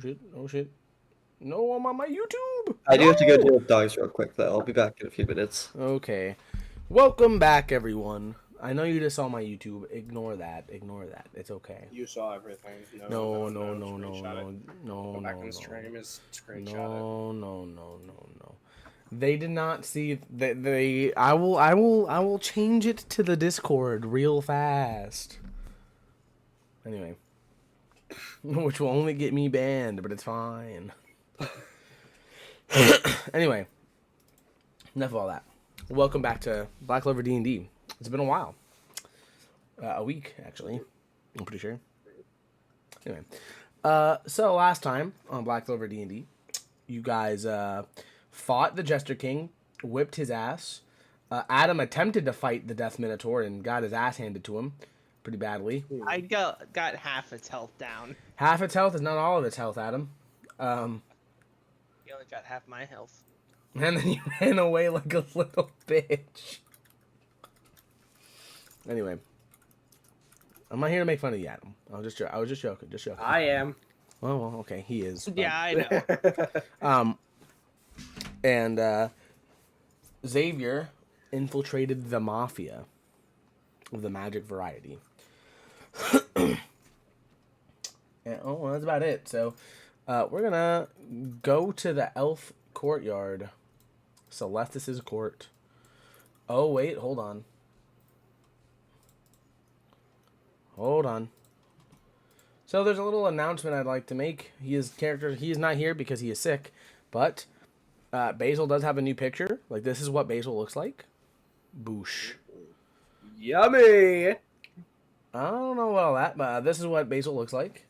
Shit, oh shit. No, I'm on my YouTube. I do have to go No. deal with dogs real quick, though. I'll be back in a few minutes. Okay. Welcome back, everyone. I know you just saw my YouTube. Ignore that. Ignore that. It's okay. You saw everything. No, No, no, no, no. no, no, Screenshot it. no, no, Go back no, in the no, stream and screenshot it. no, no, no, no, no. They did not see. They. I will change it to the Discord real fast. Anyway, which will only get me banned, but it's fine. Anyway, enough of all that. Welcome back to Black Clover D&D. It's been a while. A week, actually. I'm pretty sure. Anyway. So last time on Black Clover D&D, you guys fought the Jester King, whipped his ass. Adam attempted to fight the Death Minotaur and got his ass handed to him pretty badly. I got half its health down. Half its health is not all of its health, Adam. You only got half my health. And then you ran away like a little bitch. Anyway. I'm not here to make fun of you, Adam. I was just joking. Just joking. I am. Well, okay, he is. But... Yeah, I know. And Xavier infiltrated the mafia of the magic variety. And, well, that's about it. So, we're gonna go to the elf courtyard, Celestis's court. Oh wait, hold on. Hold on. So there's a little announcement I'd like to make. He is not here because he is sick, but Basil does have a new picture. Like, this is what Basil looks like. Boosh. Yummy. I don't know about all that, but this is what Basil looks like.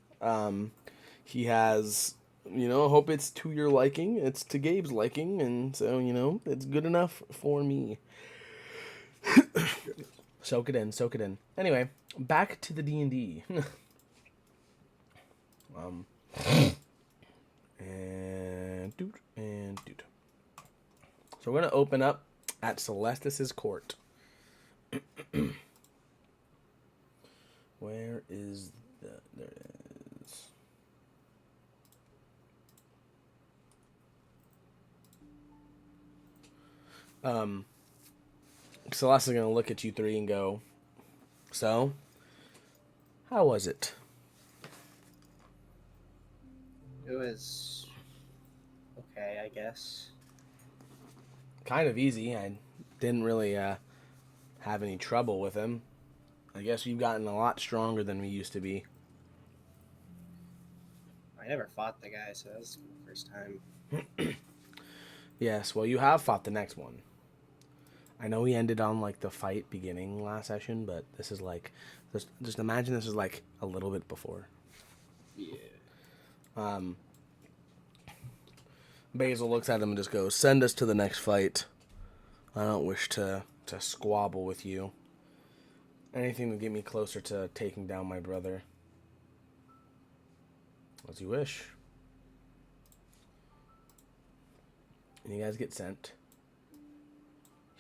He has, hope it's to your liking. It's to Gabe's liking, and so, it's good enough for me. Soak it in, soak it in. Anyway, back to the D&D. And doot. So we're gonna open up at Celestis's court. Where is there it is. Celeste is gonna look at you three and go, so, how was it? It was okay, I guess. Kind of easy. I didn't really have any trouble with him. I guess you've gotten a lot stronger than we used to be. I never fought the guy, so that was the first time. Yes, well, you have fought the next one. I know we ended on, like, the fight beginning last session, but this is, like... Just imagine this is, like, a little bit before. Yeah. Basil looks at him and just goes, send us to the next fight. I don't wish to squabble with you. Anything to get me closer to taking down my brother. As you wish. And you guys get sent.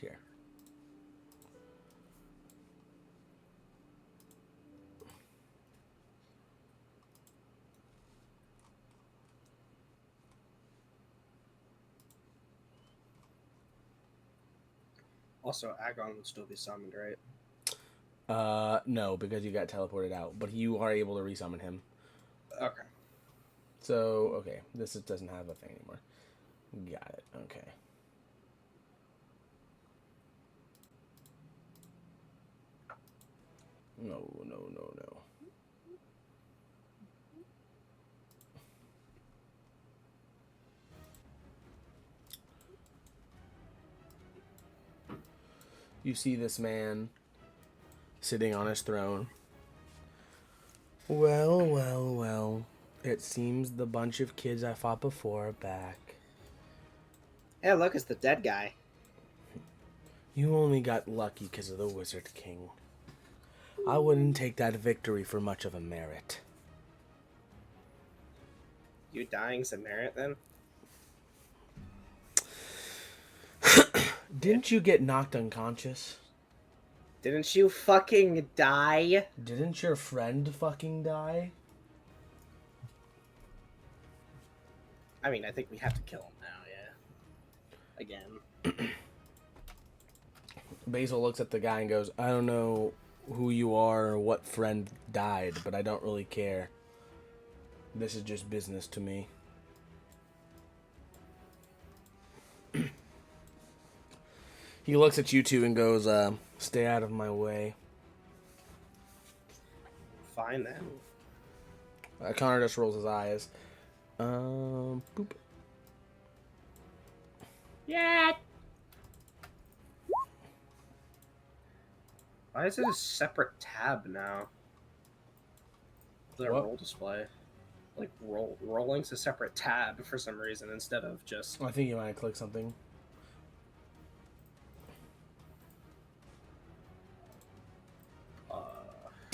Here. Also, Agon would still be summoned, right? No, because you got teleported out. But you are able to resummon him. Okay. So, okay. This doesn't have a thing anymore. Got it. Okay. No. You see this man sitting on his throne. Well. It seems the bunch of kids I fought before are back. Hey, look, it's the dead guy. You only got lucky because of the Wizard King. I wouldn't take that victory for much of a merit. You dying's a merit, then? Didn't you get knocked unconscious? Didn't you fucking die? Didn't your friend fucking die? I mean, I think we have to kill him now. Yeah. Again. Basil looks at the guy and goes, I don't know who you are or what friend died, but I don't really care. This is just business to me. He looks at you two and goes, stay out of my way. Fine then. Connor just rolls his eyes. Boop. Yeah. Why is it a separate tab now? The What? roll display. Like rolling's a separate tab for some reason instead of just. I think you might have clicked something.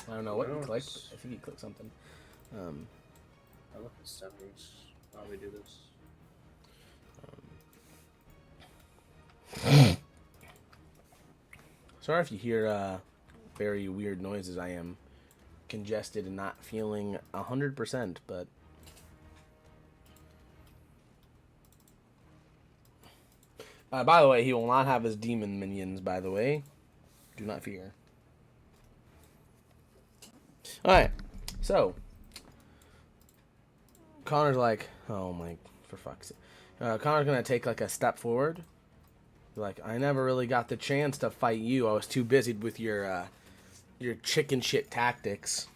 I don't know what you clicked. It's- I think you clicked something. I look at settings. How do we do this? Sorry if you hear very weird noises. I am congested and not feeling 100%, but by the way, he will not have his demon minions, by the way. Do not fear. Alright, so Connor's like, oh my, for fuck's sake. Connor's gonna take like a step forward. Like, I never really got the chance to fight you. I was too busy with your chicken shit tactics.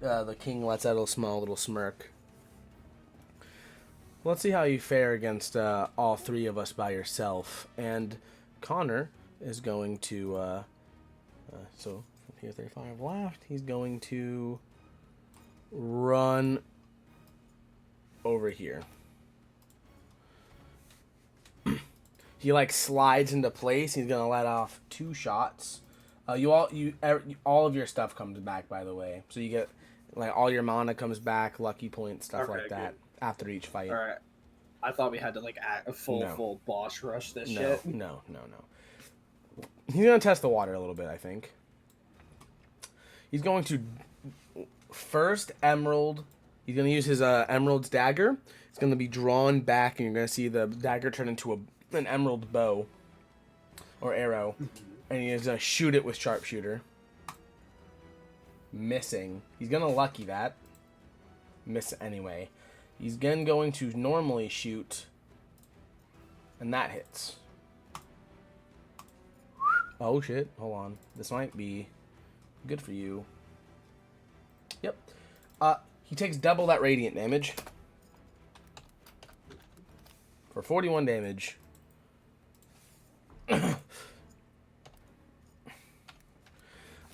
The king lets out a small little smirk. Let's see how you fare against all three of us by yourself. And Connor is going to, so from here 35 left, he's going to run over here. He like slides into place. He's gonna let off 2 shots. All of your stuff comes back, by the way. So you get like all your mana comes back, lucky points, stuff Okay, like that good. after each fight. All right. I thought we had to like act a full boss rush this shit. No. He's gonna test the water a little bit, I think. He's going to first emerald. He's gonna use his emerald's dagger. It's gonna be drawn back, and you're gonna see the dagger turn into an emerald bow or arrow, and he's gonna shoot it with sharpshooter. Missing. He's gonna lucky that. Miss anyway. He's then going to normally shoot, and that hits. Oh shit, hold on. This might be good for you. Yep. He takes double that radiant damage. For 41 damage.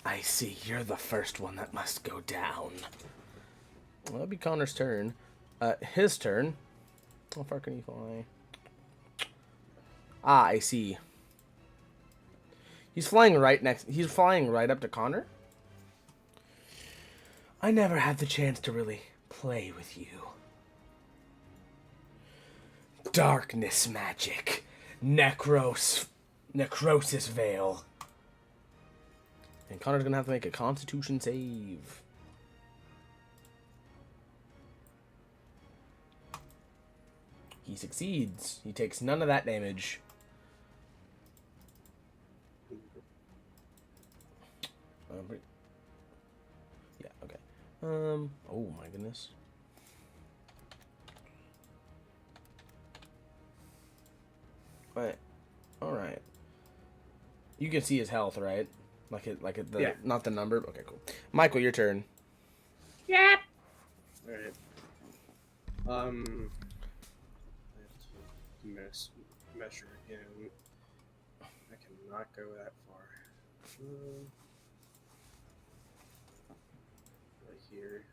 I see, you're the first one that must go down. Well, that'll be Connor's turn. His turn. How far can he fly? Ah, I see. He's flying right up to Connor. I never had the chance to really play with you. Darkness magic. Necrosis veil. And Connor's gonna have to make a constitution save. He succeeds. He takes none of that damage. Yeah, okay. Oh my goodness. Alright. You can see his health, right? Yeah. Not the number. Okay, cool. Michael, your turn. Yeah. All right. I have to measure again. I cannot go that far. Right here.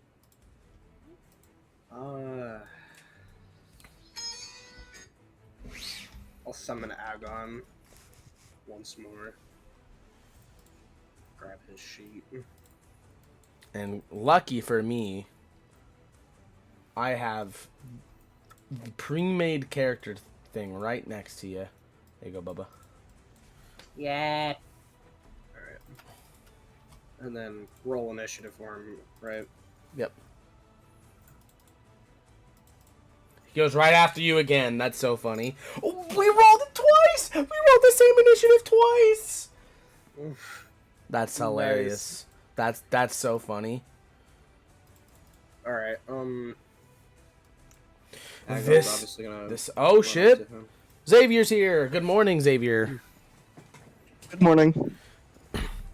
I'll summon Agon once more. Grab his sheet. And lucky for me, I have the pre-made character thing right next to you. There you go, Bubba. Yeah. Alright. And then roll initiative for him, right? Yep. He goes right after you again. That's so funny. Oh, we rolled it twice! We rolled the same initiative twice! That's hilarious. That's so funny. All right. Agon's This obviously gonna oh run up shit. to him. Xavier's here. Good morning, Xavier. Good morning.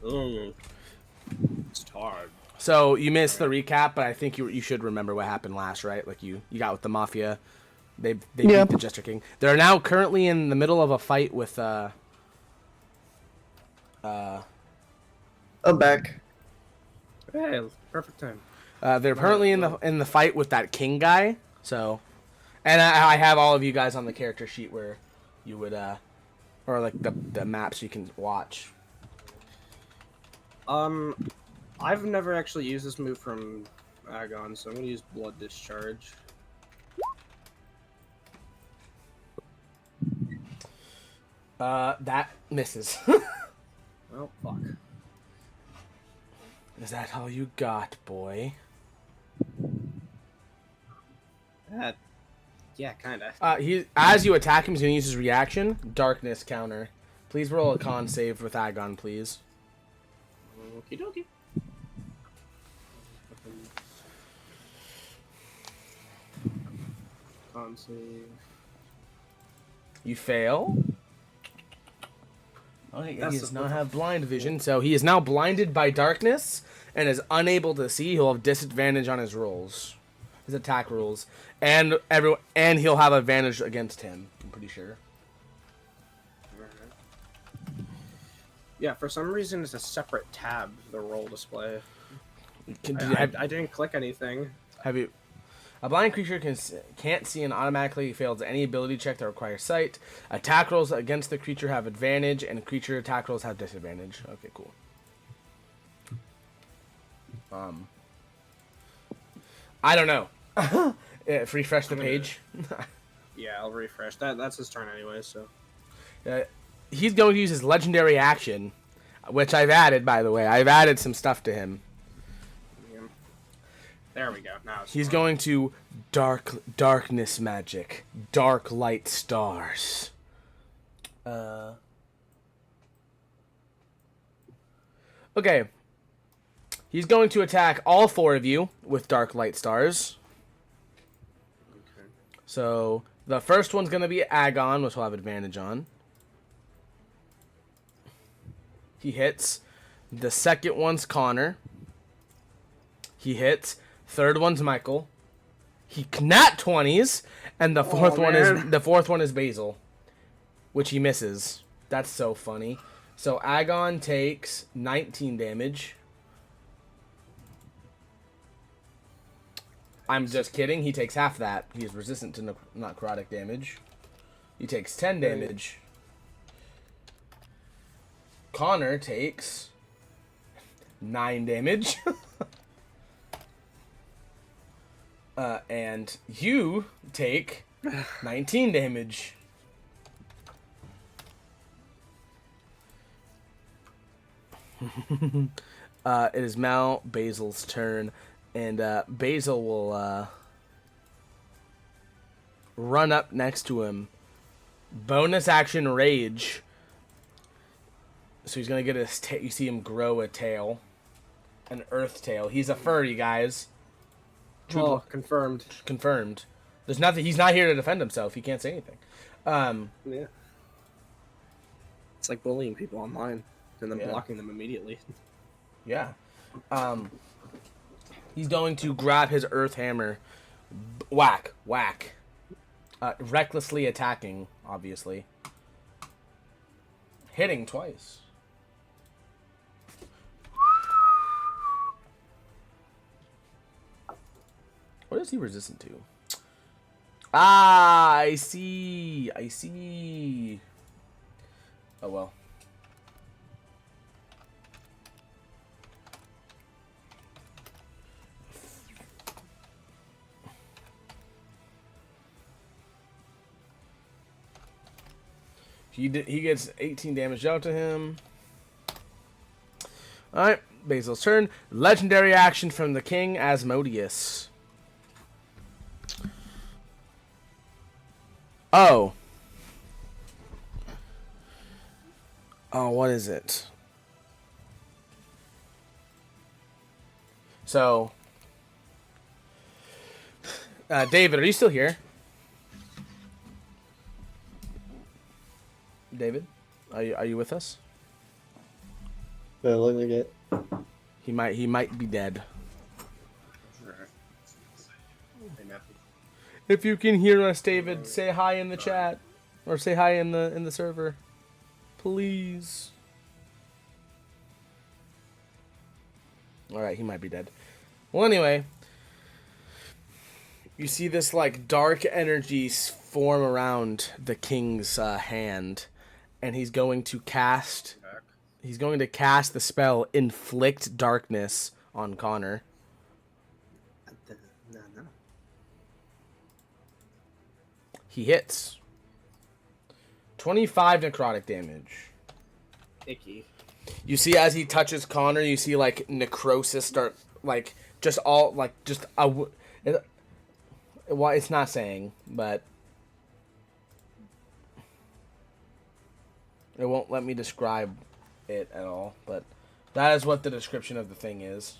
Ugh. It's hard. So you missed the recap, but I think you should remember what happened last, right? Like you got with the mafia. They Yeah. beat the Jester King. They're now currently in the middle of a fight with I'm back. Hey, perfect time. they're currently in the fight with that king guy. So, and I have all of you guys on the character sheet where you would or like the maps you can watch. I've never actually used this move from Agon, so I'm gonna use Blood Discharge. That misses. Oh fuck. Is that all you got, boy? Yeah, kinda. He as you attack him, he's gonna use his reaction, darkness counter. Please roll a con save with Agon, please. Okie dokie. Con save. You fail. Okay, he That's does a- not have blind vision, so he is now blinded by darkness and is unable to see. He'll have disadvantage on his rolls, his attack rolls, and he'll have advantage against him. I'm pretty sure. Yeah, for some reason it's a separate tab, the roll display. I I didn't click anything. have you? A blind creature can't see and automatically fails any ability check that requires sight. Attack rolls against the creature have advantage, and creature attack rolls have disadvantage. Okay, cool. I don't know. Refresh the page. Yeah, I'll refresh. That's his turn anyway, so. He's going to use his legendary action, which I've added, by the way. I've added some stuff to him. There we go. Now it's He's fine. going to darkness magic, dark light stars. Okay. He's going to attack all four of you with dark light stars. Okay. So the first one's going to be Agon, which will have advantage on. He hits. The second one's Connor. He hits. Third one's Michael. He nat 20s, and the fourth one is Basil, which he misses. That's so funny. So Agon takes 19 damage. I'm just kidding. He takes half that. He is resistant to necrotic damage. He takes 10 damage. Connor takes 9 damage. And you take 19 damage. It is now Basil's turn, and Basil will run up next to him. Bonus action rage. So he's gonna get his you see him grow a tail, an earth tail. He's a furry, guys. Oh, confirmed. Confirmed. There's nothing. He's not here to defend himself. He can't say anything. Yeah. It's like bullying people online and then Yeah. blocking them immediately. Yeah. He's going to grab his earth hammer. Whack. Whack. Recklessly attacking, obviously. Hitting twice. What is he resistant to? Ah, I see. I see. Oh, well. He gets 18 damage out to him. Alright, Basil's turn. Legendary action from the king, Asmodeus. Oh. Oh, what is it? So, David, are you still here? David, are you with us? Yeah, look like it. He might be dead. If you can hear us, David, say hi in the chat, or say hi in the server, please. All right, he might be dead. Well, anyway, you see this like dark energy form around the king's hand, and he's going to cast. He's going to cast the spell Inflict Darkness on Connor. No. He hits. 25 necrotic damage. Icky. You see as he touches Connor, you see like necrosis start like just all like just well, it's not saying, but it won't let me describe it at all, but that is what the description of the thing is.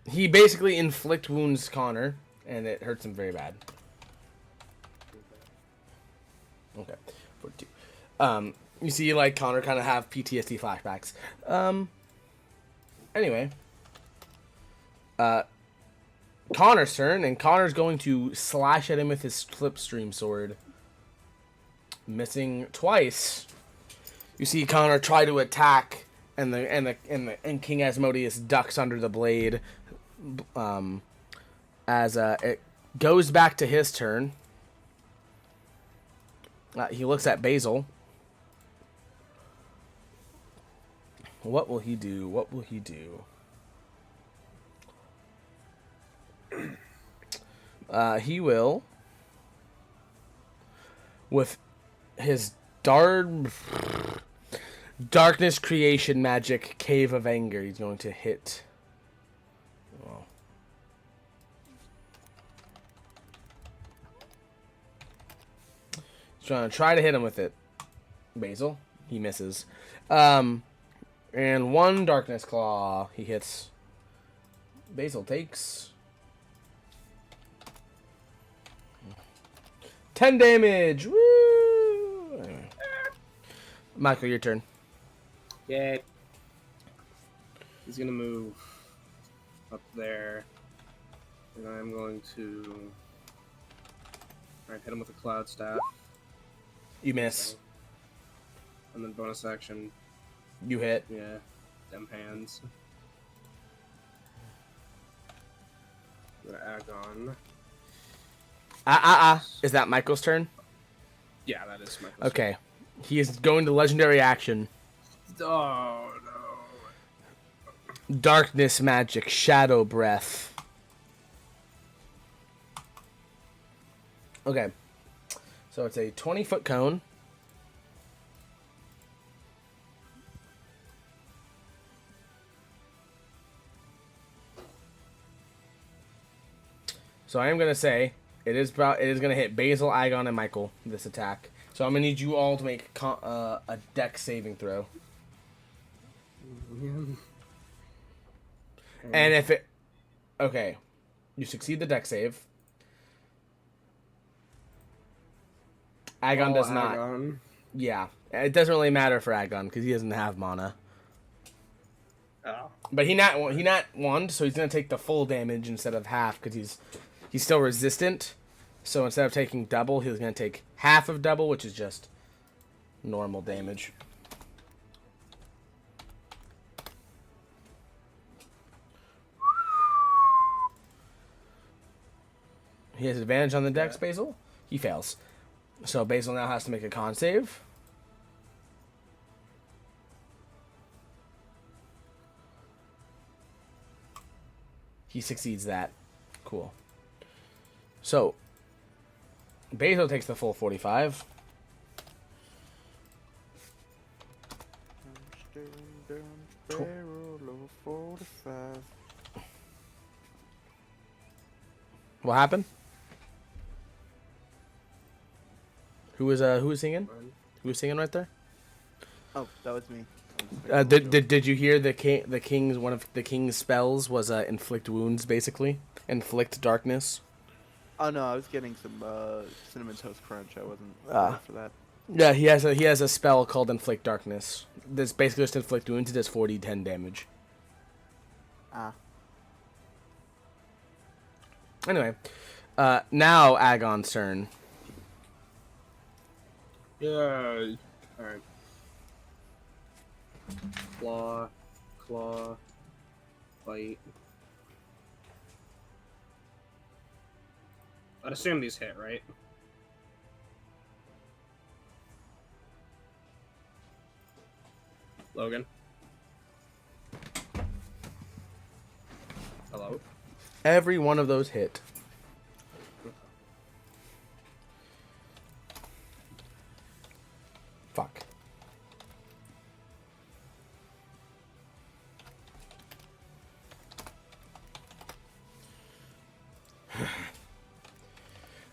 He basically inflict wounds Connor, and it hurts him very bad. Okay, 42. You see, like, Connor kind of have PTSD flashbacks. Anyway. Connor's turn, and Connor's going to slash at him with his slipstream sword. Missing twice. You see Connor try to attack, and King Asmodeus ducks under the blade. As it goes back to his turn. He looks at Basil. What will he do? What will he do? He will, with his darkness creation magic, Cave of Anger, he's going to hit. Well, he's trying to hit him with it. Basil, he misses. And one darkness claw, he hits. Basil takes 10 damage. Woo! Anyway. Michael, your turn. Yay. He's gonna move up there, and I'm going to hit him with a cloud staff. You miss. And then bonus action. You hit. Yeah, them hands. I'm gonna Agon. Is that Michael's turn? Yeah, that is Michael's. Okay. He is going to legendary action. Oh no. Darkness magic, shadow breath. Okay. So it's a 20-foot cone. So I am going to say it is going to hit Basil, Agon, and Michael, this attack. So I'm going to need you all to make a dex saving throw. And if it... Okay. You succeed the dex save. Agon does not. Agon. Yeah. It doesn't really matter for Agon because he doesn't have mana. Oh. But he not wand, so he's going to take the full damage instead of half because he's still resistant. So instead of taking double, he's going to take half of double, which is just normal damage. He has advantage on the dex, Basil. He fails. So Basil now has to make a con save. He succeeds that. Cool. So Basil takes the full 45. Barrel of 45. What happened? Who was singing? Who was singing right there? Oh, that was me. I was Did you hear the king's one of the king's spells was inflict wounds, basically inflict darkness. Oh no, I was getting some cinnamon toast crunch. I wasn't ready for that. Yeah, he has a spell called inflict darkness. This basically just inflict wounds. It does 4d10 damage. Ah. Anyway, now Agon's turn. Yeah. Alright. Claw. Bite. I'd assume these hit, right? Logan? Hello? Every one of those hit. Fuck.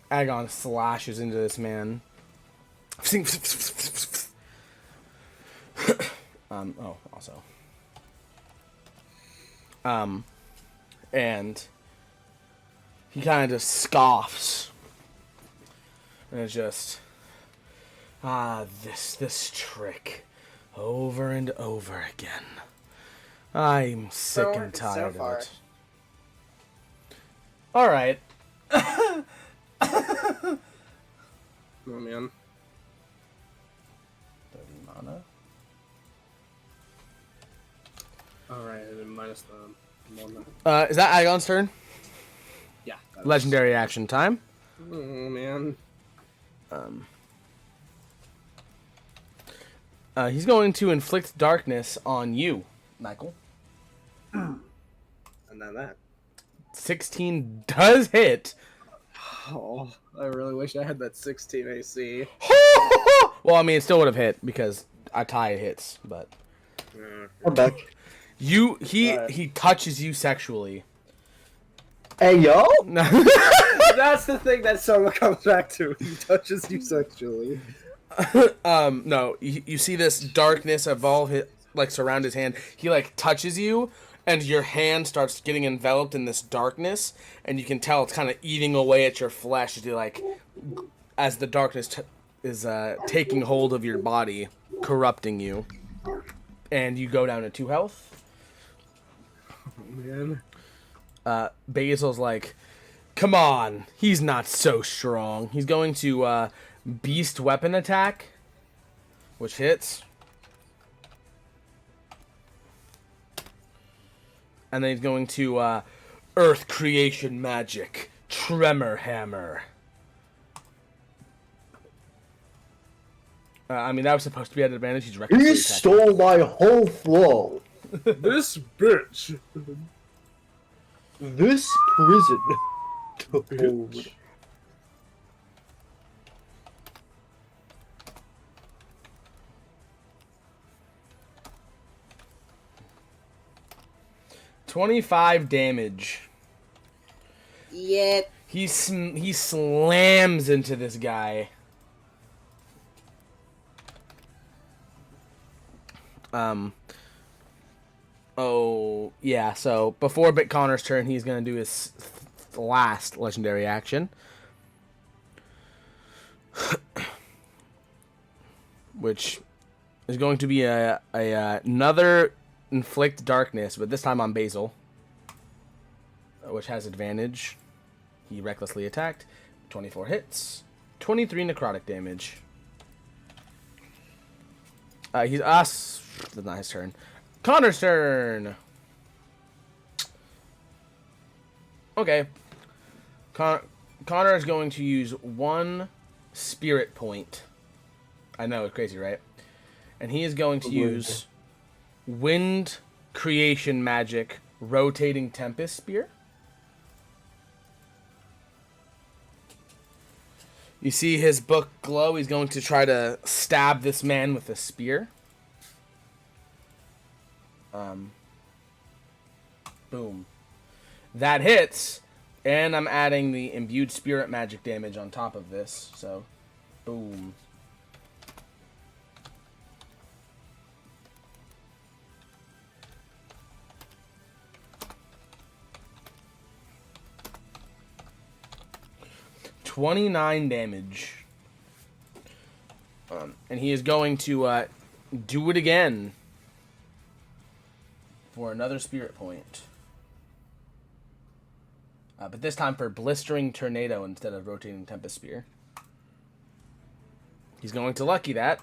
Agon slashes into this man. Also. And he kind of just scoffs. And it's just, this trick over and over again. I'm sick and tired of it. All right. Oh man. 30 mana. Alright, and then minus the one. Is that Agon's turn? Yeah. Legendary action time. Oh man. He's going to inflict darkness on you, Michael. And then that. 16 does hit. Oh, I really wish I had that 16 AC. Well, I mean, it still would have hit because a tie hits, but I'm back. he touches you sexually. Hey, yo! That's the thing that Soma comes back to. He touches you sexually. No, you see this darkness surround his hand. He touches you, and your hand starts getting enveloped in this darkness, and you can tell it's kind of eating away at your flesh as the darkness is taking hold of your body, corrupting you, and you go down to 2 health. Oh man. Basil's like, come on, he's not so strong. He's going to beast weapon attack, which hits. And then he's going to earth creation magic, tremor hammer. I mean, that was supposed to be at an advantage. He's recklessly He attacking. stole my whole flow. This bitch. This prison. Bitch. $25 damage. Yep. He slams into this guy. Oh, yeah, so before Connor's turn, he's going to do his last legendary action. Which is going to be another inflict darkness, but this time on Basil. Which has advantage. He recklessly attacked. 24 hits. 23 necrotic damage. That's not his turn. Connor's turn. Okay. Connor is going to use 1 spirit point. I know, it's crazy, right? And he is going to use wind creation magic rotating tempest spear. You see his book glow. He's going to try to stab this man with a spear. Boom. That hits, and I'm adding the imbued spirit magic damage on top of this. So, boom. $29 damage. And he is going to do it again for another spirit point. But this time for Blistering Tornado instead of Rotating Tempest Spear. He's going to lucky that,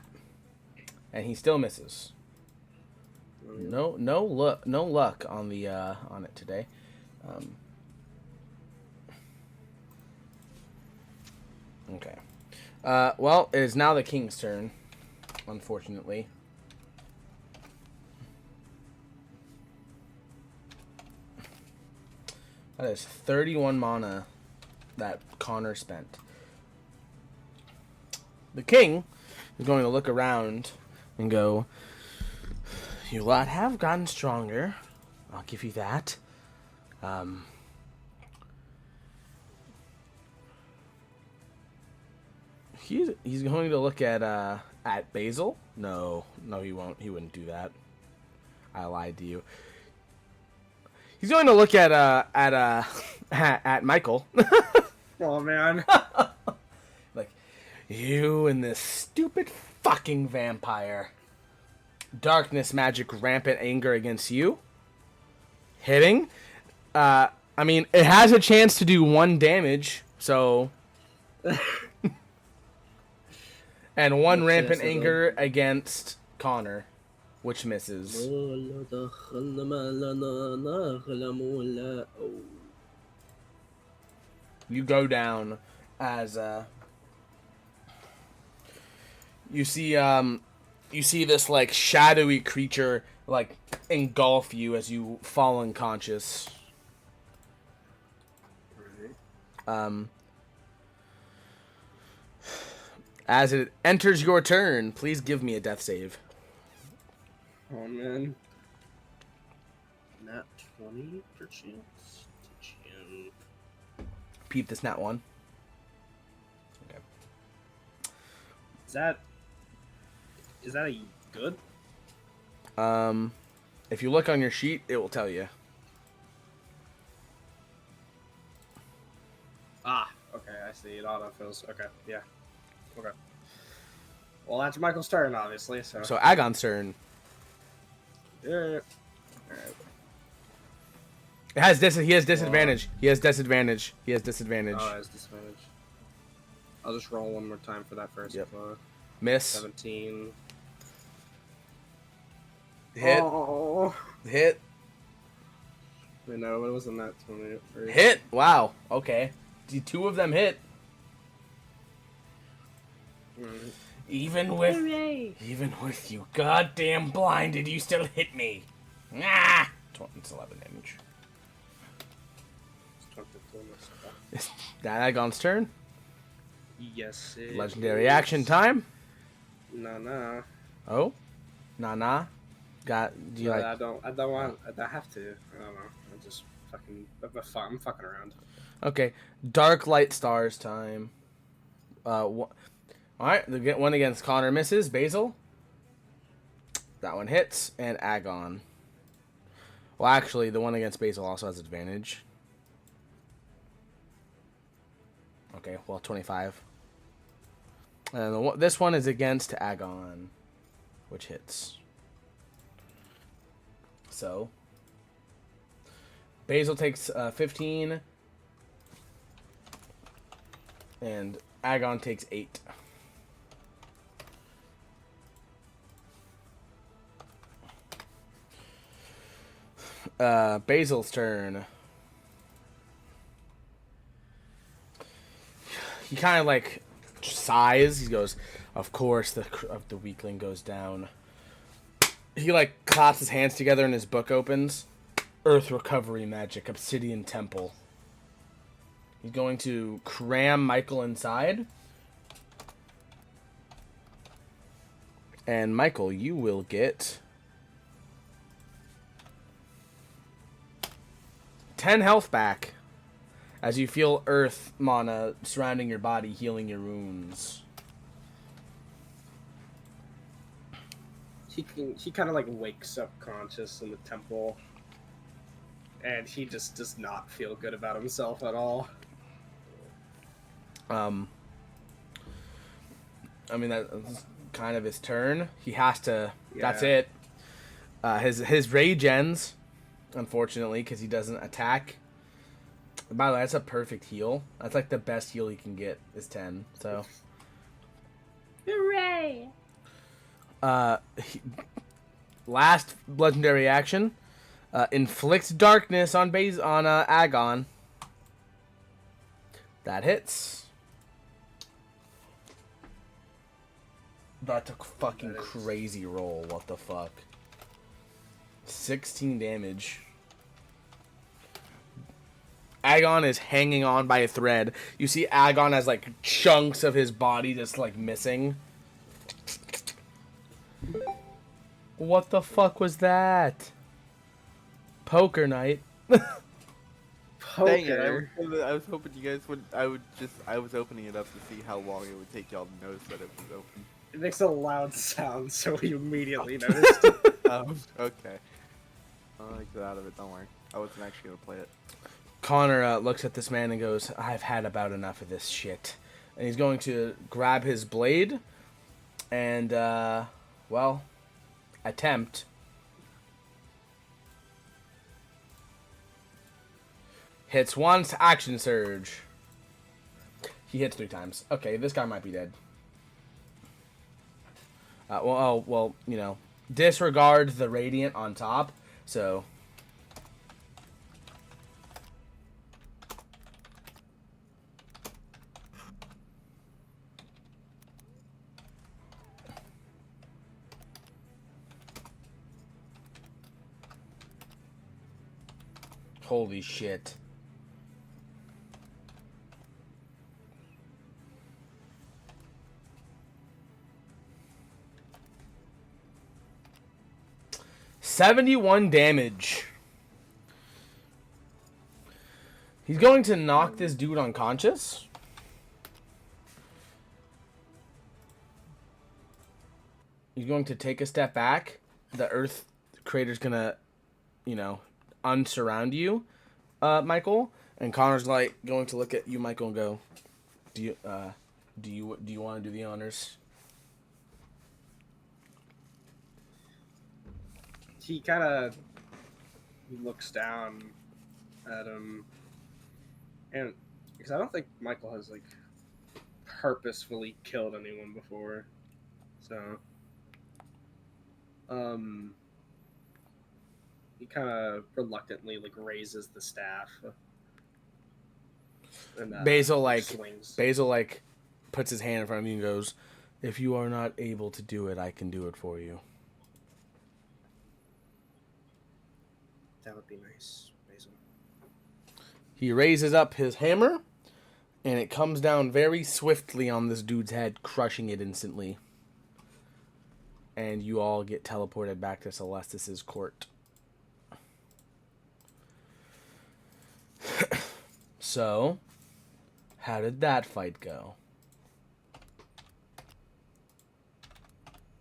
and he still misses. No luck on the on it today. Okay. Well, it is now the king's turn, unfortunately. That is 31 mana that Connor spent. The king is going to look around and go, "You lot have gotten stronger. I'll give you that. He's going to look at Basil. No, he won't. He wouldn't do that. I lied to you. He's going to look at Michael. Oh man. Like, you and this stupid fucking vampire. Darkness magic, rampant anger against you. Hitting. I mean, it has a chance to do 1 damage, so. And 1 rampant anger against Connor, which misses. You go down as you see this like shadowy creature like engulf you as you fall unconscious. As it enters your turn, please give me a death save. Oh man. Nat 20 for chance to jam. Peep this nat 1. Okay. Is that a good? If you look on your sheet, it will tell you. Ah, okay, I see. It autofills. Okay, yeah. Okay. Well, that's Michael's turn, obviously. So Agon's turn. yeah. All right. He has disadvantage. He has disadvantage. Oh, it has disadvantage. I'll just roll one more time for that first. Yep. Miss. 17. Hit. Oh. Hit. Wait, no, it wasn't that 20. Hit. Wow. Okay. 2 of them hit. Mm. Even with you goddamn blinded, you still hit me. Ah. It's 11 damage. That Agon's turn. Yes. Legendary action time. Nah. Oh. Nah. Do you like? I don't want. I have to. I don't know. I'm just fucking. I'm fucking around. Okay. Dark Light Stars time. All right. The one against Connor misses. Basil. That one hits, and Agon. Well, actually, the one against Basil also has advantage. Okay, well, 25. And this one is against Agon, which hits. So, Basil takes 15, and Agon takes 8. Basil's turn. He kind of like sighs. He goes, "Of course, the weakling goes down." He like claps his hands together and his book opens. Earth recovery magic, obsidian temple. He's going to cram Michael inside. And Michael, you will get 10 health back as you feel earth mana surrounding your body, healing your wounds. He kind of like wakes up conscious in the temple, and he just does not feel good about himself at all. I mean, that's kind of his turn. He has to. Yeah. That's it. His rage ends, unfortunately, because he doesn't attack. By the way, that's a perfect heal. That's like the best heal he can get is 10. So. Hooray! Last legendary action, inflict darkness on Agon. That hits. That's a fucking crazy roll. What the fuck? 16 damage. Agon is hanging on by a thread. You see Agon has like chunks of his body just like missing. What the fuck was that? Poker night. Dang it! Poker. I was hoping you guys would. I was opening it up to see how long it would take y'all to notice that it was open. It makes a loud sound, so we immediately noticed. Okay. I'll get out of it. Don't worry. I wasn't actually gonna play it. Connor looks at this man and goes, I've had about enough of this shit. And he's going to grab his blade and, well, attempt. Hits once, action surge. He hits 3 times. Okay, this guy might be dead. Well, you know, disregard the radiant on top, so... Holy shit. $71 damage. He's going to knock this dude unconscious. He's going to take a step back. The Earth Creator's gonna, you know, unsurround you, Michael. And Connor's like going to look at you, Michael, and go, do you want to do the honors? He kind of looks down at him, and because I don't think Michael has like purposefully killed anyone before, so he kind of reluctantly like raises the staff. And, Basil swings. puts his hand in front of you and goes, "If you are not able to do it, I can do it for you." That would be nice, Basil. He raises up his hammer, and it comes down very swiftly on this dude's head, crushing it instantly. And you all get teleported back to Celestis' court. So, how did that fight go?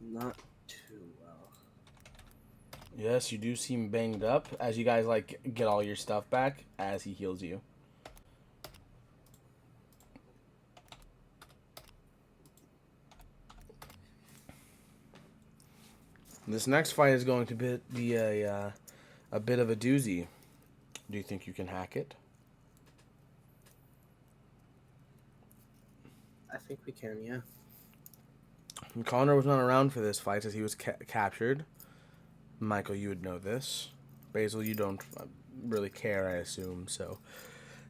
Not too well. Yes, you do seem banged up as you guys like get all your stuff back as he heals you. This next fight is going to be a bit of a doozy. Do you think you can hack it? I think we can, yeah. And Connor was not around for this fight as he was captured. Michael, you would know this. Basil, you don't really care, I assume. So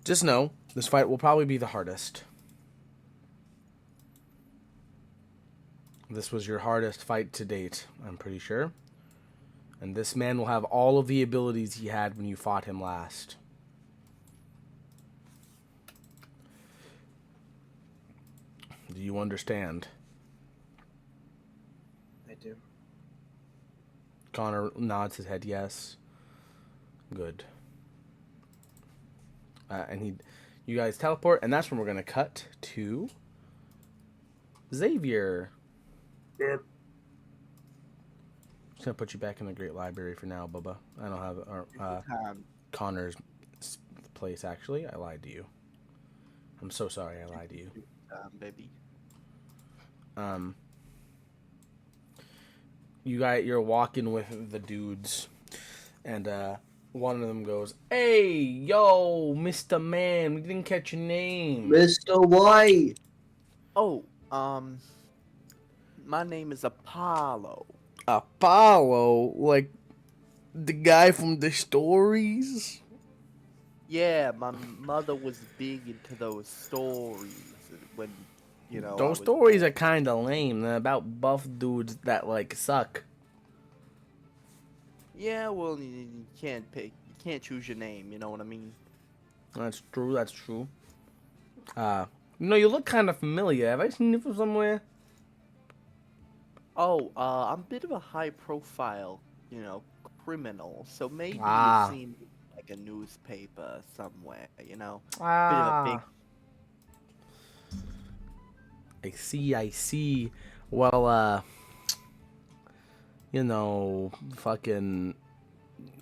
just know this fight will probably be the hardest. This was your hardest fight to date, I'm pretty sure. And this man will have all of the abilities he had when you fought him last. Do you understand? I do. Connor nods his head yes. Good. you guys teleport, and that's when we're gonna cut to Xavier. Yep. Just gonna put you back in the Great Library for now, Bubba. I don't have Connor's place. Actually, I lied to you. I'm so sorry. I lied to you. Baby. You're walking with the dudes, and one of them goes, "Hey, yo, Mr. Man, we didn't catch your name." Mr. White. Oh, my name is Apollo. Apollo, like the guy from the stories. Yeah, my mother was big into those stories when, I Those was stories born. are kind of lame. They're about buff dudes that like suck. Yeah, well, you can't pick, you can't choose your name. You know what I mean? That's true. That's true. You look kind of familiar. Have I seen you from somewhere? Oh, I'm a bit of a high-profile, criminal. So maybe you've Ah, seen me in, like a newspaper somewhere. Bit of a big. ah. I see. I see. Well, fucking.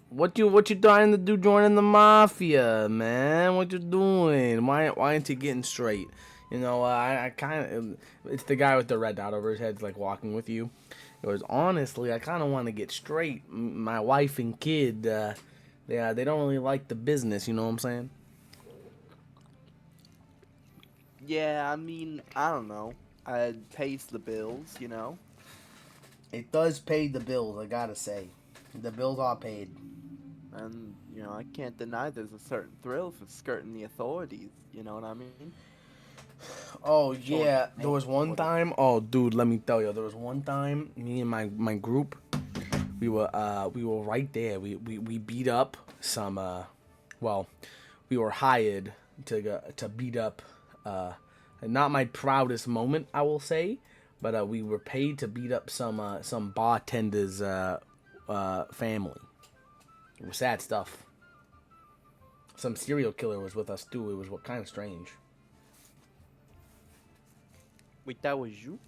What you trying to do joining the mafia, man? What you doing? Why aren't you getting straight? I kind of it's the guy with the red dot over his head, like walking with you. It was honestly, I kind of want to get straight. My wife and kid, they don't really like the business. You know what I'm saying? Yeah, I mean, I don't know. It pays the bills. It does pay the bills, I gotta say. The bills are paid. And, I can't deny there's a certain thrill for skirting the authorities. You know what I mean? Oh Showing yeah, your there was name or one whatever. time. Oh dude, let me tell you, there was one time. Me and my group, we were right there. We beat up some. Well, we were hired to beat up. Not my proudest moment, I will say, but we were paid to beat up some bartender's family. It was sad stuff. Some serial killer was with us too. It was what kind of strange. Wait, that was you?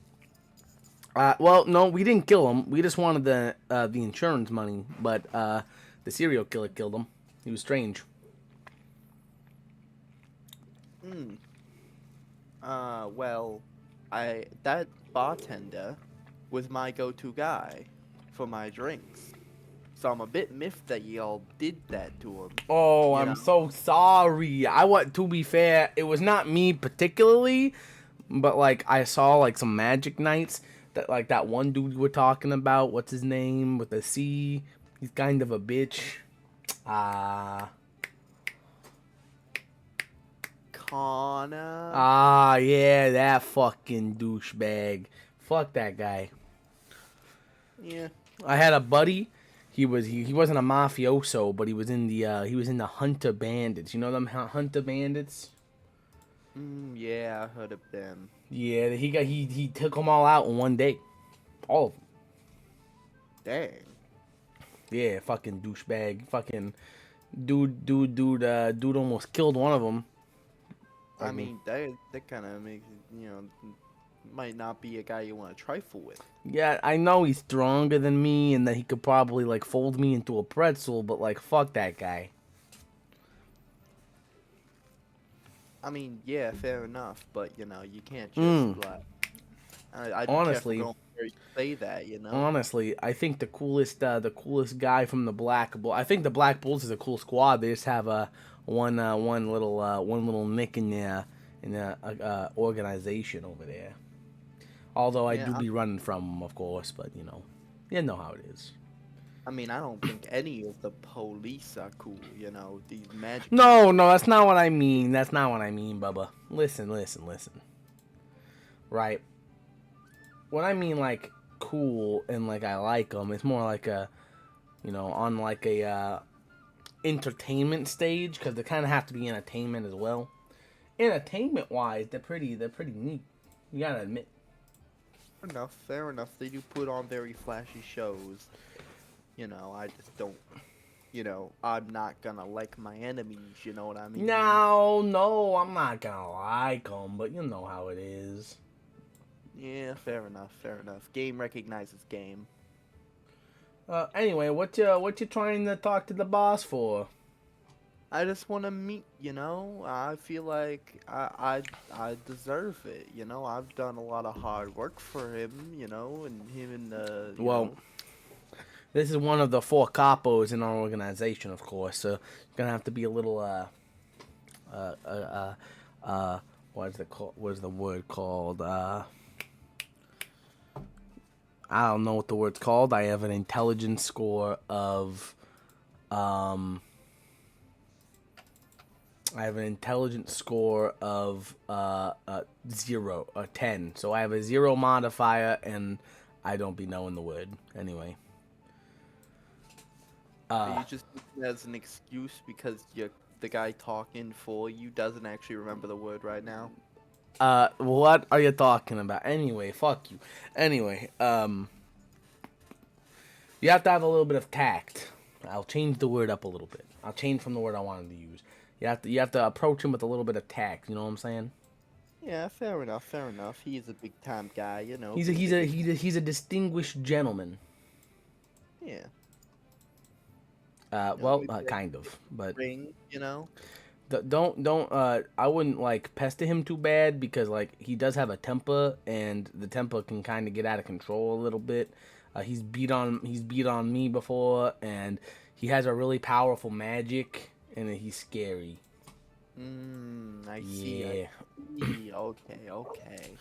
Well, no, we didn't kill him. We just wanted the insurance money, but the serial killer killed him. He was strange. Hmm. Well, that bartender was my go-to guy for my drinks. So I'm a bit miffed that y'all did that to him. Oh, You I'm know? so sorry. I want to be fair. It was not me particularly, but like I saw like some magic nights that like that one dude you were talking about. What's his name with a C? He's kind of a bitch. Ah. Connor. Yeah, that fucking douchebag. Fuck that guy. Yeah. I had a buddy. He wasn't a mafioso, but he was in the Hunter Bandits. You know them Hunter Bandits? Yeah, I heard of them. Yeah, he took them all out in one day, all of them. Dang. Yeah, fucking douchebag, fucking dude almost killed one of them. I Like, mean, that kind of makes might not be a guy you want to trifle with. yeah, I know he's stronger than me and that he could probably like fold me into a pretzel, but like fuck that guy. I mean, yeah, fair enough, but you can't just Mm, like. I'd be careful honestly, going where you say that. honestly, I think the coolest guy from the Black Bull. I think the Black Bulls is a cool squad. They just have one little nick in the organization over there. Although I Yeah, do be running from them, of course, but you know how it is. I mean, I don't think any of the police are cool. These magic No, users. no, that's not what I mean. That's not what I mean, Bubba. Listen, listen, listen. Right. When I mean like cool and like I like them, it's more like on like a entertainment stage because they kind of have to be entertainment as well. Entertainment wise, they're pretty neat. You gotta admit. Fair enough, fair enough. They do put on very flashy shows. I just don't. I'm not gonna like my enemies. You know what I mean? No, I'm not gonna like them, but you know how it is. Yeah, fair enough. Fair enough. Game recognizes game. Anyway, what you trying to talk to the boss for? I just want to meet. I feel like I deserve it. I've done a lot of hard work for him. And him and Well, this is one of the four capos in our organization, of course. So it's gonna have to be a little uh, uh, what is it called? What is the word called? I don't know what the word's called. I have an intelligence score of, I have an intelligence score of 10. So I have a 0 modifier, and I don't be knowing the word anyway. Are you just using it as an excuse because the guy talking for you doesn't actually remember the word right now? What are you talking about? Anyway, fuck you. Anyway, you have to have a little bit of tact. I'll change the word up a little bit. I'll change from the word I wanted to use. You have to approach him with a little bit of tact. You know what I'm saying? Yeah, fair enough. Fair enough. He's a big time guy. He's a distinguished gentleman. Yeah. Well, Maybe kind of, but ring. don't. I wouldn't like pester him too bad because like he does have a temper, and the temper can kind of get out of control a little bit. He's beat on me before, and he has a really powerful magic, and he's scary. I see. Yeah. I see. Okay. Okay.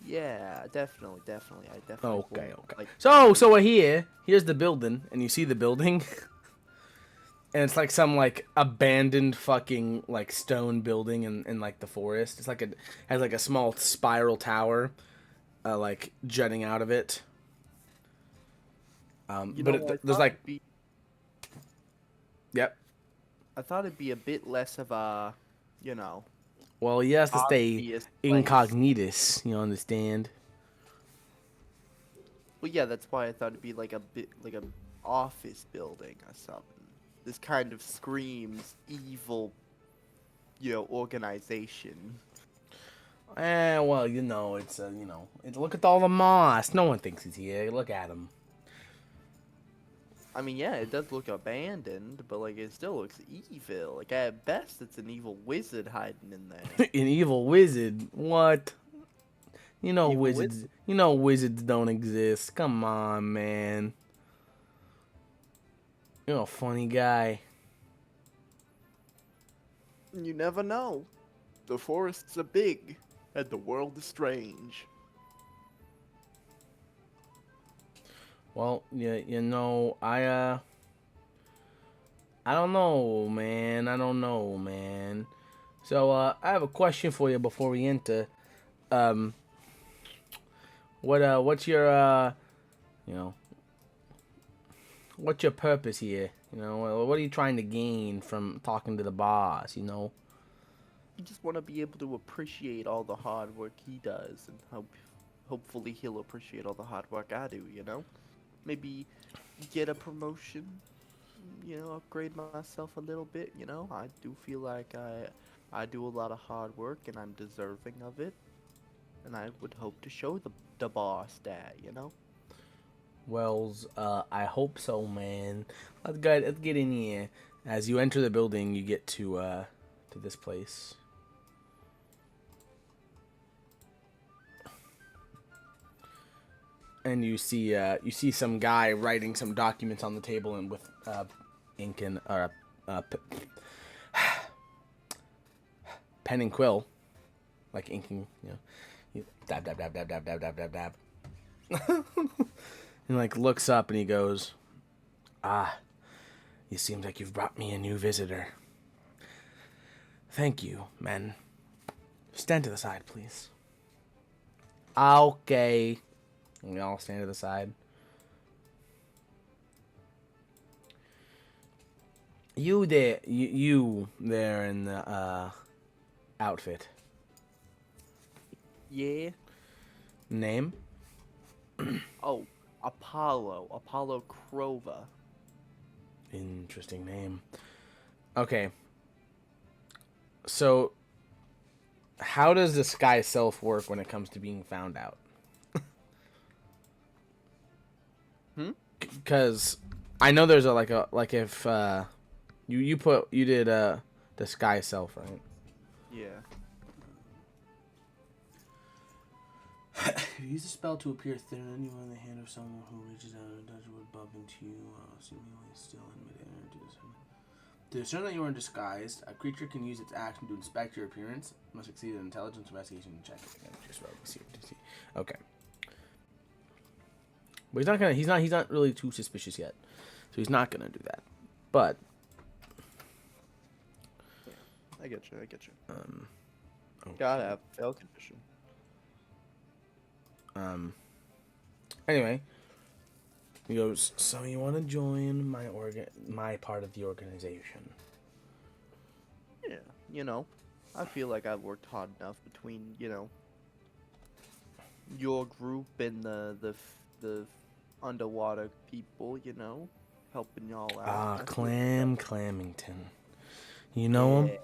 Yeah, definitely. Definitely. I definitely. Okay. won't, Okay. Like. So we're here. Here's the building, and you see the building. And it's like some like abandoned fucking like stone building in like the forest. It's like has like a small spiral tower, like jutting out of it. But I there's thought like, it'd be. yep. I thought it'd be a bit less of a, you know, Well, he has to stay obvious place. incognitus. You understand? Well, yeah, that's why I thought it'd be like a bit like a office building or something. This kind of screams evil, organization. Well, look at all the moss. No one thinks he's here. Look at him. I mean, yeah, it does look abandoned, but like it still looks evil. Like at best, it's an evil wizard hiding in there. An evil wizard. What? Evil Wizards. Wizards don't exist. Come on, man. You're a funny guy. You never know. The forests are big, and the world is strange. Well, I don't know, man. I don't know, man. So, I have a question for you before we enter. Um, what's your, you know, what's your purpose here? What are you trying to gain from talking to the boss? You just want to be able to appreciate all the hard work he does, and hopefully he'll appreciate all the hard work I do. Maybe get a promotion. Upgrade myself a little bit. I do feel like I do a lot of hard work, and I'm deserving of it. And I would hope to show the boss that. Wells, I hope so, man. Let's get in here. As you enter the building, you get to this place. And you see some guy writing some documents on the table and with ink and pen and quill, like inking. You dab dab dab dab dab dab dab dab dab. And like looks up and he goes, "Ah, it seems like you've brought me a new visitor. Thank you, men. Stand to the side, please." Okay. And we all stand to the side. You there in the outfit. Yeah. Name? Oh, Apollo Clover. Interesting name. Okay. So, how does disguise self work when it comes to being found out? Because I know there's a like if you did disguise self, right? Yeah. You use the spell to appear thin on you in the hand of someone who reaches out and touches would bump into you, seemingly still in midair. To discern that you are in disguise, a creature can use its action to inspect your appearance. It must succeed an intelligence investigation check. Okay. But he's not really too suspicious yet. So he's not gonna do that. But I get you. okay. Gotta have fail condition. Anyway, he goes, so you want to join my part of the organization? Yeah, you know, I feel like I've worked hard enough between, you know, your group and the underwater people, you know, helping y'all out. Clamington. You know him?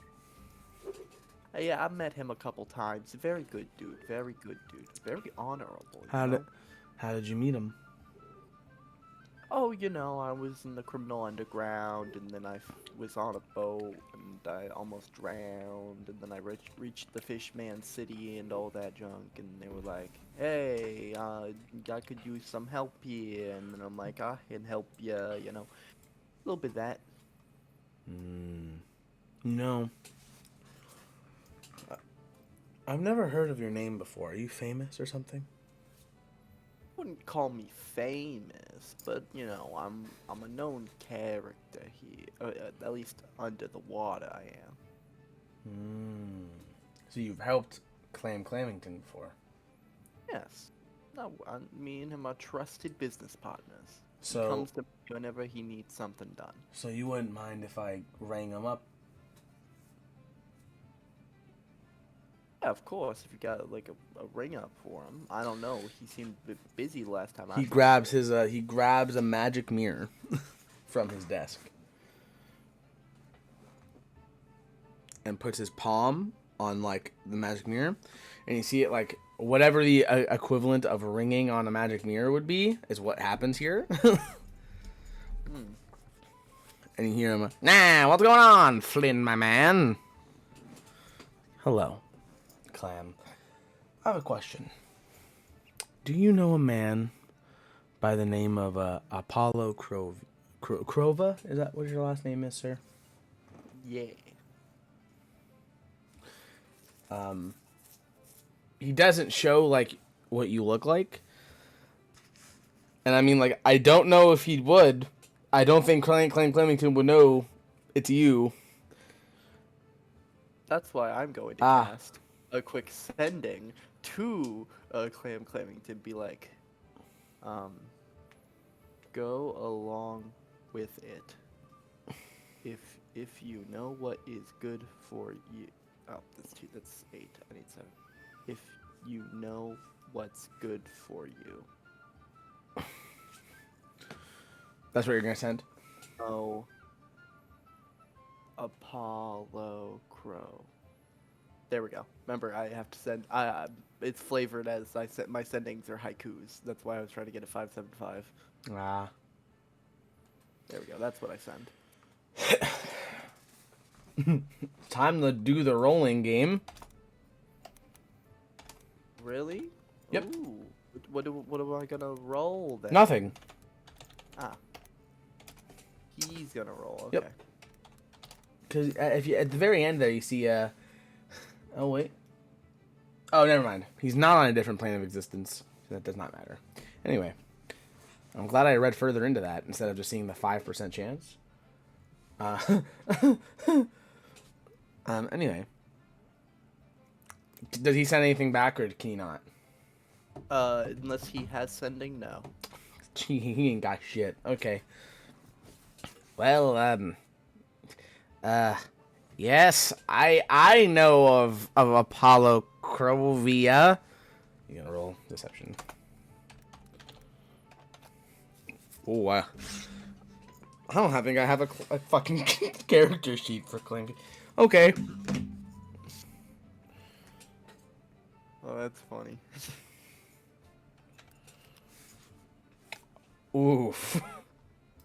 Yeah, I met him a couple times. Very good dude. Very good dude. Very honorable. How did you meet him? Oh, you know, I was in the criminal underground, and then I was on a boat, and I almost drowned, and then I reached the Fishman City and all that junk, and they were like, hey, I could use some help here, and then I'm like, I can help ya, you know, a little bit of that. No. I've never heard of your name before. Are you famous or something? Wouldn't call me famous, but you know, I'm a known character here. At least under the water, I am. So you've helped Clamington before? Yes. No, me and him are trusted business partners. So He comes to me whenever he needs something done. So you wouldn't mind if I rang him up? Yeah, of course. If you got like a ring up for him, I don't know. He seemed a bit busy last time. He grabs he grabs a magic mirror from his desk and puts his palm on like the magic mirror, and you see it like whatever the equivalent of ringing on a magic mirror would be is what happens here. And you hear him, nah, what's going on, Flynn, my man? Hello, Clam. I have a question. Do you know a man by the name of Apollo Clover? Is that what your last name is, sir? Yeah. He doesn't show like what you look like, and I mean, like, I don't know if he would. I don't think Clamington would know it's you. That's why I'm going to cast a quick sending to Clamington. Be like, go along with it. If you know what is good for you. Oh, that's 8. I need 7. If you know what's good for you. That's what you're gonna send? Oh. Apollo Crow. There we go. Remember, I have to send. It's flavored as I said. My sendings are haikus. That's why I was trying to get a 575. There we go. That's what I send. Time to do the rolling game. Really? Yep. Ooh. What am I gonna roll then? Nothing. He's gonna roll. Okay. Yep. Because if you at the very end there you see oh wait. Oh, never mind. He's not on a different plane of existence. So that does not matter. Anyway, I'm glad I read further into that instead of just seeing the 5% chance. Anyway, does he send anything back or can he not? Unless he has sending, no. He ain't got shit. Okay. Well, yes, I know of Apollo Crovia. You gonna roll deception? Oh, I don't think I have a fucking character sheet for Clanky. Okay. Oh, that's funny. Oof.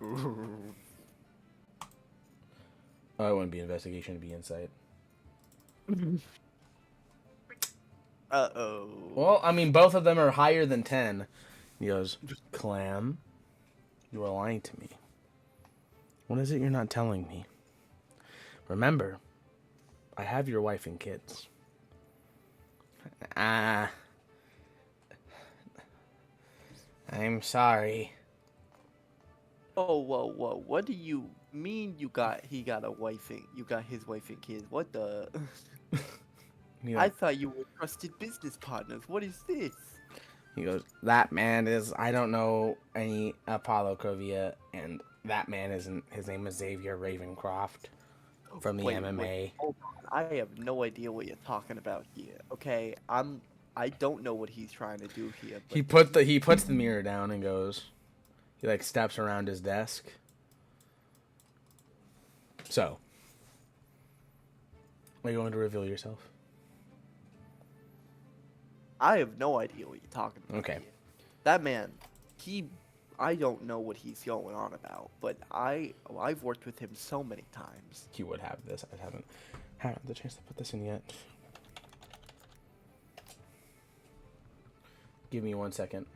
Oh, it wouldn't be investigation, it'd be insight. Uh-oh. Well, I mean, both of them are higher than 10. He goes, Clam, you are lying to me. What is it you're not telling me? Remember, I have your wife and kids. I'm sorry. Oh, whoa. What do you mean he got a wife and you got his wife and kids? What the? I thought you were trusted business partners. What is this? He goes, that man is, I don't know any Apollo Crovia, and that man isn't, his name is Xavier Ravencroft from the MMA. Hold on. I have no idea what you're talking about here. Okay, I don't know what he's trying to do here. But He puts the mirror down and goes, he like steps around his desk. So, are you going to reveal yourself? I have no idea what you're talking about. Okay. Here. That man, I don't know what he's going on about, but I've worked with him so many times. He would have this. I haven't had the chance to put this in yet. Give me 1 second.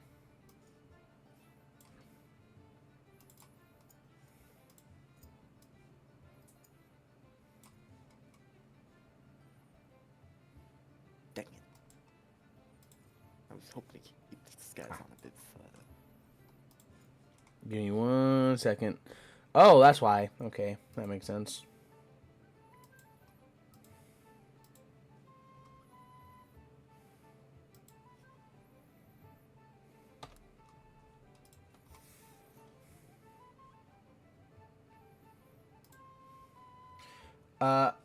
Dang it. I was hoping to keep this guys on a bit further. Give me 1 second. Oh, that's why. Okay, that makes sense.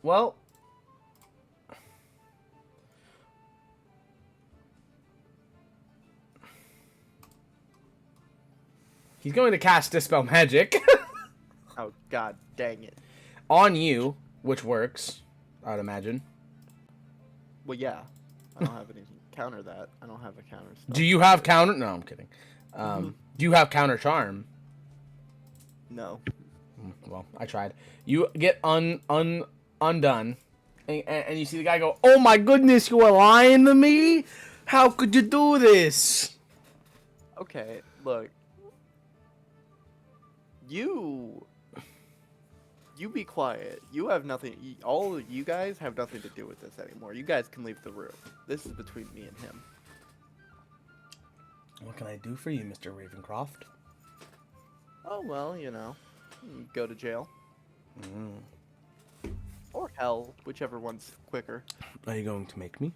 Well, he's going to cast Dispel Magic Oh, god dang it. on you, which works, I'd imagine. Well, yeah. I don't have anything to counter that. I don't have a counter spell. Do you have counter? No, I'm kidding. Do you have counter charm? No. Well, I tried. You get undone, and you see the guy go, "Oh my goodness, you are lying to me! How could you do this?" Okay, look. You be quiet. You have nothing. All of you guys have nothing to do with this anymore. You guys can leave the room. This is between me and him. What can I do for you, Mr. Ravencroft? Oh, well, you go to jail. Or hell, whichever one's quicker. Are you going to make me?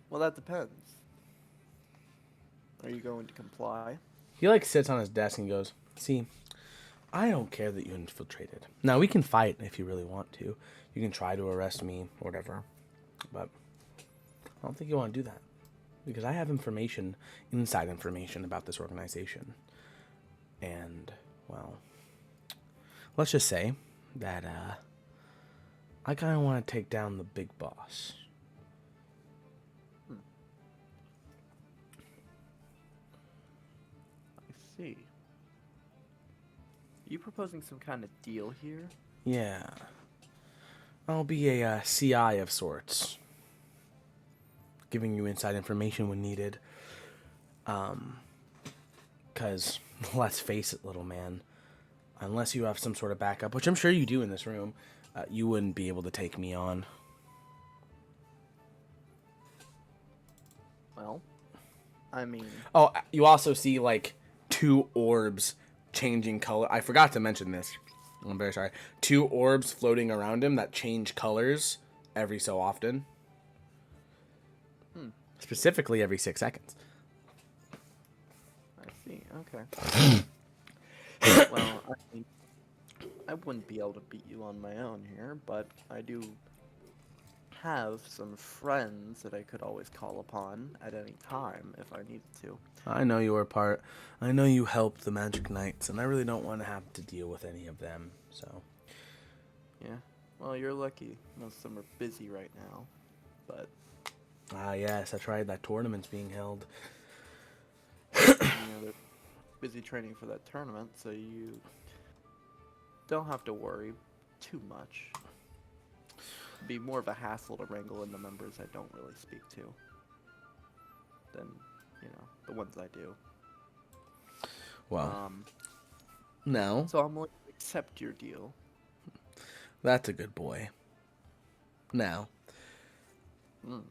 Well, that depends. Are you going to comply? He like sits on his desk and goes, "See, I don't care that you infiltrated. Now we can fight if you really want to. You can try to arrest me or whatever, but I don't think you want to do that because I have information, inside information about this organization, and well, let's just say that I kind of want to take down the big boss." I see. Are you proposing some kind of deal here? Yeah. I'll be a CI of sorts. Giving you inside information when needed. Because, let's face it, little man. Unless you have some sort of backup, which I'm sure you do in this room, you wouldn't be able to take me on. Well, I mean... Oh, you also see, like, 2 orbs changing color. I forgot to mention this. I'm very sorry. 2 orbs floating around him that change colors every so often. Specifically every 6 seconds. I see, okay. Well, I wouldn't be able to beat you on my own here, but I do have some friends that I could always call upon at any time if I needed to. I know you were part. I know you helped the Magic Knights, and I really don't want to have to deal with any of them. So, Yeah. Well, you're lucky. Most of them are busy right now. But, yes, that's right. That tournament's being held. they're busy training for that tournament, so you don't have to worry too much. It'd be more of a hassle to wrangle in the members I don't really speak to than, the ones I do. Well, no, So I'm willing to accept your deal. that's a good boy. Now, Mm.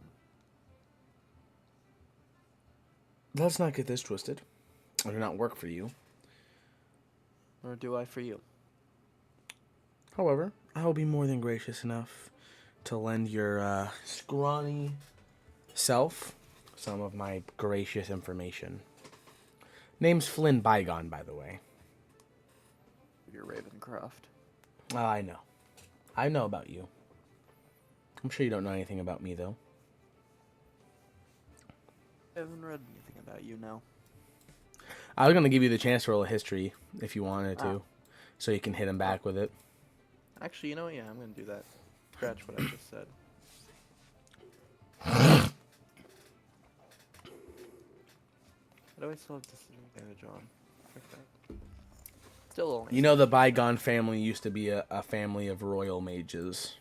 let's not get this twisted. I do not work for you. Or do I for you? However, I will be more than gracious enough to lend your scrawny self some of my gracious information. Name's Flynn Bygone, by the way. You're Ravencroft. I know. I know about you. I'm sure you don't know anything about me, though. I haven't read anything about you now. I was going to give you the chance to roll a history if you wanted to, Ah. so you can hit him back with it. Actually, you know what? Yeah, I'm going to do that. Scratch what I just said. What do I still have disadvantage on? Frick that. Still only. You know the Bygone family used to be a family of royal mages.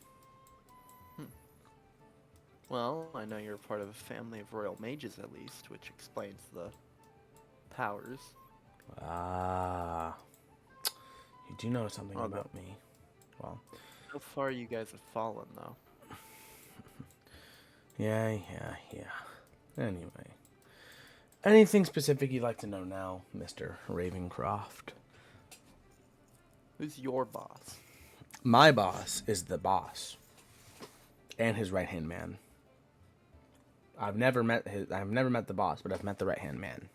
Well, I know you're part of a family of royal mages at least, which explains the powers. Ah. You do know something Okay. about me. Well, How far you guys have fallen, though. yeah. Anyway. Anything specific you'd like to know now, Mr. Ravencroft? Who's your boss? My boss is the boss. And his right-hand man. I've never met the boss, but I've met the right-hand man.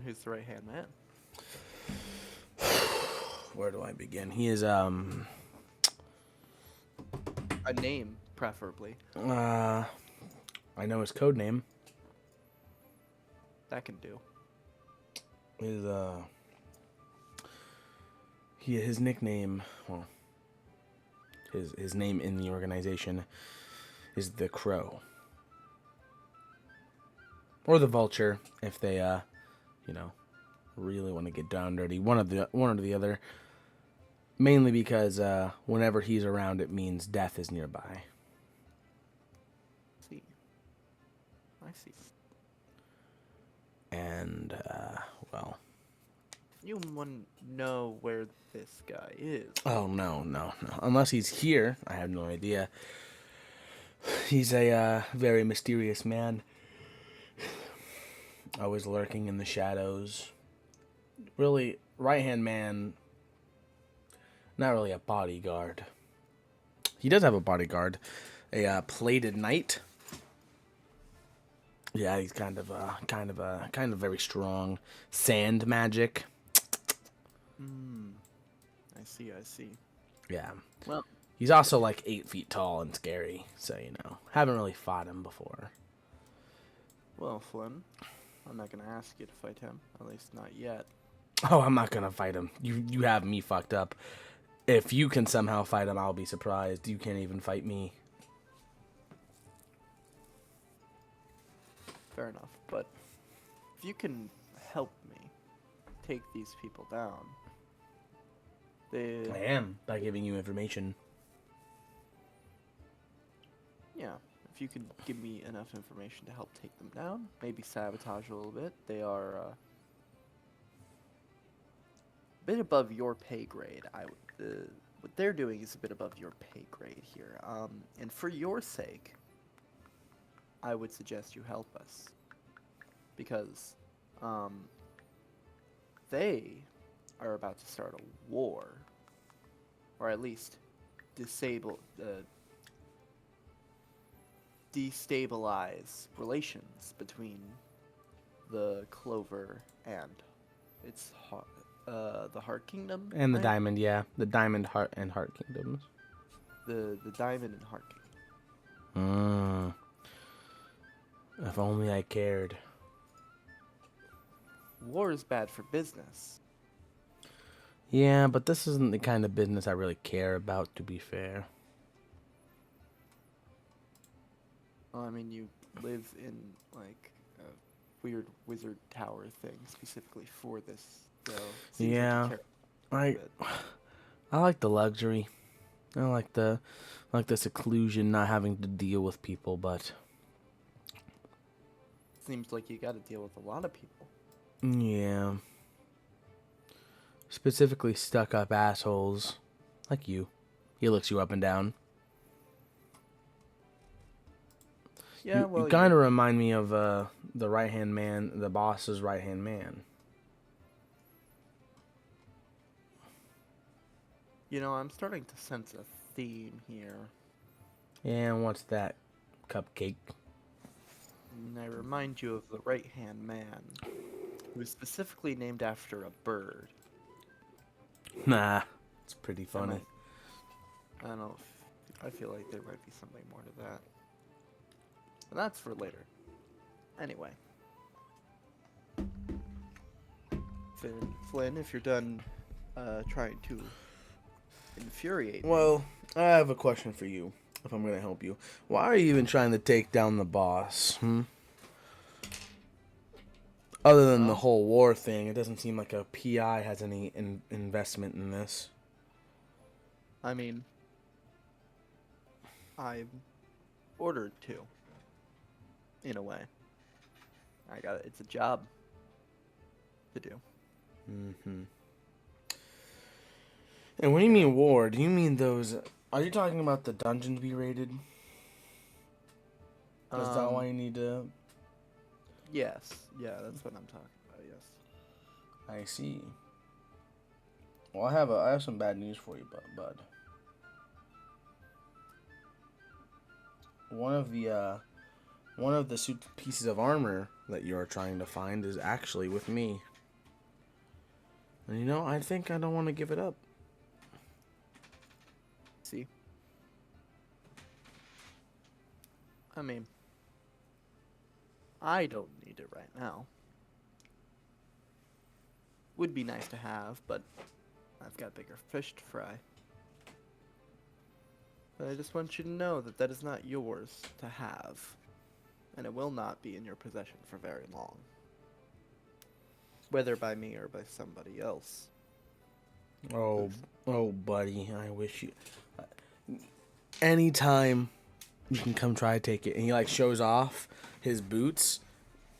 Who's the right-hand man? Where do I begin? He is A name, preferably. I know his code name That can do. is his nickname, well, his name in the organization is the Crow. Or the Vulture, if they really want to get down dirty. One or the other. Mainly because whenever he's around, it means death is nearby. I see. And well, You wouldn't know where this guy is. oh no. Unless he's here, I have no idea. He's a very mysterious man. Always lurking in the shadows. Really, right-hand man, not really a bodyguard. He does have a bodyguard, a plated knight. Yeah, he's kind of very strong. Sand magic. I see. Yeah. Well, He's also like 8 feet tall and scary, so haven't really fought him before. Flynn, I'm not gonna ask you to fight him, at least not yet. Oh, I'm not gonna fight him. You have me fucked up. If you can somehow fight him, I'll be surprised. You can't even fight me. Fair enough, but if you can help me take these people down, I am, by giving you information. yeah, if you could give me enough information to help take them down, maybe sabotage a little bit. They are a bit above your pay grade. What they're doing is a bit above your pay grade here. And for your sake, I would suggest you help us, because they are about to start a war, or at least destabilize relations between the Clover and the Heart Kingdom And the right? Diamond, yeah. The Diamond, Heart, and Heart Kingdoms. The Diamond and Heart Kingdom. Mm. If only I cared. War is bad for business. Yeah, but this isn't the kind of business I really care about, to be fair. Well, I mean, you live in, like, a weird wizard tower thing specifically for this, so it seems Yeah, like you care a I bit. I like the luxury. I like the seclusion, not having to deal with people, but Seems like you gotta deal with a lot of people. yeah. Specifically stuck up assholes like you. He looks you up and down. Yeah, You well, kind of remind me of the right hand man, the boss's right hand man. I'm starting to sense a theme here. Yeah, and what's that? Cupcake. And I remind you of the right-hand man, who is specifically named after a bird. Nah, it's pretty Am funny. I don't know. I feel like there might be something more to that. But that's for later. Anyway. Flynn, if you're done trying to infuriate me. Well, I have a question for you, if I'm gonna help you. Why are you even trying to take down the boss? Other than the Well, whole war thing, it doesn't seem like a PI has any investment in this. I mean, I'm ordered to. In a way. It's a job to do. Mm-hmm. And when you mean war, do you mean those... Are you talking about the dungeon to be raided? Is that why you need to... Yes. Yeah, that's what I'm talking about, yes. I see. Well, I have some bad news for you, bud. One of the suit pieces of armor that you are trying to find is actually with me. And I think I don't want to give it up. See? I mean, I don't need it right now. Would be nice to have, but I've got bigger fish to fry. But I just want you to know that that is not yours to have. And it will not be in your possession for very long. Whether by me or by somebody else. Oh, buddy, I wish you... Anytime you can come try to take it. And he, shows off his boots,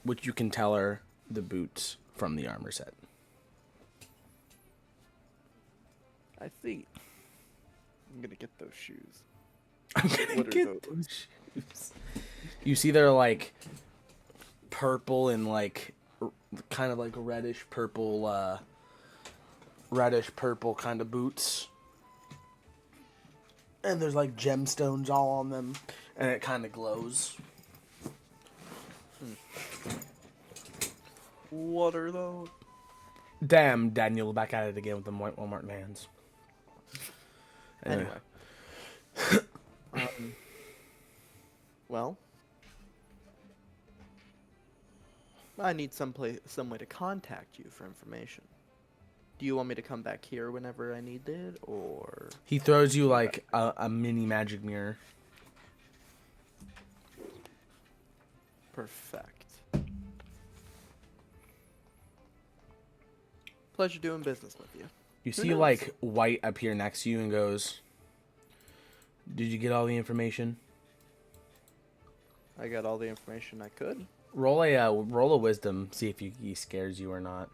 which you can tell are the boots from the armor set. I see. I'm gonna get those shoes. I'm gonna What are get those shoes. You see they're, purple and, kind of, reddish purple kind of boots. And there's gemstones all on them, and it kind of glows. What are those? Damn, Daniel, back at it again with the white Walmart vans. Anyway. Well, I need some way to contact you for information. Do you want me to come back here whenever I need it, or... He throws you a mini magic mirror. Perfect. Pleasure doing business with you. You Who see knows? White appear next to you and goes, "Did you get all the information?" I got all the information I could. Roll a wisdom, see if he scares you or not.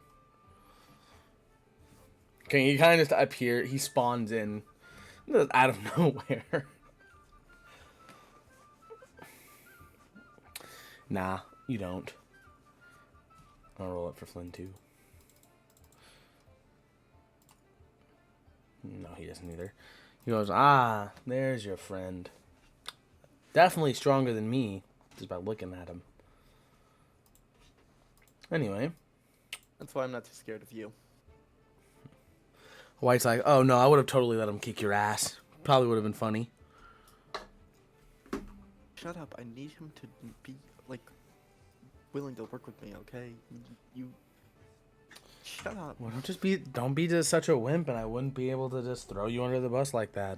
Okay, he kind of just appear. He spawns in out of nowhere. Nah, you don't. I'll roll it for Flynn too. No, he doesn't either. He goes, there's your friend. Definitely stronger than me, just by looking at him. Anyway. That's why I'm not too scared of you. White's like, oh no, I would have totally let him kick your ass. Probably would have been funny. shut up. I need him to be, like, willing to work with me, okay? You shut up. Well, don't be just such a wimp, and I wouldn't be able to just throw you under the bus like that.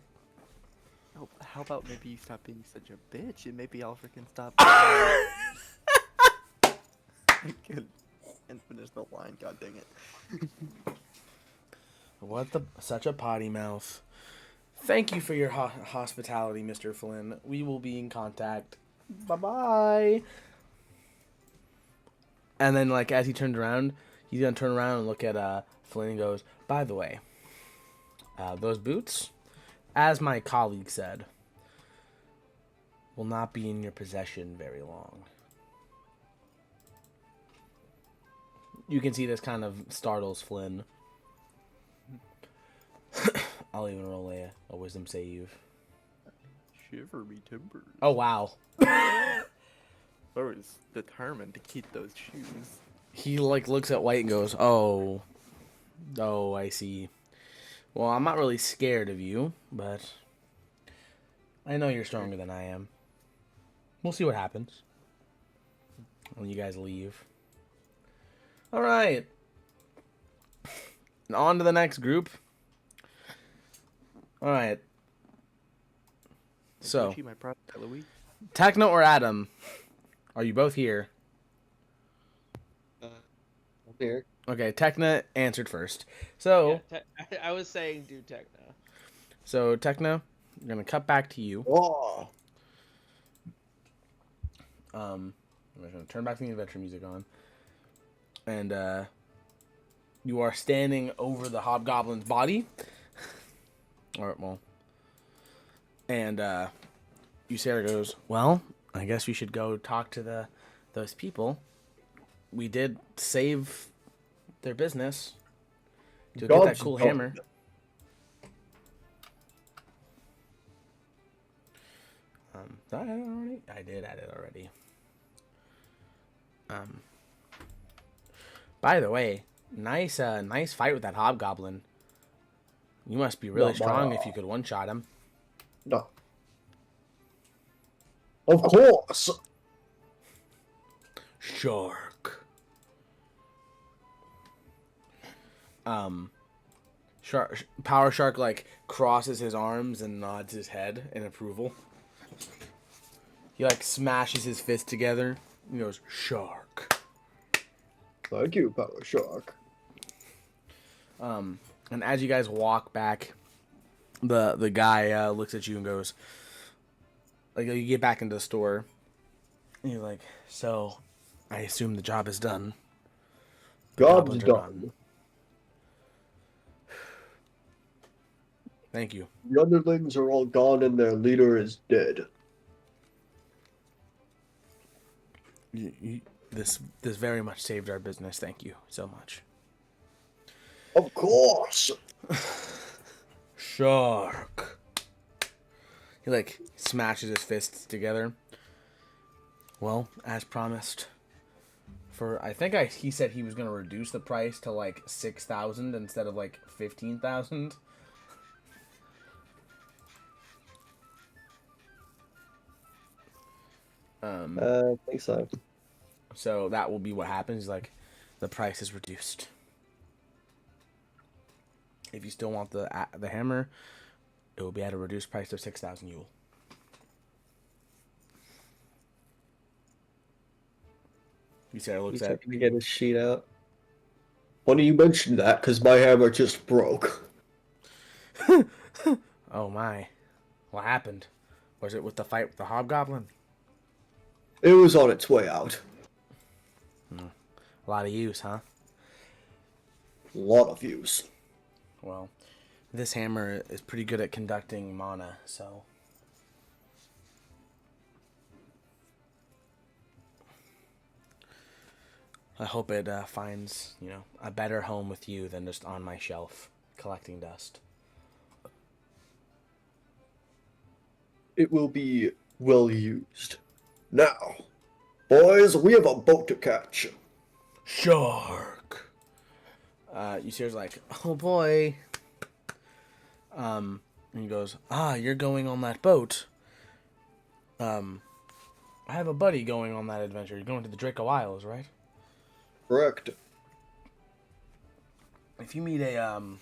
Oh, how about maybe you stop being such a bitch, and maybe I'll freaking stop. And finish the line. God dang it. Such a potty mouth. Thank you for your hospitality, Mr. Flynn. We will be in contact. Bye-bye. And then, like, as he turns around, he's going to turn around and look at Flynn and goes, by the way, those boots, as my colleague said, will not be in your possession very long. You can see this kind of startles Flynn. I'll even roll a wisdom save. Shiver me timbers. Oh, wow. I was determined to keep those shoes. He, like, looks at White and goes, oh, I see. Well, I'm not really scared of you, but I know you're stronger than I am. We'll see what happens when you guys leave. All right. On to the next group. All right. So, Gucci, my product, Eloise. Techno or Adam? Are you both here? I'm here. Okay, Techna answered first. So, I was saying do techno. so Techna, I'm gonna cut back to you. Oh, I'm just gonna turn back the adventure music on, and you are standing over the hobgoblin's body. Or well, and Sarah goes, well, I guess we should go talk to those people. We did save their business to get that cool hammer. Did I add it already? I did add it already. By the way, nice fight with that hobgoblin. You must be really strong if you could one-shot him. No. Of course. Shark. Power Shark, like, crosses his arms and nods his head in approval. He, like, smashes his fist together and goes, Shark. Thank you, Power Shark. And as you guys walk back, the guy looks at you and goes, like, you get back into the store, and you're like, so, I assume the job is done. Job's Goblins are done. Thank you. The underlings are all gone and their leader is dead. This very much saved our business. Thank you so much. Of course. Shark. He, like, smashes his fists together. Well, as promised, he said he was gonna reduce the price to like 6,000 instead of like 15,000. I think so. So that will be what happens. Like, the price is reduced. If you still want the hammer, it will be at a reduced price of 6,000 Yule. Sarah looks at. To get his sheet out. Funny you mentioned that, because my hammer just broke. Oh my! What happened? Was it with the fight with the hobgoblin? It was on its way out. A lot of use, huh? A lot of use. Well, this hammer is pretty good at conducting mana, so. I hope it finds, a better home with you than just on my shelf, collecting dust. It will be well used. Now, boys, we have a boat to catch. Shark! Ysir's like, oh boy. And he goes, you're going on that boat. I have a buddy going on that adventure. You're going to the Draco Isles, right? Correct. If you meet an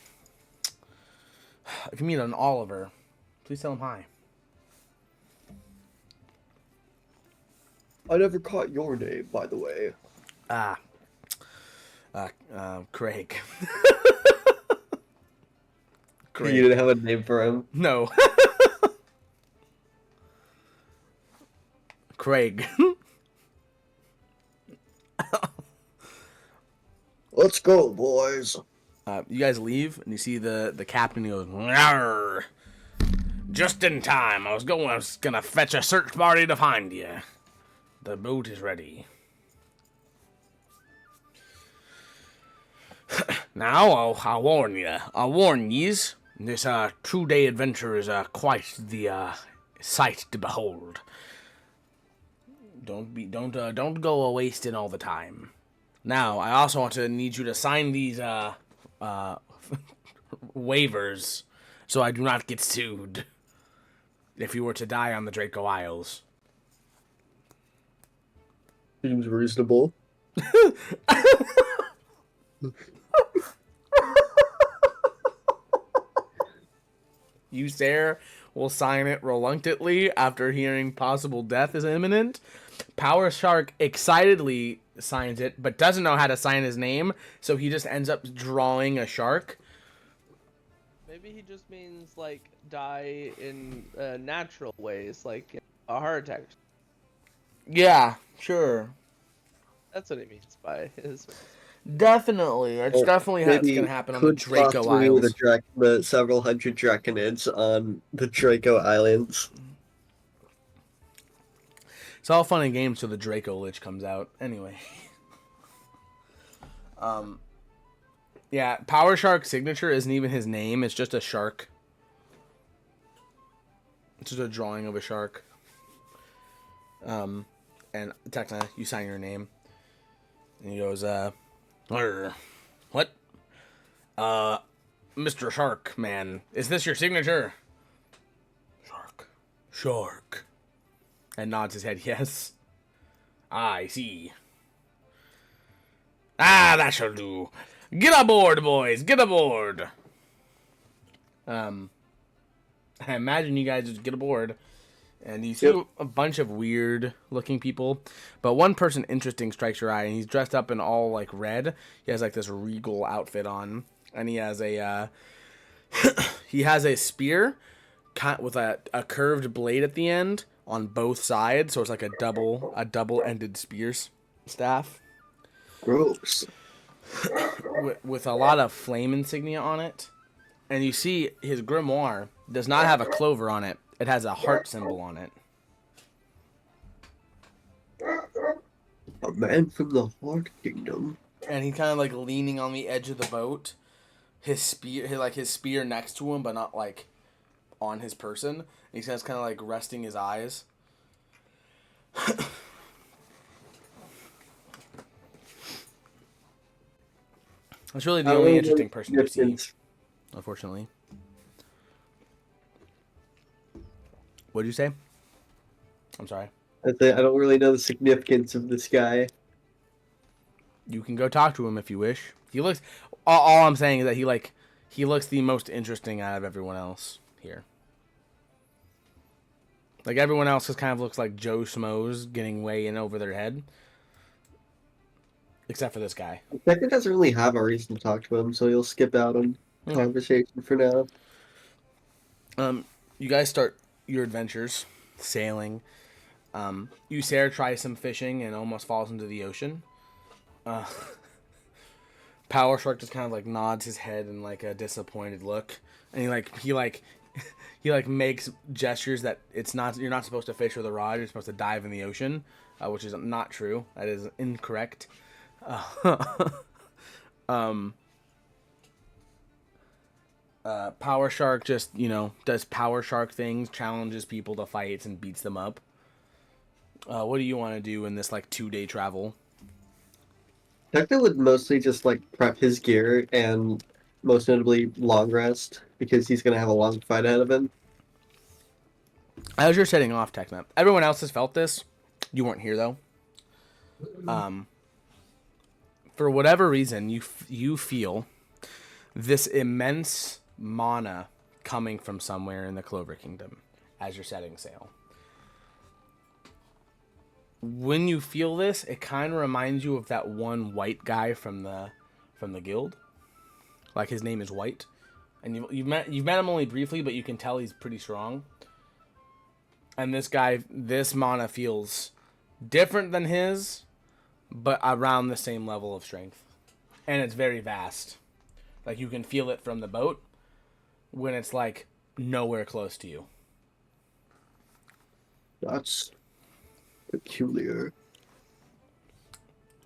Oliver, please tell him hi. I never caught your name, by the way. Craig. You didn't have a name for him. No. Craig. Let's go, boys. You guys leave, and you see the captain. He goes, "Rawr. Just in time. I was gonna fetch a search party to find you. The boat is ready. Now, I'll warn you. I'll warn yez. This 2-day adventure is quite the sight to behold. Don't go a wasting all the time. Now, I also need you to sign these waivers, so I do not get sued if you were to die on the Draco Isles." Seems reasonable. You, Sarah, will sign it reluctantly after hearing possible death is imminent. Power Shark excitedly signs it, but doesn't know how to sign his name, so he just ends up drawing a shark. Maybe he just means like die in natural ways, like a heart attack. Yeah, sure. That's what he means by his. Definitely. It's definitely how it's going to happen on the Draco Isles. The several hundred draconids on the Draco Islands. It's all fun and games till the Draco Lich comes out. Anyway. Yeah, Power Shark's signature isn't even his name. It's just a shark. It's just a drawing of a shark. And Tekna, you sign your name. And he goes, what? Mr. Shark, man, is this your signature? Shark. And nods his head, yes. I see. That shall do. Get aboard, boys, get aboard. I imagine you guys just get aboard. And you see a bunch of weird-looking people. But one person interesting strikes your eye, and he's dressed up in all, like, red. He has, like, this regal outfit on. And he has a, he has a spear with a curved blade at the end on both sides. So it's like a double-ended spear staff. Gross. With a lot of flame insignia on it. And you see his grimoire does not have a clover on it. It has a heart symbol on it. A man from the Heart Kingdom. And he's kind of like leaning on the edge of the boat. His spear next to him, but not like on his person. And he's kind of like resting his eyes. That's really the only interesting person you see, unfortunately. What'd you say? I'm sorry. I don't really know the significance of this guy. You can go talk to him if you wish. He looks. All I'm saying is that he looks the most interesting out of everyone else here. Like everyone else just kind of looks like Joe Schmoes getting way in over their head, except for this guy. Becca doesn't really have a reason to talk to him, so he'll skip out on conversation for now. You guys start your adventures, sailing. Sarah tries some fishing and almost falls into the ocean. Power Shark just kind of like nods his head in like a disappointed look, and he makes gestures that you're not supposed to fish with a rod. You're supposed to dive in the ocean, which is not true. That is incorrect. Power Shark just, does Power Shark things, challenges people to fights, and beats them up. What do you want to do in this, 2-day travel? Tekna would mostly just, prep his gear and, most notably, long rest, because he's going to have a long fight ahead of him. As you're setting off, Tekna, everyone else has felt this. You weren't here though. For whatever reason, you feel this immense mana coming from somewhere in the Clover Kingdom as you're setting sail. When you feel this, it kind of reminds you of that one white guy from the guild. Like his name is White, and you've met him only briefly, but you can tell he's pretty strong. And this mana feels different than his, but around the same level of strength, and it's very vast. Like you can feel it from the boat when it's like nowhere close to you. That's peculiar.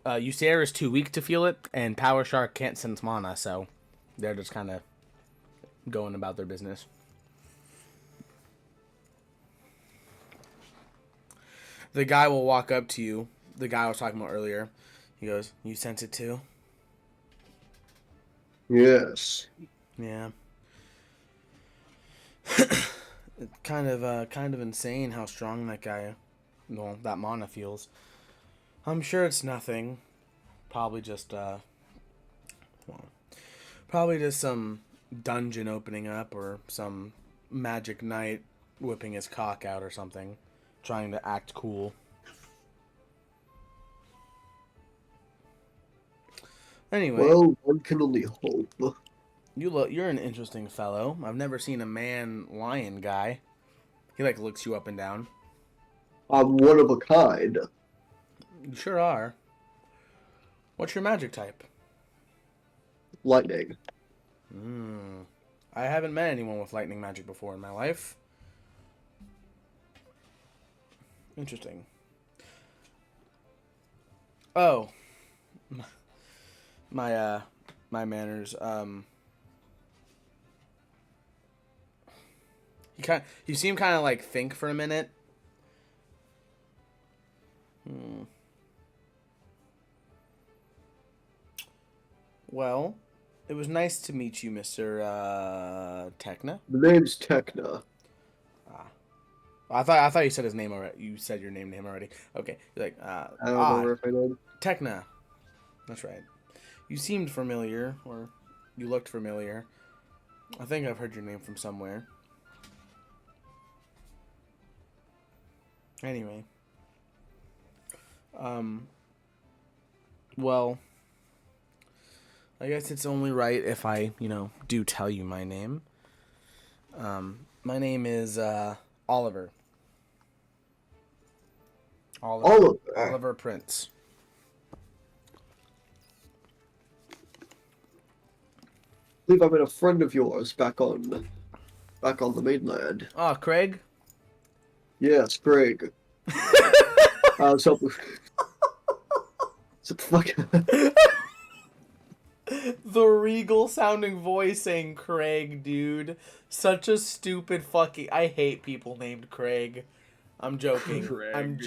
Ysera is too weak to feel it, and Power Shark can't sense mana, so they're just kind of going about their business. The guy will walk up to you. The guy I was talking about earlier. He goes, "You sense it too?" Yes. Yeah. It's kind of insane how strong that guy, well, that mana feels. I'm sure it's nothing. Probably just some dungeon opening up or some magic knight whipping his cock out or something, trying to act cool. Anyway, Well, one can only hope. you're an interesting fellow. I've never seen a man lion guy. He like looks you up and down. I'm one of a kind. You sure are. What's your magic type? Lightning. I haven't met anyone with lightning magic before in my life. Interesting. Oh. My manners. You see him kind of like think for a minute. Well, it was nice to meet you, Mr. Techna. The name's Techna. I thought you said his name already. You said your name to him already. Okay. You're like, I don't remember if I did. Techna. That's right. You seemed familiar, or you looked familiar. I think I've heard your name from somewhere. Anyway. Well, I guess it's only right if I, do tell you my name. My name is, Oliver. Oliver Prince. I believe I met a friend of yours back on the mainland. Oh, Craig? Yes, Craig. So fuck. The regal sounding voice saying Craig, dude. Such a stupid fucking... I hate people named Craig. I'm joking. Craig. I'm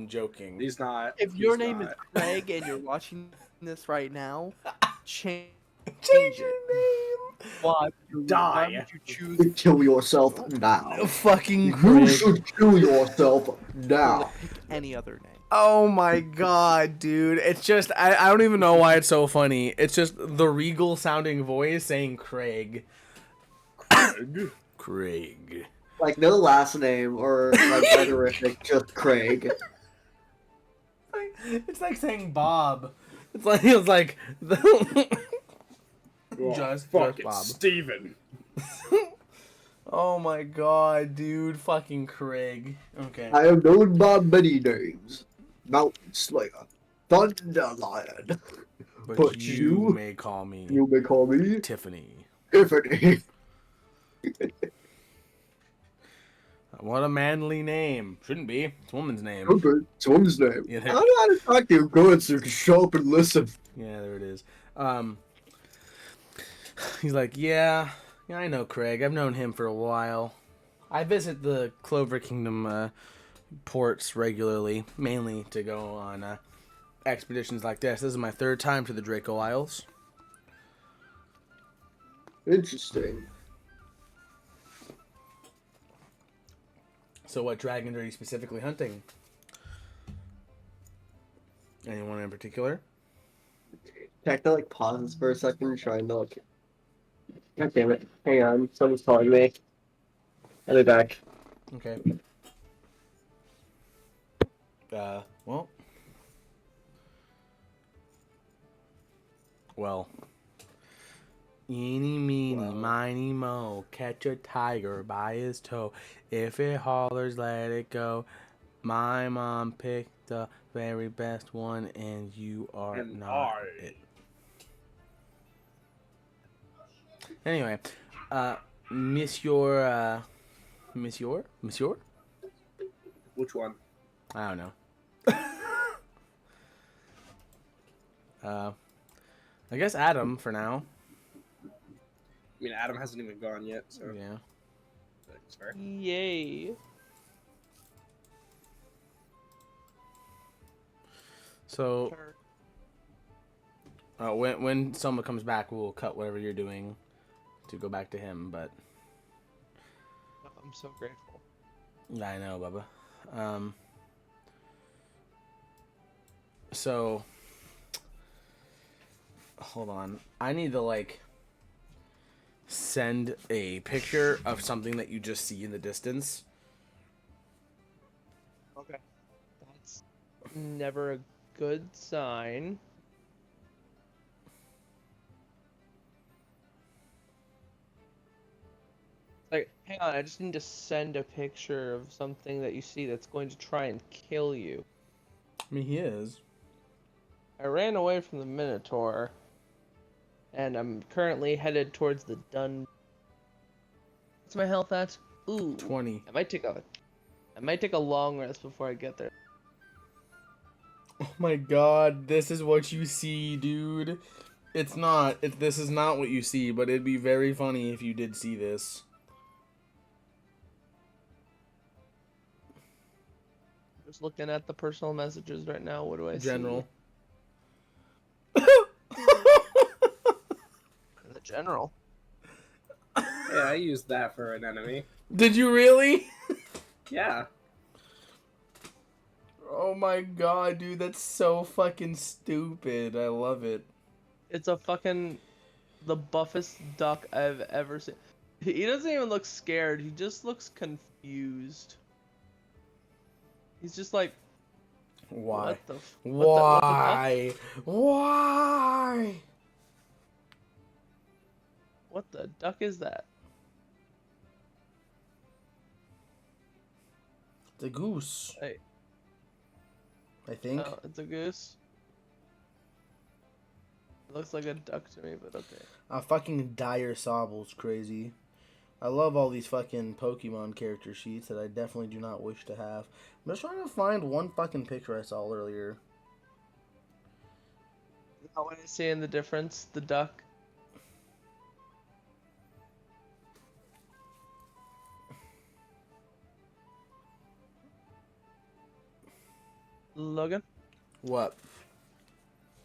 joking. He's not. If your name is Craig and you're watching this right now, change Change it. your name. Why Die. would you choose Kill yourself now. Fucking You Craig. should kill yourself now. pick any other name? Oh my god, dude. It's just... I don't even know why it's so funny. It's just the regal sounding voice saying Craig. Craig. Like no last name or like honorific, just Craig. It's like saying Bob. It's like just fucking Bob. Steven. Oh my god, dude, fucking Craig. Okay. I am known by many names. Mountain Slayer, Thunder Lion. But you may call me You may call me Tiffany. Tiffany. What a manly name. Shouldn't be. It's a woman's name. Okay, it's a woman's name. Yeah, I know how to talk to you good, so you can show up and listen. Yeah, there it is. He's like, yeah, I know Craig. I've known him for a while. I visit the Clover Kingdom ports regularly, mainly to go on expeditions like this. This is my third time to the Draco Isles. Interesting. So what dragons are you specifically hunting? Anyone in particular? Jack to like pauses for a second, trying to like. God damn it! Hang on, someone's calling me. I'll be back. Okay. Well. Well. Eeny, meeny, Well. miny, mo. Catch a tiger by his toe. If it hollers, let it go. My mom picked the very best one, and you are And not it. Anyway, Monsieur, Monsieur? Which one? I don't know. I guess Adam for now. I mean, Adam hasn't even gone yet, so Yeah. that's fair. Yay. So, when someone comes back, we'll cut whatever you're doing to go back to him. But I'm so grateful. I know, Bubba. So, hold on. I need to like send a picture of something that you just see in the distance. Okay. That's never a good sign. Like, hang on, I just need to send a picture of something that you see that's going to try and kill you. I mean, he is. I ran away from the Minotaur, and I'm currently headed towards the Dun. What's my health at? Ooh, 20. I might take a long rest before I get there. Oh my god, this is what you see, dude. It's not. This is not what you see, but it'd be very funny if you did see this. Just looking at the personal messages right now. What do I General. see? The general. Yeah, I used that for an enemy. Did you really? Yeah. Oh my god, dude, that's so fucking stupid. I love it. It's a fucking the buffest duck I've ever seen. He doesn't even look scared. He just looks confused. He's just like, Why? what the? Why? Why? What the duck is that? It's a goose. Hey, I think. oh, it's a goose. It looks like a duck to me, but okay. Fucking Dire Sobble's crazy. I love all these fucking Pokemon character sheets that I definitely do not wish to have. I'm just trying to find one fucking picture I saw earlier. Now when I seeing the difference, the duck. Logan, What?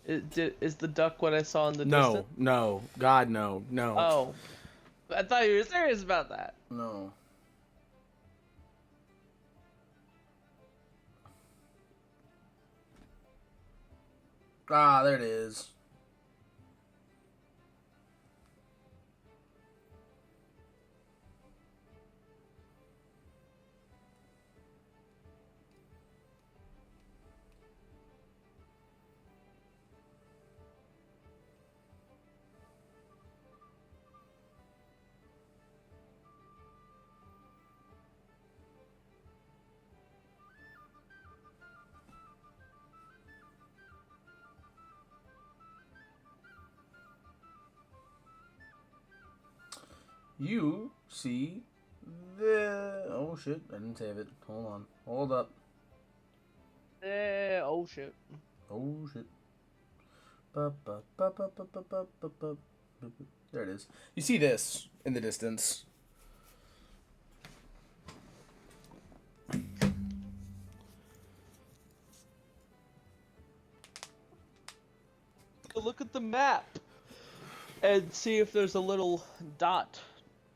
is the duck what I saw in the No, distance? no. God, no. No. Oh, I thought you were serious about that. No. Ah, there it is. You see the... Oh, shit. I didn't save it. Hold on. Hold up. Oh shit. Oh, shit. Ba, ba, ba, ba, ba, ba, ba, ba, ba. There it is. You see this in the distance. Look at the map and see if there's a little dot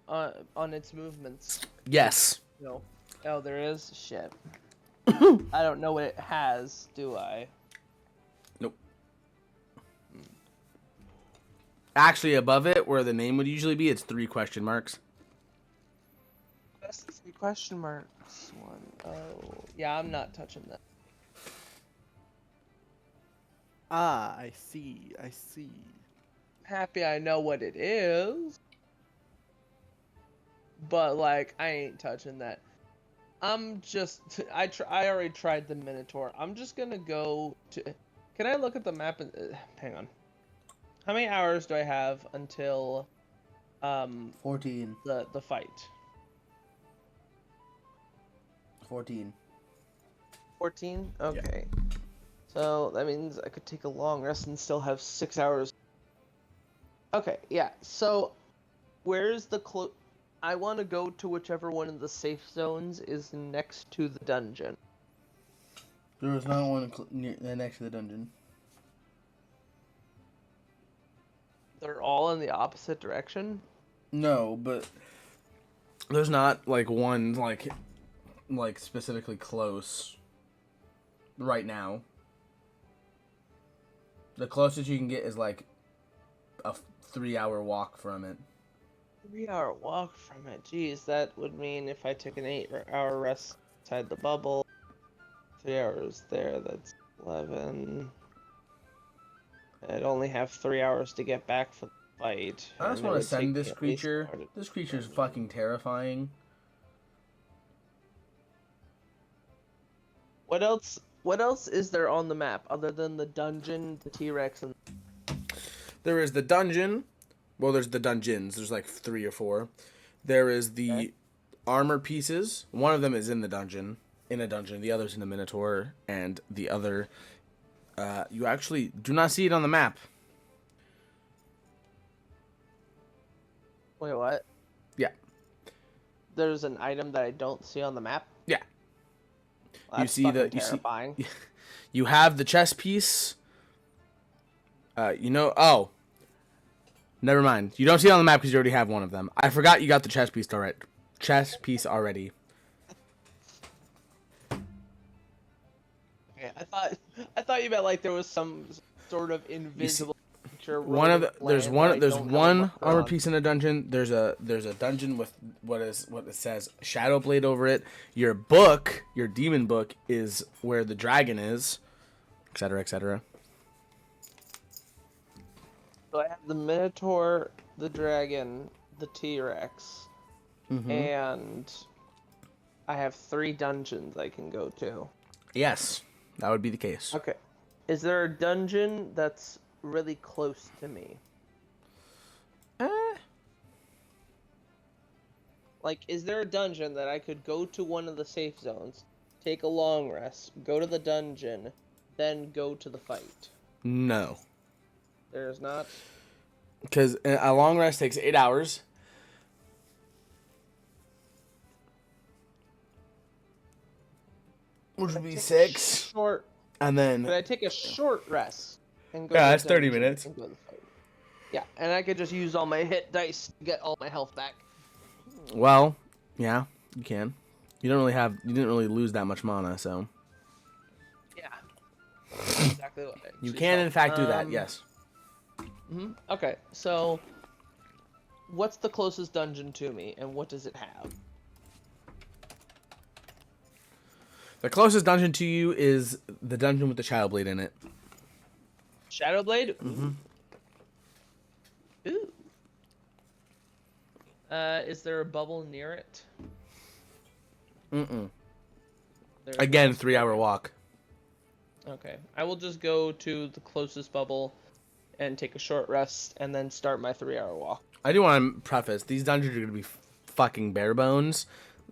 on its movements. Yes. No. Oh, there is? Shit. I don't know what it has, do I? Actually, above it, where the name would usually be, it's 3 question marks. That's the 3 question marks one. Oh, yeah, I'm not touching that. Ah, I see. I see. Happy I know what it is. But like, I ain't touching that. I'm just I already tried the Minotaur. I'm just gonna go to. Can I look at the map and hang on? How many hours do I have until 14. the fight? 14. 14? Okay. So that means I could take a long rest and still have 6 hours. Okay, yeah. So where's the I want to go to whichever one of the safe zones is next to the dungeon. There was not one next to the dungeon. They're all in the opposite direction? No, but there's not like one like specifically close right now. The closest you can get is like a 3-hour walk from it. 3-hour walk from it. Jeez, that would mean if I took an 8-hour rest inside the bubble, 3 hours there, that's 11. I'd only have 3 hours to get back for the fight. I just and it want to would send take this me at least an creature. hour to- This creature's fucking terrifying. What else? What else is there on the map other than the dungeon, the T-Rex, and There is the dungeon. Well, there's the dungeons. There's like 3 or 4. There is the Okay. armor pieces. One of them is in the dungeon. In a dungeon. The other's in the Minotaur. And the other... you actually do not see it on the map. Wait, what? Yeah. There's an item that I don't see on the map? Yeah. Well, You that's see fucking the... terrifying. You have the chess piece. Oh. Never mind. You don't see it on the map because you already have one of them. I forgot you got the chess piece already. Okay, I thought you meant like there was some sort of invisible creature. There's one armor piece in a dungeon. There's a dungeon with what it says Shadow Blade over it. Your demon book is where the dragon is, etc., etc. So I have the Minotaur, the dragon, the T-Rex, and I have 3 dungeons I can go to. Yes, that would be the case. Okay. Is there a dungeon that's really close to me? Like, is there a dungeon that I could go to one of the safe zones, take a long rest, go to the dungeon, then go to the fight? No, There's not? because a long rest takes 8 hours. Which would be 6. Short. And then... Could I take a short rest and go? Yeah, to the that's 30 dungeon minutes. and go to the fight? Yeah, and I could just use all my hit dice to get all my health back. Well, yeah, you can. You didn't really lose that much mana, so... Yeah. That's exactly what I You actually can, felt. in fact, do that, yes. Okay, so... What's the closest dungeon to me, and what does it have? The closest dungeon to you is the dungeon with the Shadow Blade in it. Shadowblade? Mm-hmm. Ooh. Is there a bubble near it? Mm-mm. There's Again, 3-hour walk. Okay. I will just go to the closest bubble and take a short rest and then start my 3-hour walk. I do want to preface, these dungeons are going to be fucking bare bones.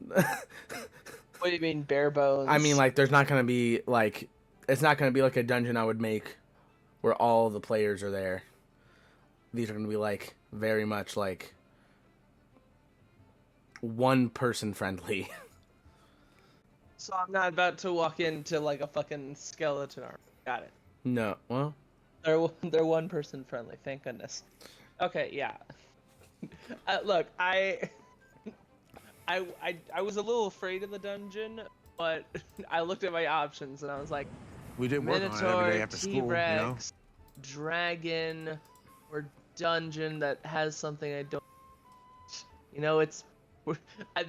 What do you mean, bare bones? I mean, like, there's not going to be, like... It's not going to be like a dungeon I would make where all the players are there. These are going to be, like, very much, like... one-person friendly. So I'm not about to walk into, like, a fucking skeleton army. Got it. No, well... They're one-person friendly, thank goodness. Okay, yeah. Look, I was a little afraid of the dungeon, but I looked at my options and I was like, We didn't work on it every day Minotaur, after school, you know? T-Rex, Dragon, or dungeon that has something I don't. You know,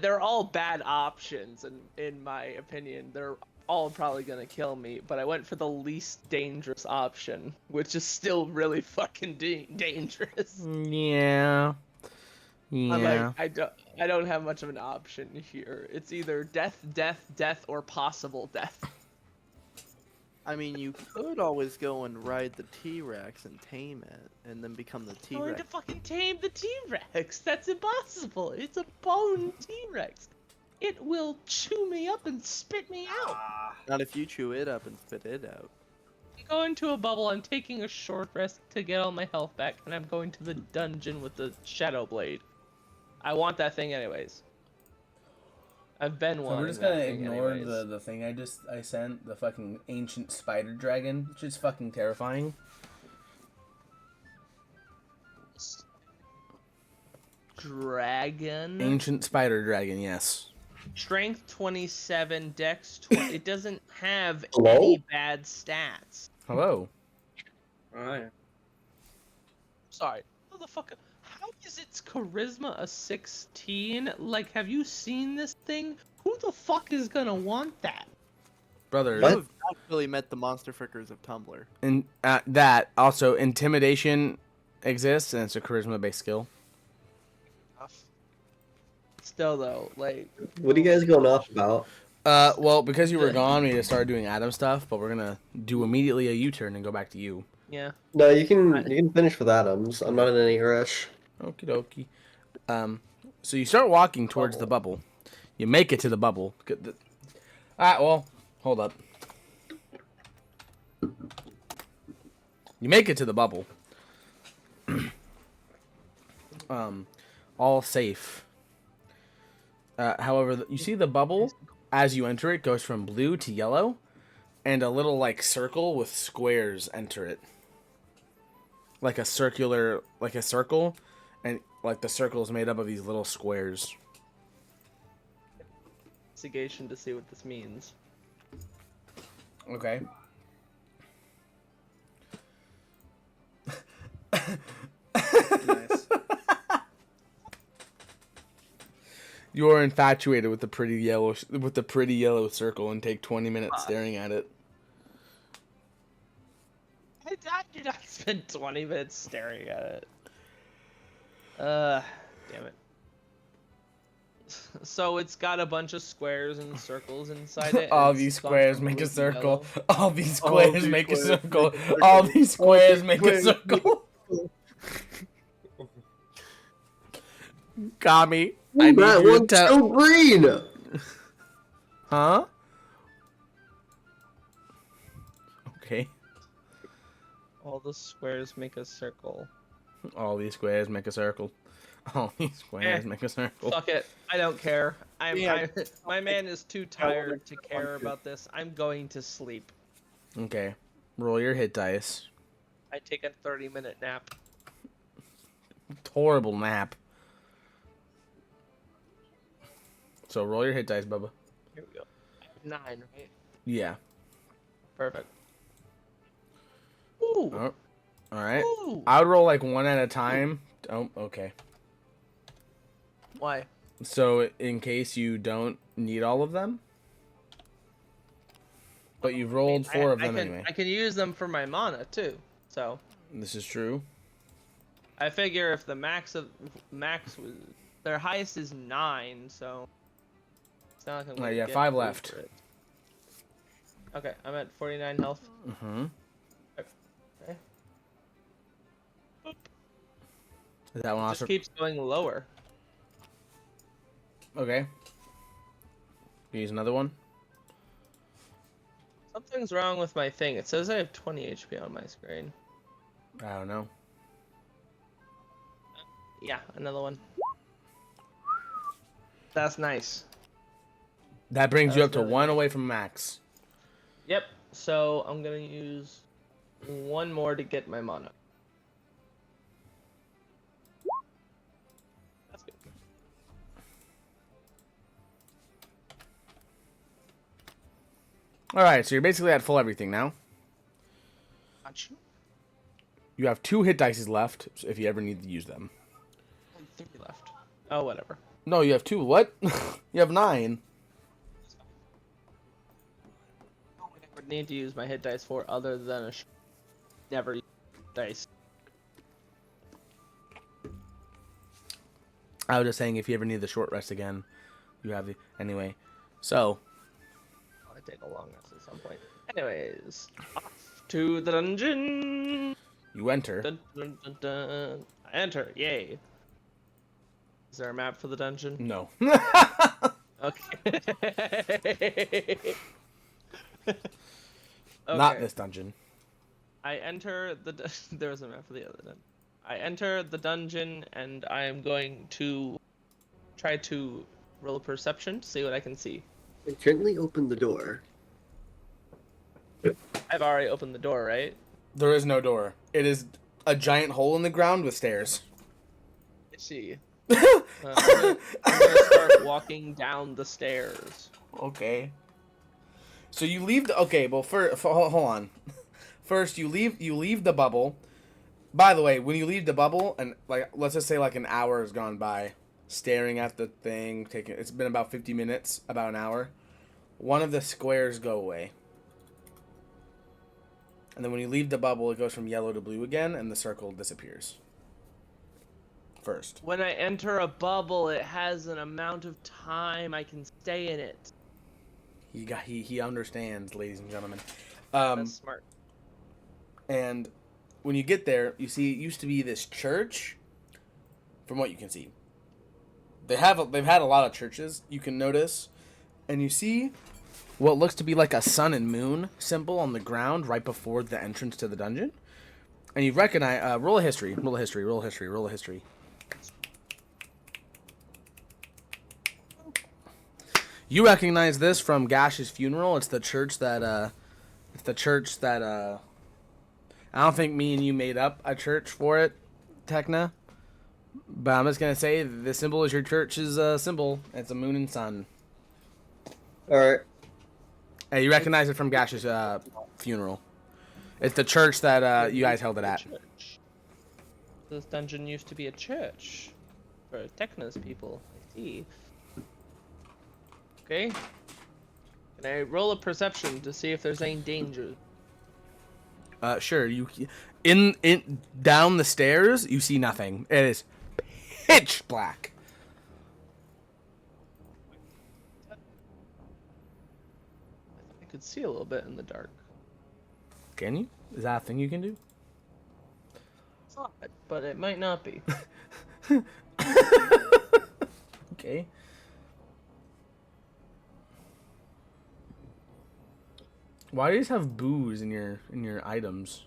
they're all bad options, and in my opinion, they're all probably gonna kill me. But I went for the least dangerous option, which is still really fucking dangerous. Yeah. I'm like, Yeah. I don't have much of an option here. It's either death, death, death, or possible death. I mean, you could always go and ride the T-Rex and tame it, and then become the I'm going T-Rex. to fucking tame the T-Rex. That's impossible. It's a bone T-Rex. It will chew me up and spit me out. Not if you chew it up and spit it out. I go into a bubble. I'm taking a short rest to get all my health back, and I'm going to the dungeon with the Shadow Blade. I want that thing anyways. I've been So wanting we're just that gonna thing ignore anyways. the thing I sent, the fucking ancient spider dragon, which is fucking terrifying. Dragon. Ancient spider dragon, yes. Strength 27, Dex 20. It doesn't have Hello? any bad stats. Hello. Oh, yeah. Sorry. Motherfucker. How is its charisma a 16? Like, have you seen this thing? Who the fuck is gonna want that? Brother. You What? have not really met the monster frickers of Tumblr. And that also intimidation exists, and it's a charisma-based skill. Still though, like, What are you guys going off about? Well, because you were gone, we just started doing Adam stuff, but we're gonna do immediately a U-turn and go back to you. yeah. No, you can finish with Adams. I'm not in any rush. Okie dokie. So you start walking towards the bubble. You make it to the bubble. Alright, well, hold up. You make it to the bubble. All safe. However, you see the bubble, as you enter it, goes from blue to yellow, and a little, like, circle with squares enter it. Like a circle, and, like, the circle is made up of these little squares. Investigation to see what this means. Okay. Nice. You are infatuated with the pretty yellow circle and take 20 minutes staring at it. I did not spend 20 minutes staring at it. Damn it. So it's got a bunch of squares and circles inside it. All and these it's gone squares from make blue a to circle. yellow. All these squares these make a squares circle. make a circle. All these squares make a circle. Kami, I need That you to one's tell. still green. Huh? Okay. All the squares make a circle. All these squares make a circle. All these squares make a circle. Fuck it. I don't care. Yeah. My man is too tired to care about this. I'm going to sleep. Okay. Roll your hit dice. I take a 30-minute nap. Horrible nap. So roll your hit dice, Bubba. Here we go. I have 9, right? Yeah. Perfect. Ooh. Oh, all right. Ooh. I would roll like one at a time. Oh, okay. Why? So in case you don't need all of them, but you've rolled four of them anyway. I can use them for my mana too. So This is true. I figure if the max was their highest is 9, so it's not like I'm gonna Yeah, get 5 food left. for it. Okay, I'm at 49 health. Mm-hmm. Okay. Is that one It also? just keeps going lower. Okay. Use another one. Something's wrong with my thing. It says I have 20 HP on my screen. I don't know. Yeah, another one. That's nice. That brings you up That's to really 1 nice. away from max. Yep. So I'm gonna use one more to get my mana. That's good. All right, so you're basically at full everything now. Gotcha. You have 2 hit dice left if you ever need to use them. 3 left. Oh, whatever. No, you have 2. What? You have 9. I would need to use my hit dice for other than a never use dice. I was just saying if you ever need the short rest again, you have the... Anyway, so... I take a long rest at some point. Anyways, off to the dungeon. You enter. Dun, dun, dun, dun. I enter. Yay. Is there a map for the dungeon? No. Okay. Not Okay. this dungeon. I enter the. There was a map for the other dungeon. I enter the dungeon and I am going to try to roll a perception to see what I can see. I gently open the door. I've already opened the door, right? There is no door. It is a giant hole in the ground with stairs. Let's see. I'm gonna start walking down the stairs. Okay. So you leave the... Okay, well, hold on. First, you leave the bubble. By the way, when you leave the bubble, and like let's just say like an hour has gone by, staring at the thing, it's been about 50 minutes, about an hour. One of the squares go away. And then when you leave the bubble, it goes from yellow to blue again, and the circle disappears. First. When I enter a bubble, it has an amount of time I can stay in it. He understands, ladies and gentlemen. That's smart. And when you get there, you see it used to be this church. From what you can see, they've had a lot of churches. You can notice, and you see what looks to be like a sun and moon symbol on the ground right before the entrance to the dungeon. And you recognize roll a history. You recognize this from Gash's funeral. It's the church that I don't think me and you made up a church for it, Tekna. But I'm just gonna say the symbol is your church's symbol. It's a moon and sun. Alright. Hey, you recognize it from Gash's funeral. It's the church that you guys held it at. Church. This dungeon used to be a church for Tekna's people. I see. Okay. Can I roll a perception to see if there's any danger? Sure. You in down the stairs, you see nothing. It is pitch black. I could see a little bit in the dark. Can you? Is that a thing you can do? It's not, but it might not be. Okay. Why do you just have booze in your items?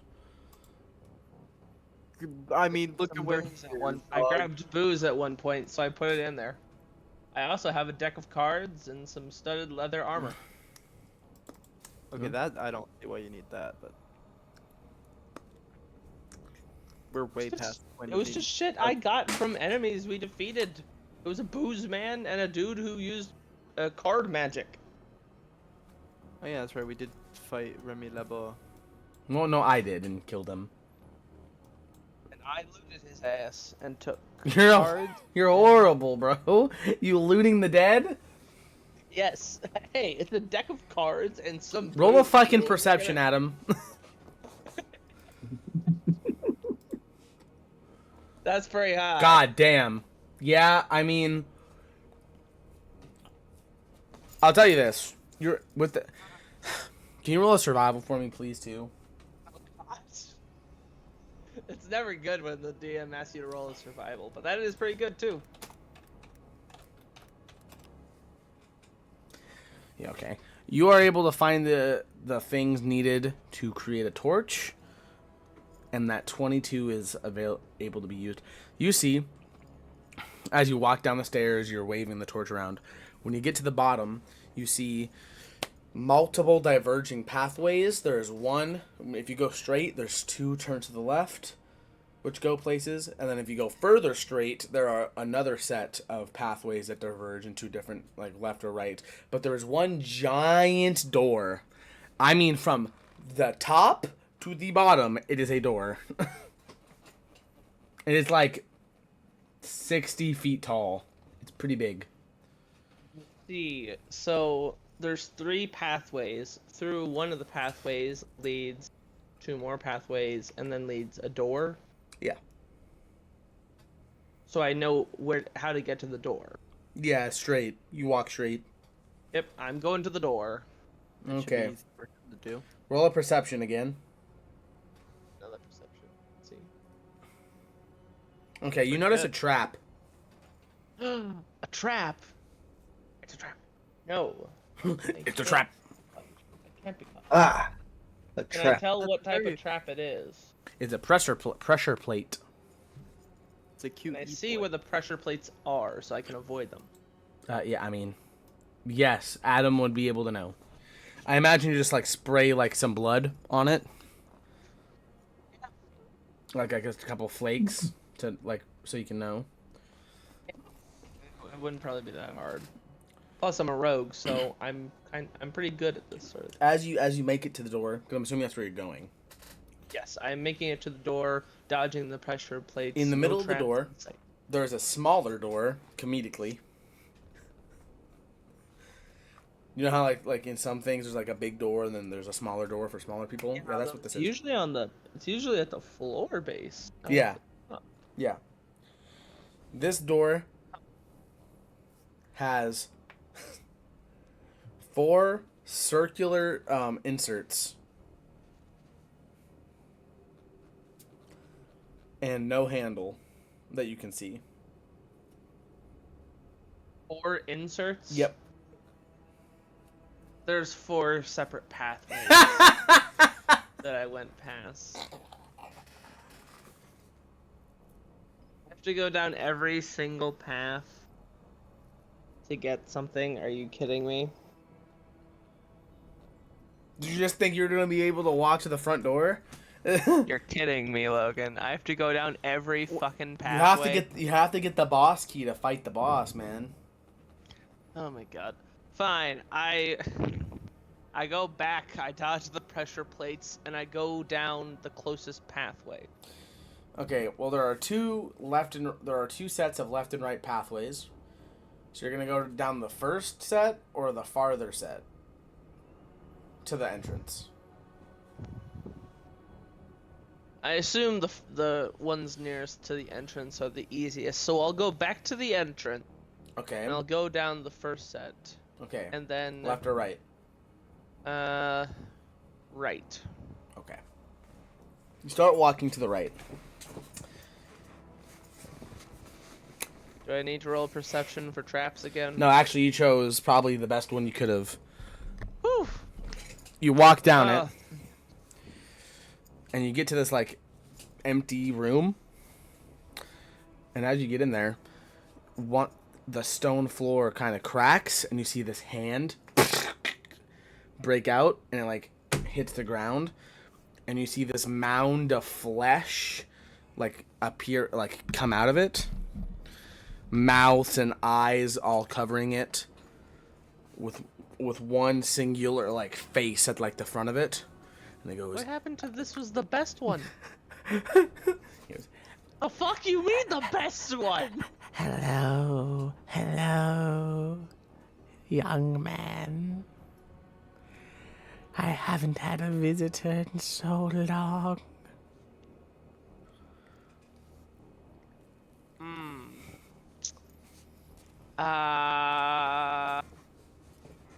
I mean, look at where Booze at I grabbed booze at one point, so I put it in there. I also have a deck of cards and some studded leather armor. Okay, that I don't see why you need that, but we're way past 20 It was feet. just shit I got from enemies we defeated. It was a booze man and a dude who used card magic. Oh yeah, that's right. We did fight Remy Labo. No, I did and killed him. And I looted his ass and took You're cards. you're horrible, bro. You looting the dead? Yes. Hey, it's a deck of cards and some. Roll a booze fucking deal. perception, Adam. That's pretty high. God damn. Yeah, I mean, I'll tell you this. You're with the. Can you roll a survival for me, please, too? It's never good when the DM asks you to roll a survival, but that is pretty good too. Yeah, okay. You are able to find the things needed to create a torch, and that 22 is able to be used. You see, as you walk down the stairs, you're waving the torch around. When you get to the bottom, you see multiple diverging pathways. There's one, if you go straight, there's 2 turns to the left, which go places, and then if you go further straight, there are another set of pathways that diverge in 2 different, like, left or right. But there is one giant door. I mean, from the top to the bottom, it is a door. And it's like 60 feet tall. It's pretty big. See, so there's 3 pathways. Through one of the pathways leads 2 more pathways, and then leads a door. Yeah. So I know how to get to the door. Yeah, straight. You walk straight. Yep, I'm going to the door. That should be Okay. easy for him to do. Roll a perception again. Another perception. Let's see. Okay, you notice a trap. A trap. It's a trap. No. It's a trap. It can't be. Ah! A Can I trap. tell what type Hey. of trap it is? It's a pressure plate. It's a cute. Can I see where the pressure plates are so I can avoid them? Yeah, I mean, yes, Adam would be able to know. I imagine you just like spray like some blood on it, like I guess a couple flakes to like so you can know. It wouldn't probably be that hard. Plus, I'm a rogue, so I'm pretty good at this sort of thing. As you make it to the door, because I'm assuming that's where you're going. Yes, I'm making it to the door, dodging the pressure plates. In the no middle of the traps door. in sight. There's a smaller door, comedically. You know how like in some things there's like a big door and then there's a smaller door for smaller people. Yeah, that's what this It's is. usually It's usually at the floor base. Yeah. Oh. Yeah. This door has 4 circular inserts and no handle that you can see. 4 inserts. Yep. There's 4 separate pathways that I went past. I have to go down every single path to get something. Are you kidding me? Did you just think you were going to be able to walk to the front door? You're kidding me, Logan. I have to go down every fucking pathway. You have to get the boss key to fight the boss, man. Oh my god. Fine. I go back, I dodge the pressure plates, and I go down the closest pathway. Okay, well there are two sets of left and right pathways. So you're gonna go down the first set or the farther set to the entrance. I assume the ones nearest to the entrance are the easiest, so I'll go back to the entrance, Okay. and I'll go down the first set, Okay. and then Left or right? right. Okay. You start walking to the right. Do I need to roll perception for traps again? No, actually, you chose probably the best one you could have. Whew. You walk down Uh, it, and you get to this like empty room. And as you get in there, the stone floor kind of cracks, and you see this hand break out, and it like hits the ground, and you see this mound of flesh like appear, like come out of it. Mouths and eyes all covering it, with one singular like face at like the front of it, and it goes. What happened to this was the best one? He goes, The fuck you mean the best one? Hello, hello, young man. I haven't had a visitor in so long.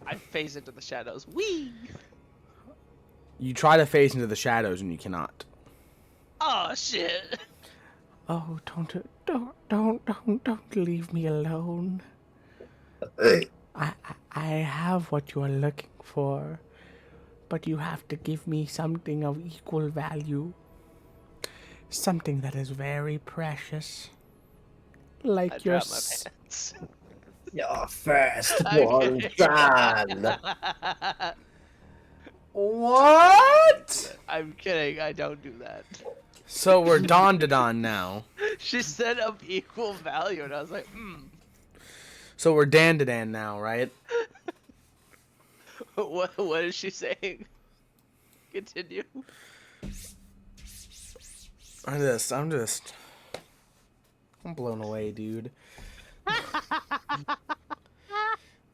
I phase into the shadows. Wee! You try to face into the shadows and you cannot. Oh shit! Oh, don't leave me alone. I have what you are looking for, but you have to give me something of equal value. Something that is very precious. I Like your dropped my pants. Your first I'm one kidding. done. What? I'm kidding. I don't do that. So we're dawn to dawn now. She said of equal value, and I was like, So we're Dan to Dan now, right? What is she saying? Continue. I'm just I'm blown away, dude.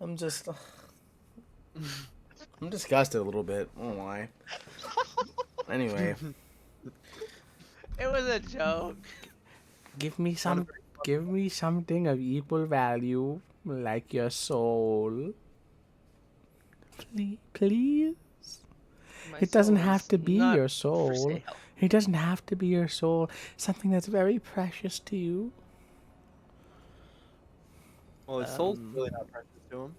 I'm disgusted a little bit. I don't know why. Anyway, It was a joke. Give me something of equal value, like your soul. Please. My It doesn't soul have is to be not your for soul. sale. It doesn't have to be your soul. Something that's very precious to you. Well, his soul's really not precious to him.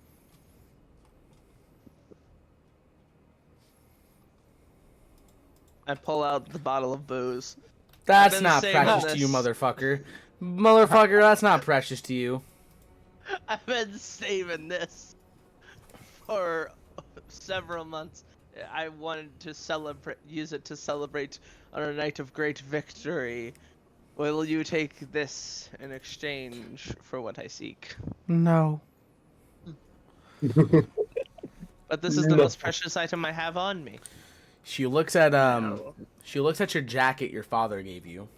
I pull out the bottle of booze. that's been not saving precious to you, this. motherfucker. Motherfucker, that's not precious to you. I've been saving this for several months. I wanted to use it to celebrate on a night of great victory. Will you take this in exchange for what I seek? No. But this is the No. most precious item I have on me. She looks at No. She looks at your jacket your father gave you.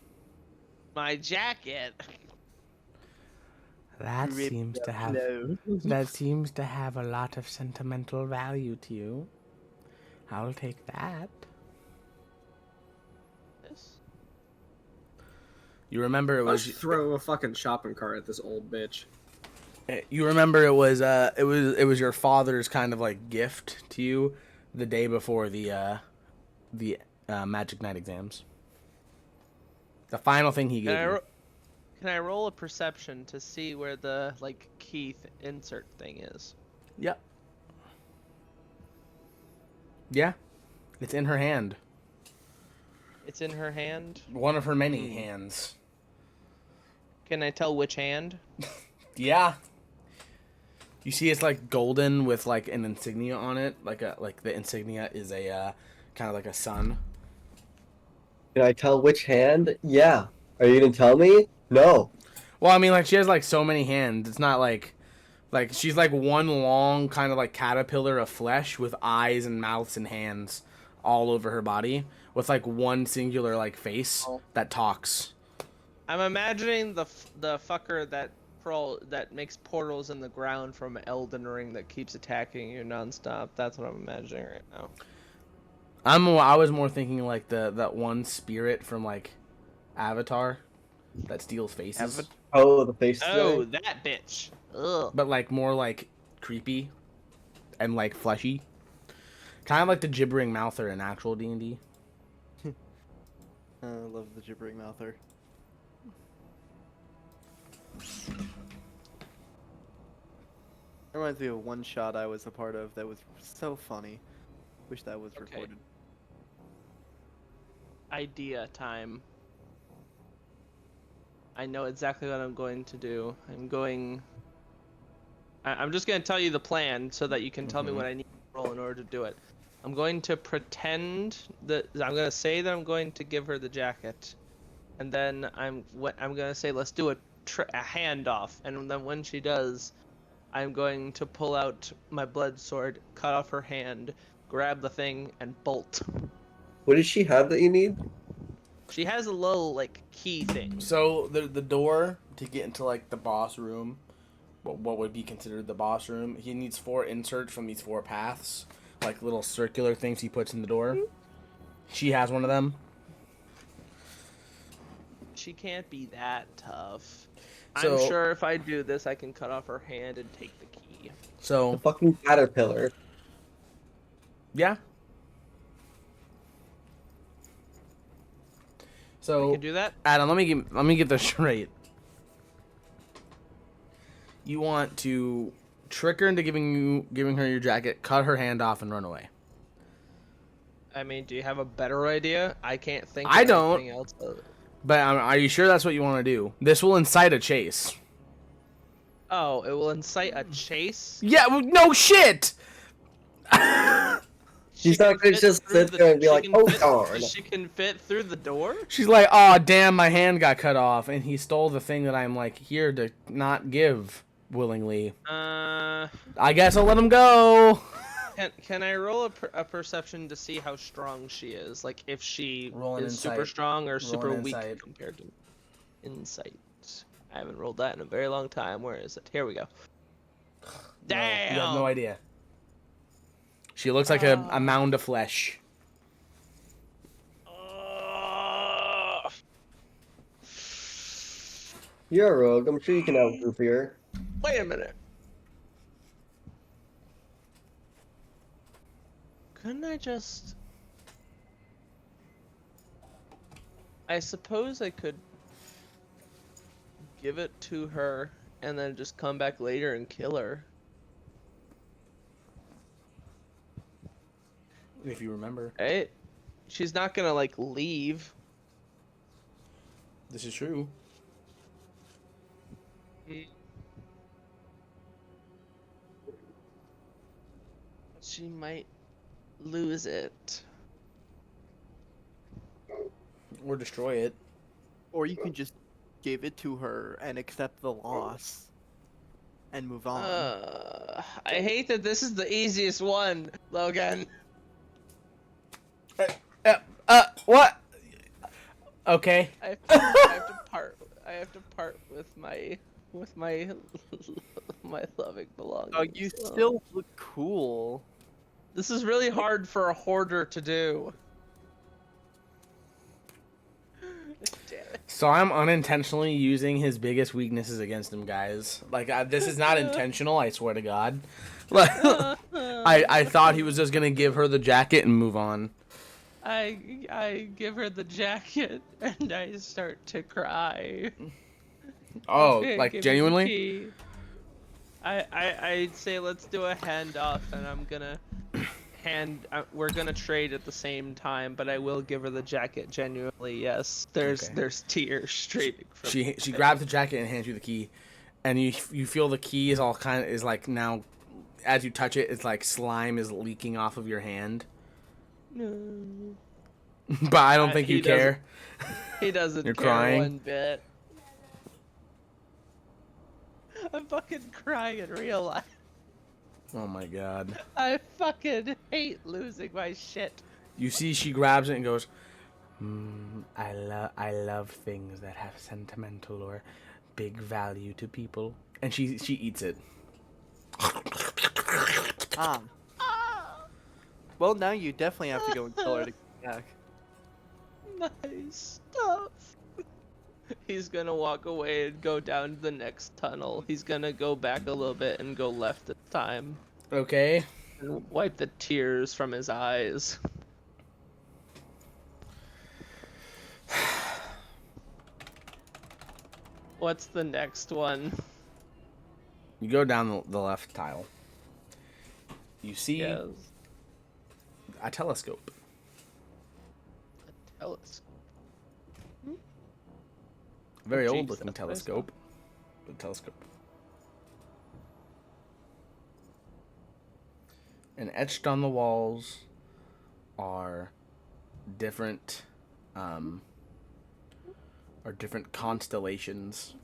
My jacket. That seems to have No. that seems to have a lot of sentimental value to you. I'll take that. This? You remember it Let's was throw a fucking shopping cart at this old bitch. you remember it was your father's kind of like gift to you the day before the Magic Night exams. The final thing he gave you. Can I roll a perception to see where the like key insert thing is? Yep. Yeah. It's in her hand. It's in her hand. One of her many hands. Can I tell which hand? Yeah. You see it's like golden with like an insignia on it. Like the insignia is a kind of like a sun. Can I tell which hand? Yeah. Are you gonna tell me? No. Well, I mean like she has like so many hands. It's not like she's like one long kind of like caterpillar of flesh with eyes and mouths and hands all over her body with like one singular like face that talks. I'm imagining the fucker that makes portals in the ground from Elden Ring that keeps attacking you nonstop. That's what I'm imagining right now. I was more thinking like that one spirit from like Avatar that steals faces. Oh, the face. Oh, thing? that bitch. Ugh. But like more like creepy and like fleshy. Kind of like the gibbering mouther in actual D&D. I love the gibbering mouther. Reminds me of one shot I was a part of that was so funny. Wish that was recorded. Idea time. I know exactly what I'm going to do. I'm just going to tell you the plan so that you can tell me what I need to roll in order to do it. I'm going to pretend that I'm going to say that I'm going to give her the jacket, and then I'm going to say let's do a handoff, and then when she does, I'm going to pull out my blood sword, cut off her hand, grab the thing, and bolt. What does she have that you need? She has a little like key thing. So the door to get into like the boss room, what would be considered the boss room, he needs 4 inserts from these 4 paths, like little circular things he puts in the door. She has one of them. She can't be that tough. So- I'm sure if I do this, I can cut off her hand and take the key. The So fucking caterpillar. yeah. I So can do that. Adam, let me get this straight. You want to trick her into giving her your jacket, cut her hand off, and run away. I mean, do you have a better idea? I can't think. I of don't. anything else. But are you sure that's what you want to do? This will incite a chase. Oh, it will incite a chase. Yeah, well, no shit. She's not gonna just sit there and be like, "Oh darn." She can fit through the door. She's like, "Oh damn, my hand got cut off, and he stole the thing that I'm like here to not give willingly. I guess I'll let him go." Can I roll a perception to see how strong she is? Like if she Roll an is insight. super strong or super an weak insight. compared to insight. I haven't rolled that in a very long time. Where is it? Here we go. No, Damn. you have no idea. She looks like a mound of flesh. You're a rogue. I'm sure you can outgroup here. Wait a minute. Couldn't I just... I suppose I could give it to her and then just come back later and kill her. If you remember. Right? She's not gonna, like, leave. This is true. She might lose it. Or destroy it. Or you can just give it to her and accept the loss and move on. I hate that this is the easiest one, Logan. What? Okay. I have to part with my my loving belongings. Oh, you still look cool. This is really hard for a hoarder to do. Damn it. So I'm unintentionally using his biggest weaknesses against him, guys. Like, this is not intentional, I swear to God. Like, I thought he was just gonna give her the jacket and move on. I give her the jacket and I start to cry. Oh, Okay, like give me the genuinely? key. I'd say let's do a handoff, and I'm gonna we're gonna trade at the same time, but I will give her the jacket genuinely. Yes, there's tears streaming from. She grabs the jacket and hands you the key, and you feel the key is all is like now, as you touch it, it's like slime is leaking off of your hand. No. But I don't think you care. He doesn't You're care crying? one bit. I'm fucking crying in real life. Oh my God. I fucking hate losing my shit. You see, she grabs it and goes, I love things that have sentimental or big value to people. And she eats it. Well, now you definitely have to go and kill her to get back. My stuff. He's gonna walk away and go down the next tunnel. He's gonna go back a little bit and go left this time. Okay. And wipe the tears from his eyes. What's the next one? You go down the left tile. You see Yes. a telescope. Telescope. A very Jeez, old looking that's what I saw. telescope. But telescope. And etched on the walls are different constellations.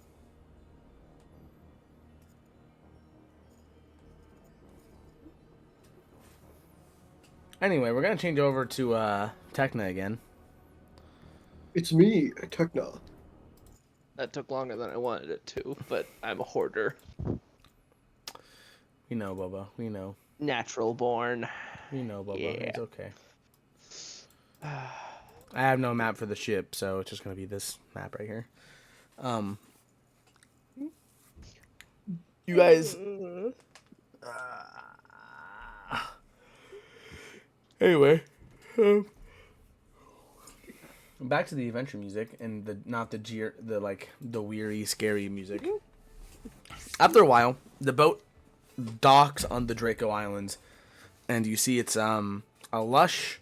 Anyway, we're gonna change over to Techna again. It's me, Techna. That took longer than I wanted it to, but I'm a hoarder. We know, Bubba. We know. Natural born. We know, Bubba. Yeah. It's okay. I have no map for the ship, so it's just gonna be this map right here. You guys. Anyway, back to the adventure music and the weary, scary music. After a while, the boat docks on the Draco Islands, and you see it's a lush,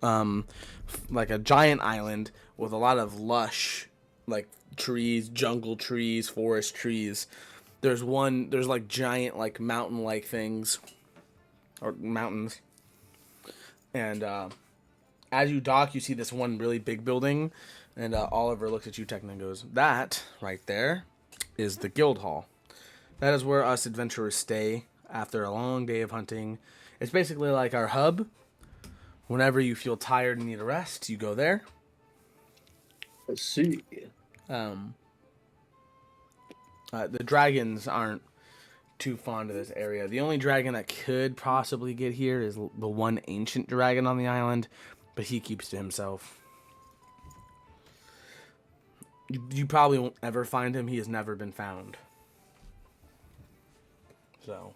like a giant island with a lot of lush, like trees, jungle trees, forest trees. There's like giant, like mountain-like things, or mountains. And as you dock, you see this one really big building, and Oliver looks at you, Techna, and goes, "That right there is the guild hall. That is where us adventurers stay after a long day of hunting. It's basically like our hub. Whenever you feel tired and need a rest, you go there. Let's see. The dragons aren't too fond of this area. The only dragon that could possibly get here is the one ancient dragon on the island, but he keeps to himself. You probably won't ever find him. He has never been found. So,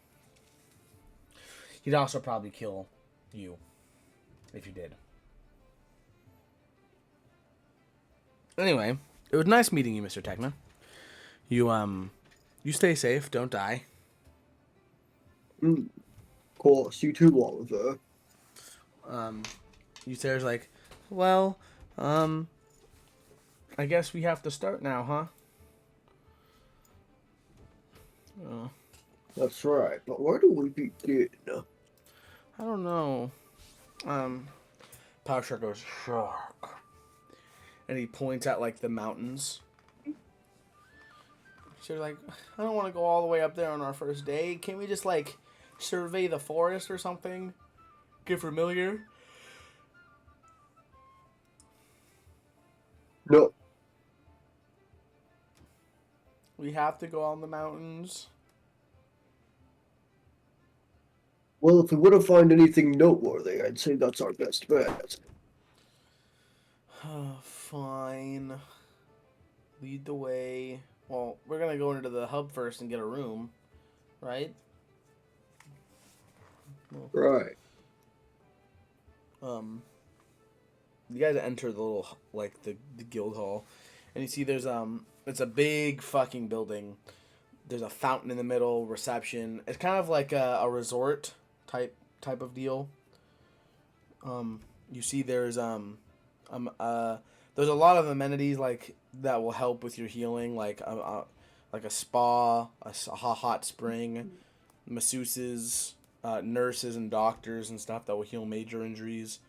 he'd also probably kill you if you did. Anyway, it was nice meeting you, Mr. Techna. You stay safe. Don't die. Of course, you too, Oliver. Ysera's like, well, I guess we have to start now, huh? That's right, but where do we begin? I don't know. Power Shark goes, shark. And he points at, like, the mountains. So like, I don't want to go all the way up there on our first day. Can't we just, like, survey the forest or something? Get familiar? No. We have to go on the mountains. Well, if we wouldn't find anything noteworthy, I'd say that's our best bet. Fine. Lead the way. Well, we're gonna go into the hub first and get a room, right? Right. You guys enter the little, like, the guild hall, and you see there's it's a big fucking building. There's a fountain in the middle, reception. It's kind of like a resort type of deal. You see there's a lot of amenities like that will help with your healing, like a spa, a hot spring, masseuses, nurses and doctors and stuff that will heal major injuries.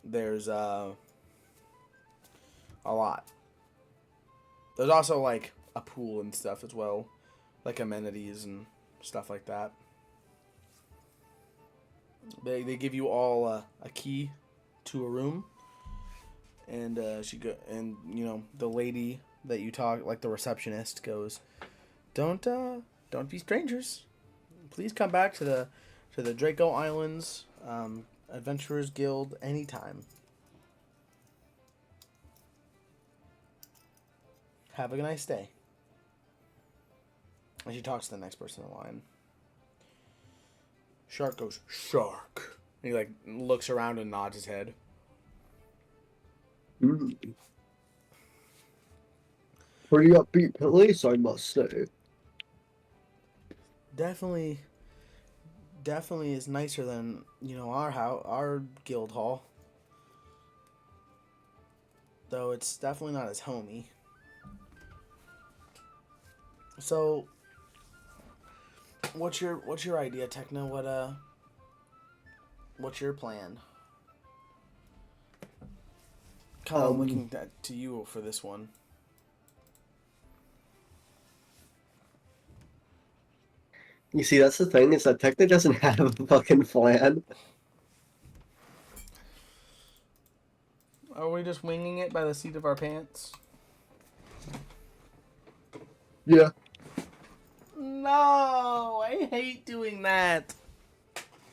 There's a lot. There's also like a pool and stuff as well, like amenities and stuff like that. They give you all a key to a room, and the lady that you talk, like the receptionist, goes, don't be strangers. Please come back to the Draco Islands Adventurers Guild anytime. Have a nice day. And she talks to the next person in line. Shark goes, shark. And he like looks around and nods his head. Pretty upbeat place, I must say. Definitely is nicer than, our guild hall. Though it's definitely not as homey. So, what's your idea, Techno? What's your plan? Kind of looking to you for this one. You see, that's the thing, is that Techno doesn't have a fucking plan. Are we just winging it by the seat of our pants? Yeah. No, I hate doing that.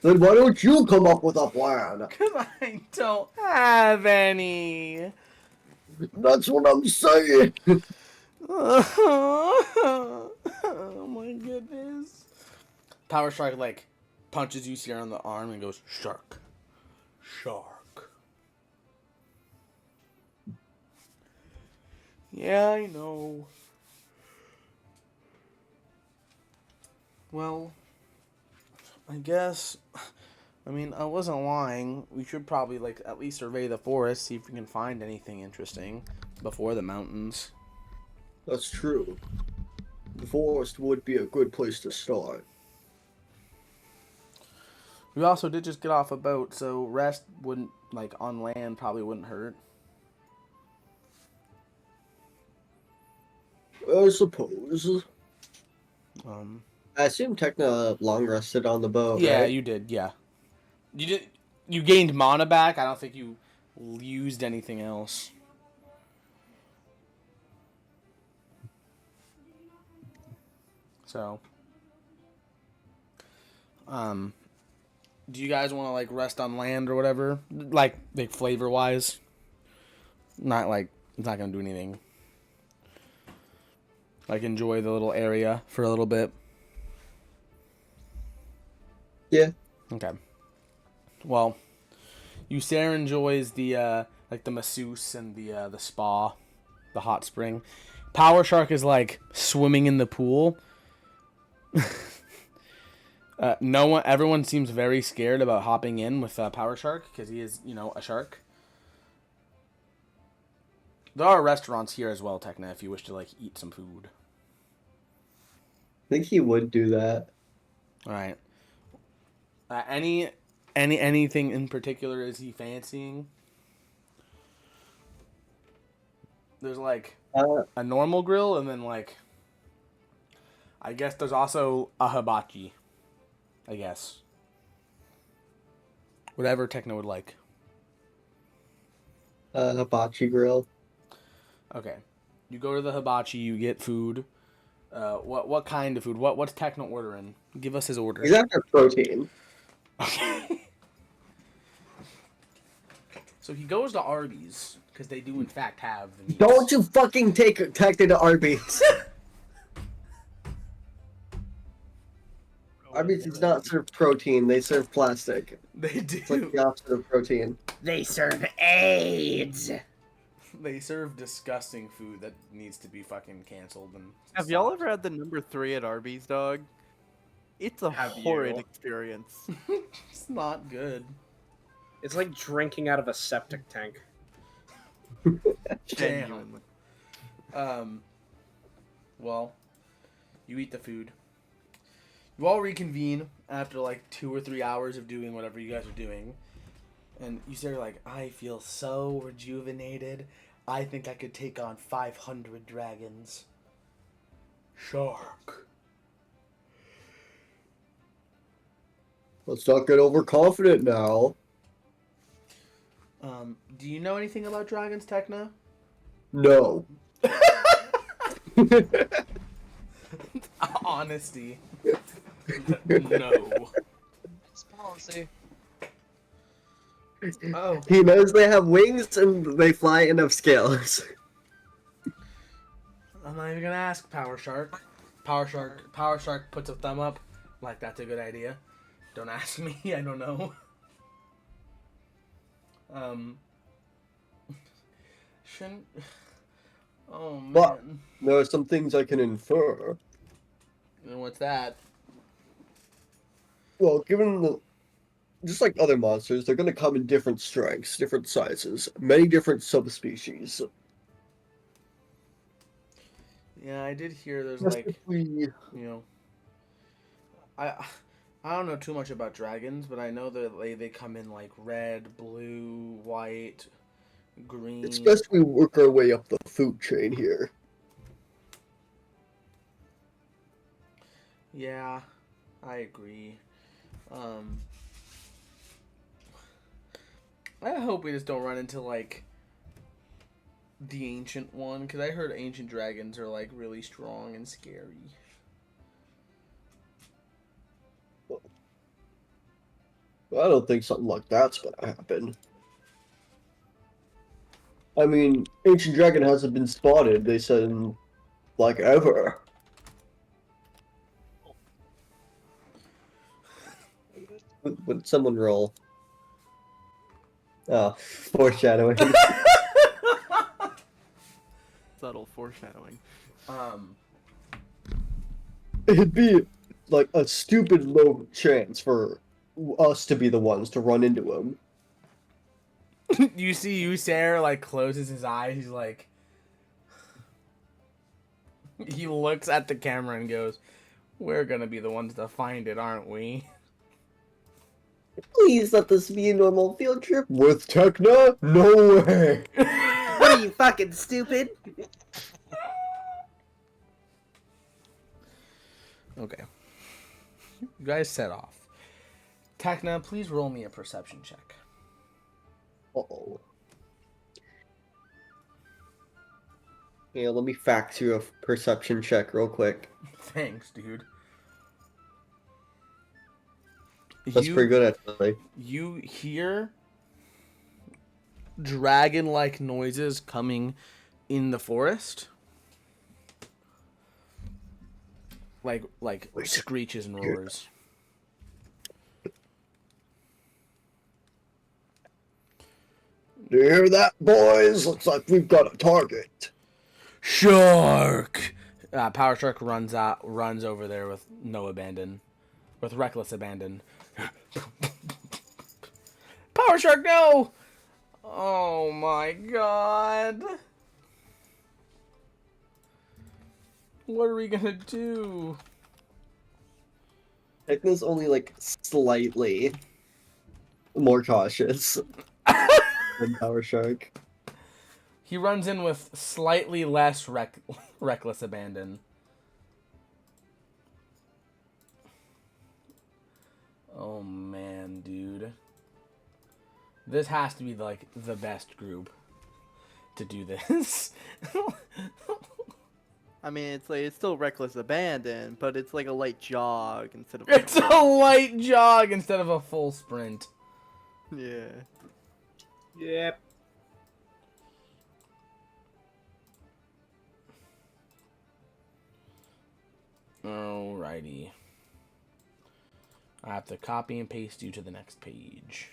Then why don't you come up with a plan? Because I don't have any. That's what I'm saying. Oh my goodness. Power Strike, like, punches you Sierra on the arm and goes, shark. Shark. Yeah, I know. Well, I guess, I wasn't lying. We should probably, like, at least survey the forest, see if we can find anything interesting before the mountains. That's true. The forest would be a good place to start. We also did just get off a boat, so rest wouldn't, like, on land probably wouldn't hurt. I suppose. Um, I assume Techna long rested on the boat, yeah, right? you did, yeah. You gained mana back. I don't think you used anything else. So, do you guys want to like rest on land or whatever? Like flavor wise, not like it's not gonna do anything. Like enjoy the little area for a little bit. Yeah. Okay. Well, Sarah enjoys the like the masseuse and the spa, the hot spring. Power Shark is like swimming in the pool. Everyone seems very scared about hopping in with Power Shark because he is, a shark. There are restaurants here as well, Techna, if you wish to like eat some food. I think he would do that. All right. Anything in particular is he fancying? There's like a normal grill, and then like I guess there's also a hibachi. I guess. Whatever Techno would like. Hibachi grill. Okay. You go to the hibachi, you get food. What kind of food? What's Techno ordering? Give us his order. He's after protein. Okay. So he goes to Arby's because they do in fact have the meats. Don't you fucking take Tecna to Arby's. Arby's does not serve protein, they serve plastic. They do. It's like the opposite of protein. They serve AIDS. They serve disgusting food that needs to be fucking canceled. And Have y'all ever had the number 3 at Arby's, dog? It's a Have horrid you? experience. It's not good. It's like drinking out of a septic tank. Genuinely. Well, you eat the food. You all reconvene after like 2 or 3 hours of doing whatever you guys are doing. And you say like, I feel so rejuvenated. I think I could take on 500 dragons. Shark. Let's not get overconfident now. Do you know anything about dragons, Techna? No. Honesty. No. It's policy. Oh. He knows they have wings and they fly and have scales. I'm not even gonna ask Power Shark. Power Shark puts a thumb up. Like, that's a good idea. Don't ask me, I don't know. Shouldn't... Oh, man. But there are some things I can infer. And what's that? Well, given the... Just like other monsters, they're going to come in different strengths, different sizes, many different subspecies. Yeah, I did hear there's Just like, if we... you know... I don't know too much about dragons, but I know that they come in like red, blue, white, green. It's best we work our way up the food chain here. Yeah, I agree. I hope we just don't run into like the ancient one, because I heard ancient dragons are like really strong and scary. I don't think something like that's going to happen. I mean, Ancient Dragon hasn't been spotted, they said, in, like, ever. Would someone roll? Oh, foreshadowing. Subtle foreshadowing. It'd be, like, a stupid low chance for us to be the ones to run into him. You see Sarah like closes his eyes, he's like... He looks at the camera and goes, we're gonna be the ones to find it, aren't we? Please let this be a normal field trip. With Tecna? No way! What are you, fucking stupid? Okay. You guys set off. Tecna, please roll me a perception check. Uh-oh. Yeah, let me fact you a perception check real quick. Thanks, dude. That's pretty good, actually. You hear dragon-like noises coming in the forest, like screeches and roars. Do you hear that, boys? Looks like we've got a target. Shark! Power Shark runs over there with reckless abandon. Power Shark, no! Oh my god. What are we gonna do? Techno's only like slightly more cautious than Power Shark. He runs in with slightly less reckless abandon. Oh man, dude. This has to be like the best group to do this. I mean, it's still reckless abandon, but it's like a light jog instead of. It's a light jog instead of a full sprint. Yeah. Yep. Alrighty. I have to copy and paste you to the next page.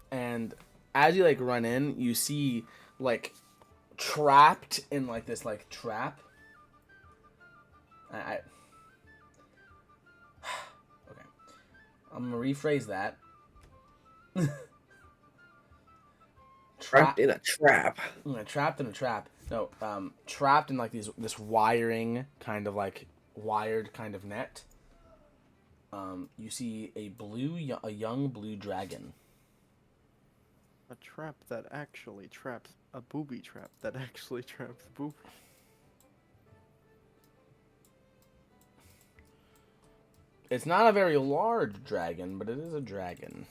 And as you like run in, you see like trapped in like this like trap. Okay. I'm gonna rephrase that. Trapped in a trap. Trapped in a trap. No, trapped in like this wiring kind of like wired kind of net. You see a young blue dragon. A trap that actually traps a booby trap that actually traps booby. It's not a very large dragon, but it is a dragon.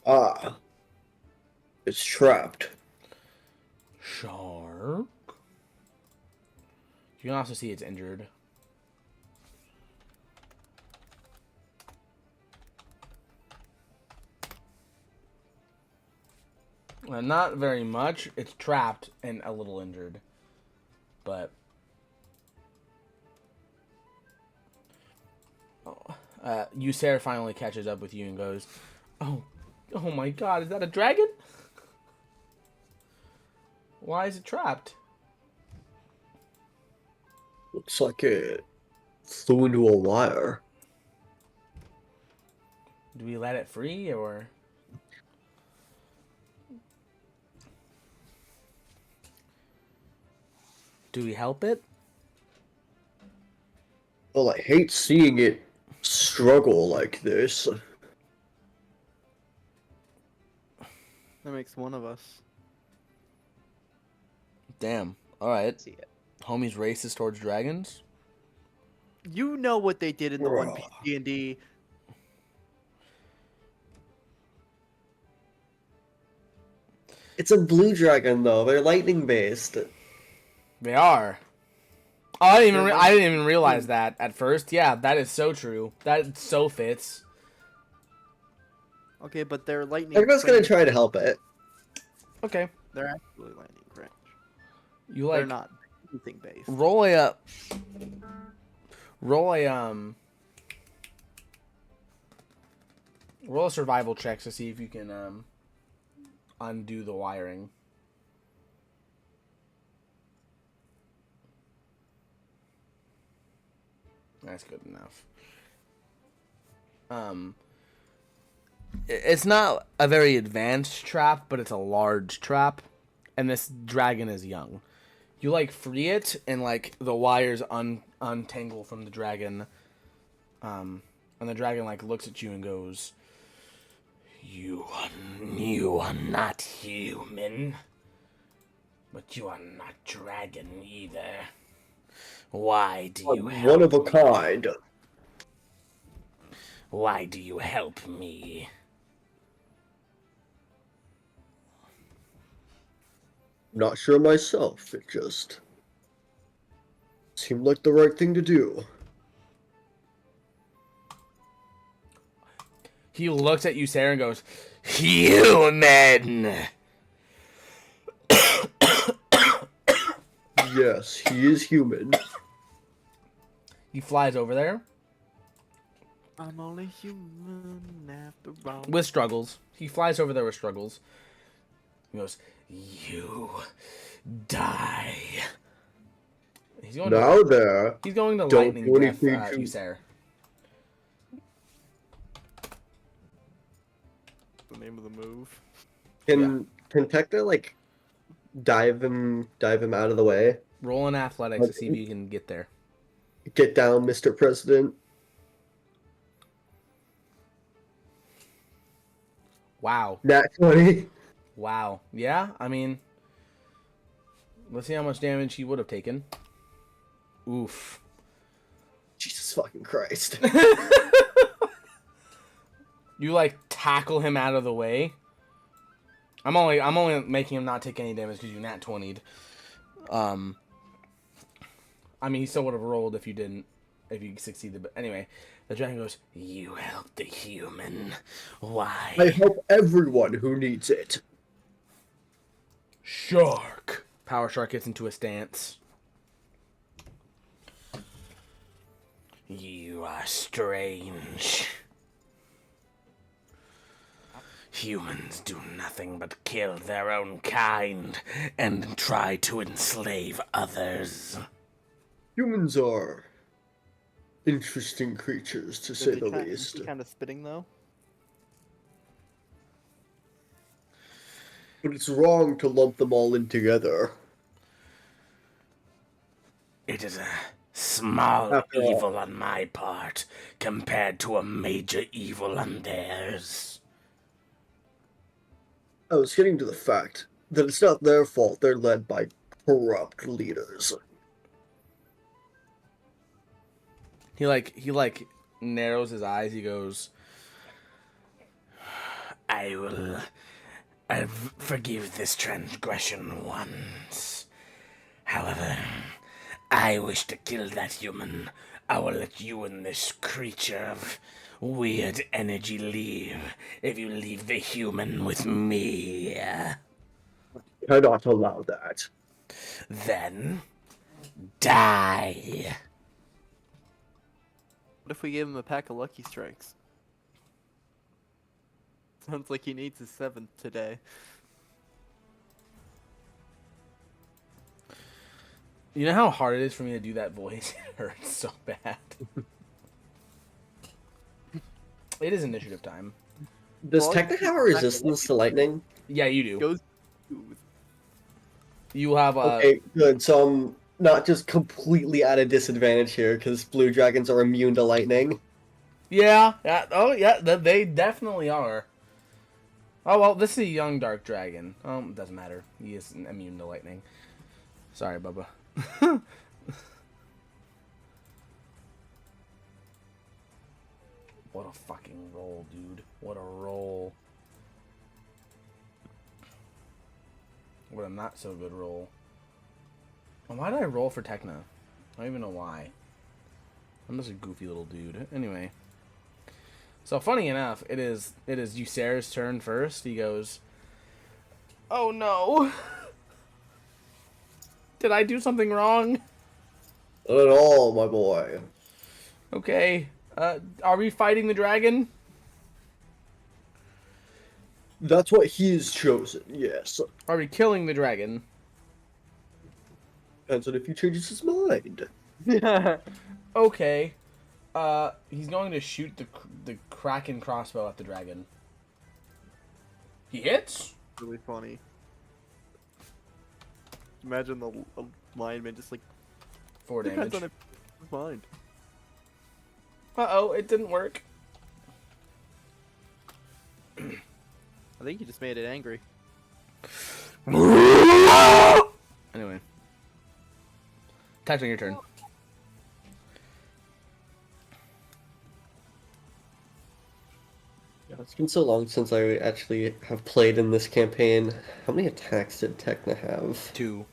Ah. It's trapped. Shark. You can also see it's injured. Not very much. It's trapped and a little injured. But Sarah finally catches up with you and goes, oh my god, is that a dragon? Why is it trapped? Looks like it flew into a wire. Do we let it free or? Do we help it? Well, I hate seeing it struggle like this. That makes one of us. Damn. Alright. See it. Homie's racist towards dragons? You know what they did in the One Piece D&D. It's a blue dragon, though. They're lightning based. They are. Oh, I didn't even realize that at first. Yeah, that is so true. That so fits. Okay, but they're lightning. Techno's gonna try to help it. Okay. They're actually lightning range. You like They're not anything based. roll a survival check to see if you can undo the wiring. That's good enough. It's not a very advanced trap, but it's a large trap. and this dragon is young. You like free it, and like the wires untangle from the dragon. And the dragon like looks at you and goes, You are not human, but you are not dragon either. Why do you help One of a me? kind. Why do you help me? Not sure myself. It just seemed like the right thing to do. He looks at you, Sarah, and goes, Human! Yes, he is human. He flies over there I'm only human after all. with struggles. He flies over there with struggles. He goes, You die. He's going Now to, there. he's going to Don't lightning do breath anything at to- you, Sarah. The name of the move. Can Tecna like dive him out of the way? Roll in athletics to see if you can get there. Get down, Mr. President. Wow. Nat 20. Wow. Yeah, I mean, let's see how much damage he would have taken. Oof. Jesus fucking Christ. You like tackle him out of the way. I'm only making him not take any damage because you nat 20'd. I mean, he still would have rolled if you didn't, if you succeeded. But anyway, the dragon goes, You helped the human. Why? I help everyone who needs it. Shark. Power Shark gets into a stance. You are strange. Humans do nothing but kill their own kind and try to enslave others. Humans are interesting creatures, to say the least. Kind of spitting though. But it's wrong to lump them all in together. It is a small After all. evil on my part compared to a major evil on theirs. I was getting to the fact that it's not their fault they're led by corrupt leaders. He narrows his eyes. He goes, I forgive this transgression once. However, I wish to kill that human. I will let you and this creature of weird energy leave if you leave the human with me. Cannot allow that. Then die. What if we gave him a pack of Lucky Strikes? Sounds like he needs his 7th today. You know how hard it is for me to do that voice? It hurts so bad. It is initiative time. Does Well, Tecna have a resistance to lightning? Yeah, you do. Goes. You have a... Okay, good. So I'm not just completely at a disadvantage here, because blue dragons are immune to lightning. Yeah. They definitely are. Oh, well, this is a young dark dragon. It doesn't matter. He is immune to lightning. Sorry, Bubba. What a fucking roll, dude. What a roll. What a not so good roll. And why did I roll for Tecna? I don't even know why. I'm just a goofy little dude. Anyway. So funny enough, it is Ysera's turn first. He goes, Oh no. Did I do something wrong? Not at all, my boy. Okay. Are we fighting the dragon? That's what he's chosen, yes. Are we killing the dragon? Depends on if he changes his mind. Okay. He's going to shoot the Kraken crossbow at the dragon. He hits? Really funny. imagine the lineman just like 4 depends damage. on his mind. Uh-oh, it didn't work. I think he just made it angry. Anyway. Tactic, your turn. It's been so long since I actually have played in this campaign. How many attacks did Tekna have? 2.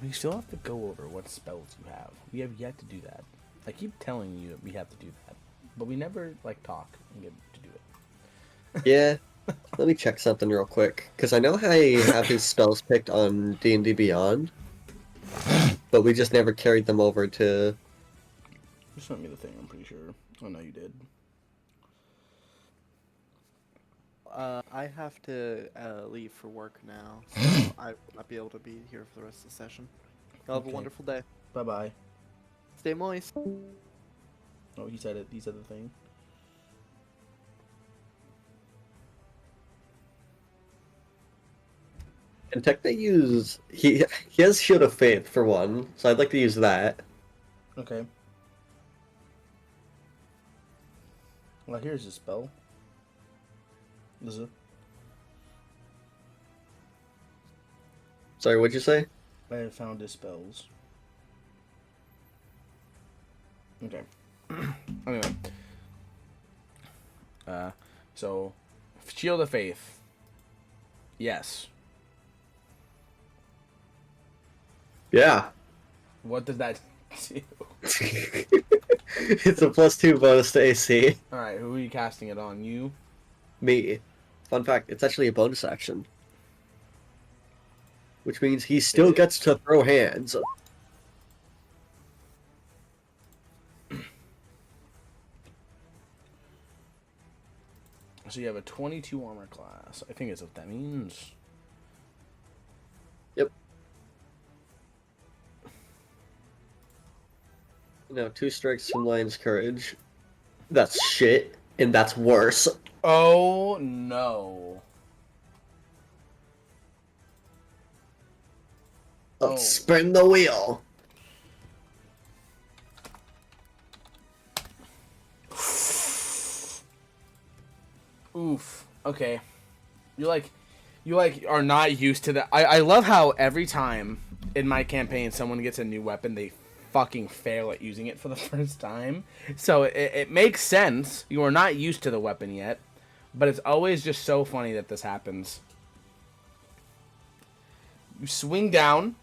We still have to go over what spells you have. We have yet to do that. I keep telling you that we have to do that, but we never like talk and get to do it. Yeah. Let me check something real quick, because I know I have his spells picked on D&D Beyond, but we just never carried them over to... You sent me the thing, I'm pretty sure. Oh, no, you did. I have to leave for work now, so I will not be able to be here for the rest of the session. Y'all have Okay. a wonderful day. Bye-bye. Stay moist. Oh, he said it. He said the thing. And Tekna use... He has Shield of Faith, for one, so I'd like to use that. Okay. Well, here's a spell. This is... Sorry, what'd you say? I have found his spells. Okay. Anyway. So, Shield of Faith. Yes. Yeah. What does that do? It's a +2 bonus to AC. Alright, who are you casting it on? You? Me. Fun fact, it's actually a bonus action. Which means he still gets to throw hands. So you have a 22 armor class. I think that's what that means. Yep. No, 2 strikes from Lion's Courage. That's shit, and that's worse. Oh, no. Let's spin the wheel. Oof. Okay. You are not used to that. I love how every time in my campaign someone gets a new weapon, they fucking fail at using it for the first time. So it makes sense. You are not used to the weapon yet, but it's always just so funny that this happens. You swing down,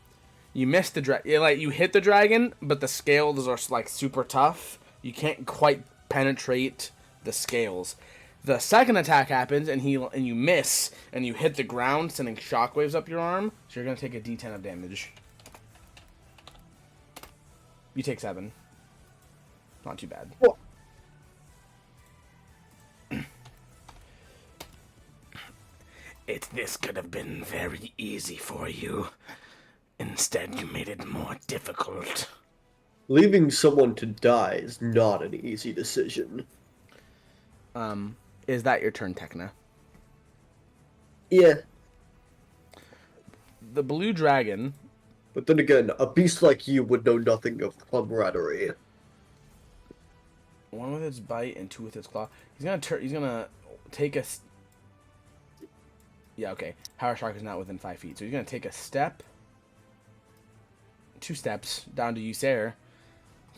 you miss the dragon. You hit the dragon, but the scales are like super tough. You can't quite penetrate the scales. The second attack happens, and you miss, and you hit the ground, sending shockwaves up your arm. So you're gonna take a D10 of damage. You take 7. Not too bad. What? This could have been very easy for you. Instead, you made it more difficult. Leaving someone to die is not an easy decision. Is that your turn, Tekna? Yeah, The blue dragon. but then again, a beast like you would know nothing of camaraderie. 1 with its bite and 2 with its claw. He's gonna take a. Yeah, okay. Power Shark is not within 5 feet, so he's gonna take a step. 2 steps down to Usair.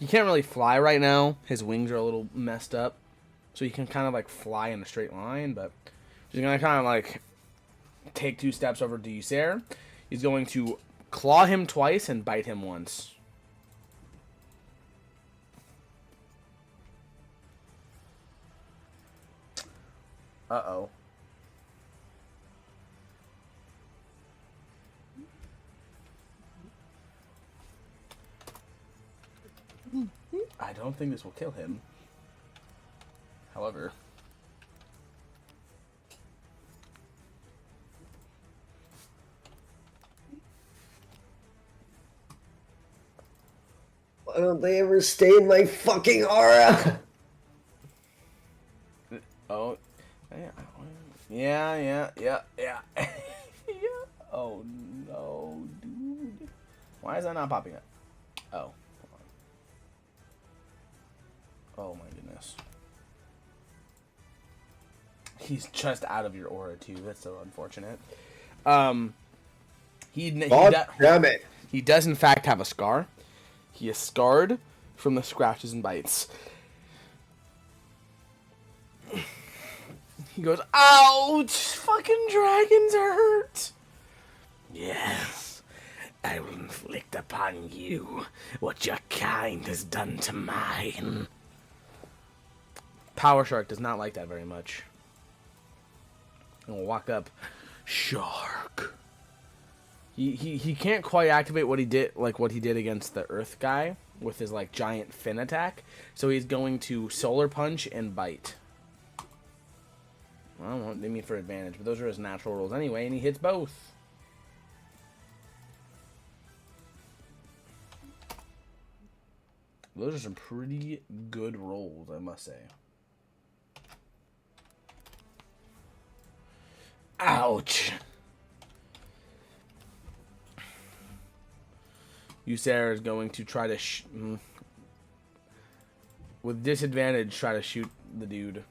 He can't really fly right now. His wings are a little messed up, so he can kind of like fly in a straight line. But he's gonna kind of like take 2 steps over to Usair. He's going to claw him twice and bite him once. Uh-oh. I don't think this will kill him. However... Why don't they ever stay in my fucking aura? Oh, yeah. Yeah. Oh no, dude. Why is that not popping up? Oh. Hold on. Oh my goodness. He's just out of your aura too. That's so unfortunate. Damn it. He does in fact have a scar. He is scarred from the scratches and bites. He goes, ouch! Fucking dragons hurt! Yes, I will inflict upon you what your kind has done to mine. Power Shark does not like that very much. And we'll walk up. Shark. He can't quite activate what he did against the Earth guy with his like giant fin attack. So he's going to Solar Punch and Bite. Well, won't need me for advantage, but those are his natural rolls anyway, and he hits both. Those are some pretty good rolls, I must say. Ouch! Ysera is going to try to, with disadvantage, try to shoot the dude.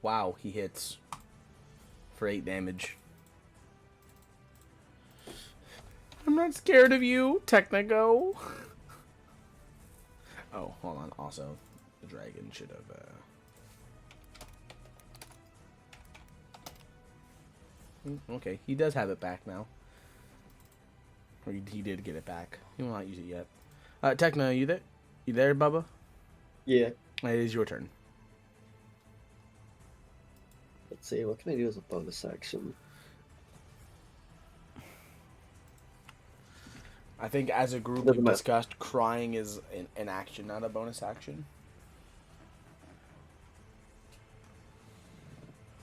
Wow, he hits for 8 damage. I'm not scared of you, Technico. Oh, hold on. Also, the dragon should have... Okay, he does have it back now. Or he did get it back. He will not use it yet. Techno, you there? You there, Bubba? Yeah. It is your turn. Let's see, what can I do as a bonus action? I think as a group Doesn't we matter. discussed crying is an action, not a bonus action.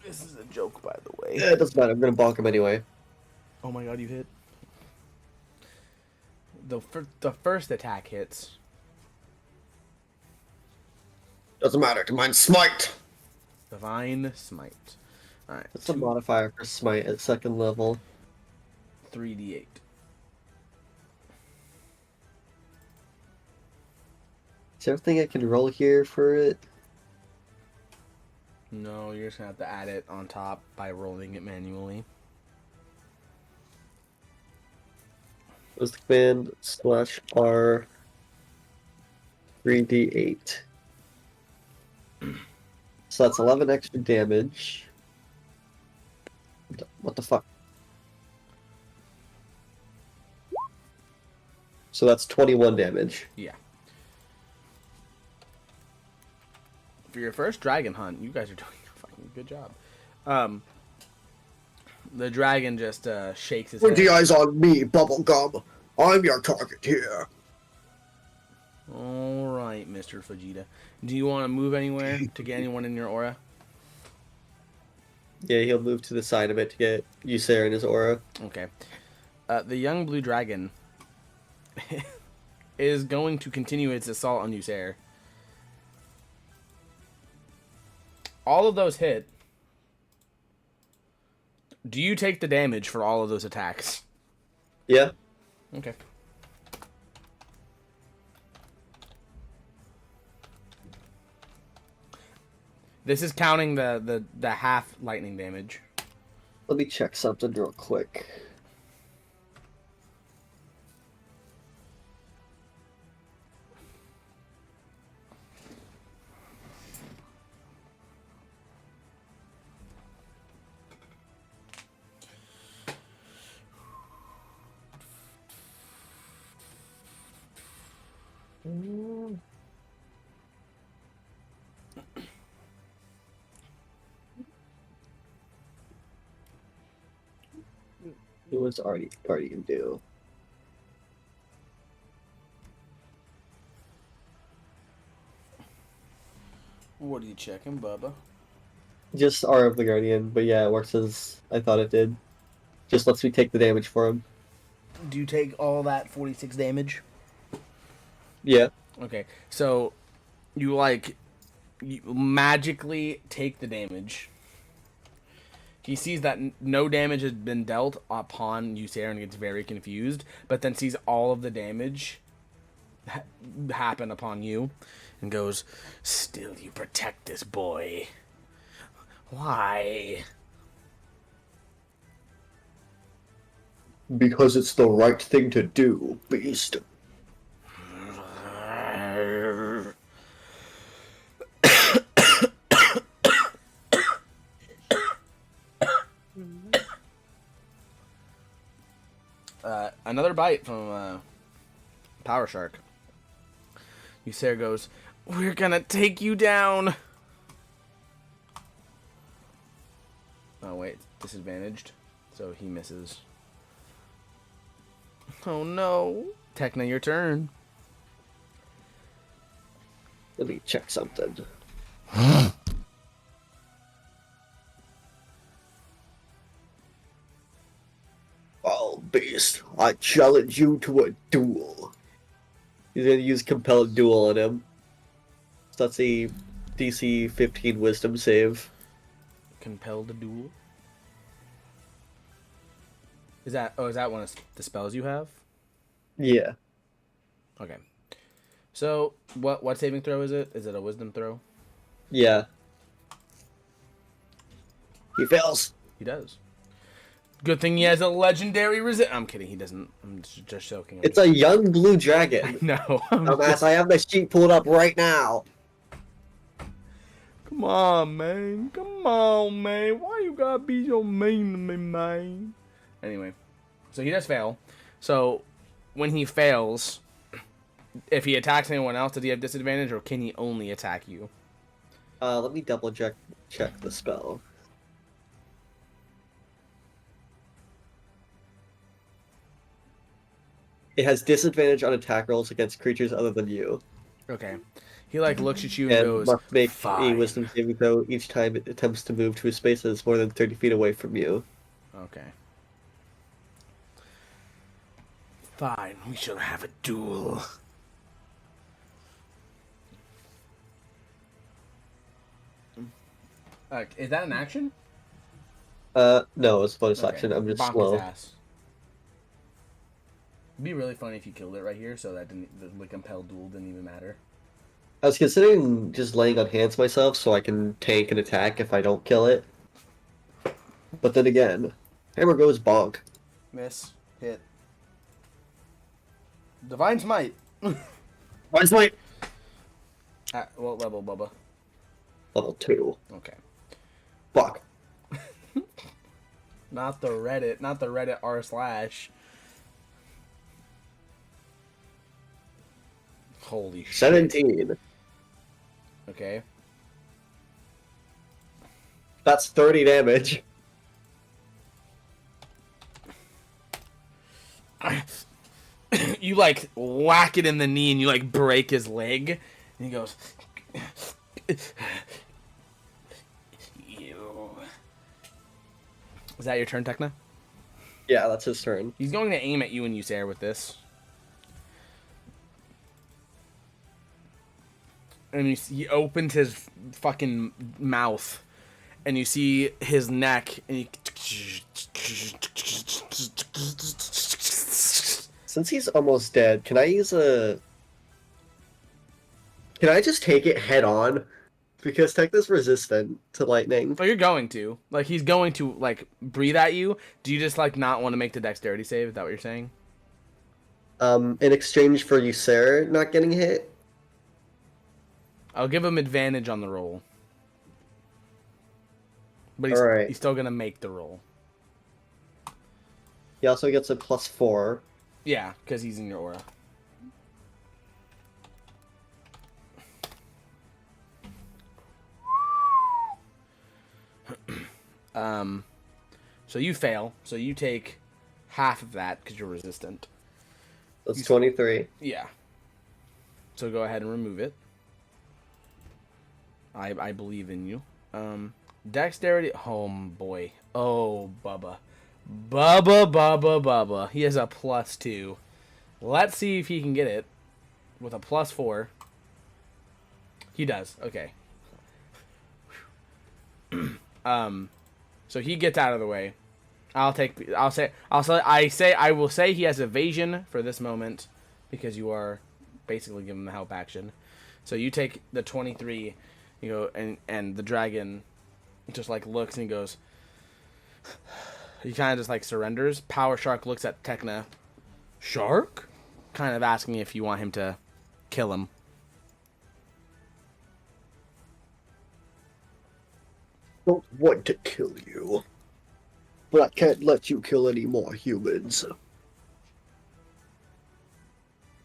This is a joke, by the way. Yeah, it doesn't matter. I'm gonna bonk him anyway. Oh my god, you hit. The first attack hits. Doesn't matter. Divine Smite! Divine Smite. Alright. What's the modifier for Smite at 2nd level? 3d8. Is there anything I can roll here for it? No, you're just gonna have to add it on top by rolling it manually. Was the command /R 3d8. So that's 11 extra damage. What the fuck? So that's 21 damage. Yeah. For your first dragon hunt, you guys are doing a fucking good job. The dragon just shakes his Put the head. eyes on me, Bubblegum. I'm your target here. All right, Mr. Fujita. Do you want to move anywhere to get anyone in your aura? Yeah, he'll move to the side of it to get Ysera in his aura. Okay. The young blue dragon is going to continue its assault on Ysera. All of those hit. Do you take the damage for all of those attacks? Yeah. Okay. This is counting the half lightning damage. Let me check something real quick. It was already Guardian due. What are you checking, Bubba? Just R of the Guardian, but yeah, it works as I thought it did. Just lets me take the damage for him. Do you take all that 46 damage? Yeah. Okay, so you like you magically take the damage. He sees that no damage has been dealt upon Ysera and gets very confused, but then sees all of the damage happen upon you and goes, "Still you protect this boy. Why?" Because it's the right thing to do, beast. Another bite from Power Shark. Ysera goes, "We're gonna take you down." Oh wait, disadvantaged, so he misses. Oh no. Techna, your turn. Let me check something. Oh, beast, I challenge you to a duel. He's gonna use Compelled Duel on him. So that's a DC 15 Wisdom save. Compelled to duel. Is that one of the spells you have? Yeah. Okay. So what saving throw is it? Is it a wisdom throw? Yeah. He fails. He does. Good thing he has a legendary resist. I'm kidding. He doesn't. I'm just joking. It's a young blue dragon. No. Dumbass, I have my sheet pulled up right now. Come on, man. Come on, man. Why you gotta be so mean to me, man? Anyway, so he does fail. So when he fails, if he attacks anyone else, does he have disadvantage, or can he only attack you? Let me double check the spell. It has disadvantage on attack rolls against creatures other than you. Okay. He looks at you and And goes, must make "Fine." a wisdom saving throw each time it attempts to move to a space that is more than 30 feet away from you. Okay. Fine, we shall have a duel. Is that an action? No, it's a bonus Okay. action. I'm just Bonk slow. his ass. It'd be really funny if you killed it right here, so that the compelled duel didn't even matter. I was considering just laying on hands myself so I can tank an attack if I don't kill it. But then again, hammer goes bonk. Miss. Hit. Divine Smite. Divine Smite! At what level, Bubba? Level 2. Okay. Fuck. Not the Reddit r/. Holy shit. 17. Okay. That's 30 damage. You whack it in the knee and you break his leg, and he goes, "You." Is that your turn, Tekna? Yeah, that's his turn. He's going to aim at you and Ysera with this. And he opens his fucking mouth, and you see his neck, and he... Since he's almost dead, can I use a... Can I just take it head on? Because Tekna's resistant to lightning. Oh, you're going to. He's going to, breathe at you. Do you just, not want to make the dexterity save? Is that what you're saying? In exchange for Ysera not getting hit? I'll give him advantage on the roll. But Alright. he's still going to make the roll. He also gets a +4. Yeah, because he's in your aura. So you fail. So you take half of that because you're resistant. That's 23. Yeah. So go ahead and remove it. I believe in you. Dexterity. Oh, boy. Oh, Bubba. Bubba. He has a +2. Let's see if he can get it with a +4. He does. Okay. So he gets out of the way. I will say he has evasion for this moment because you are basically giving him the help action. So you take the 23, you go, and the dragon just like looks and he goes. He kind of just like surrenders. Power Shark looks at Tekna. Shark? Kind of asking if you want him to kill him. Don't want to kill you, but I can't let you kill any more humans.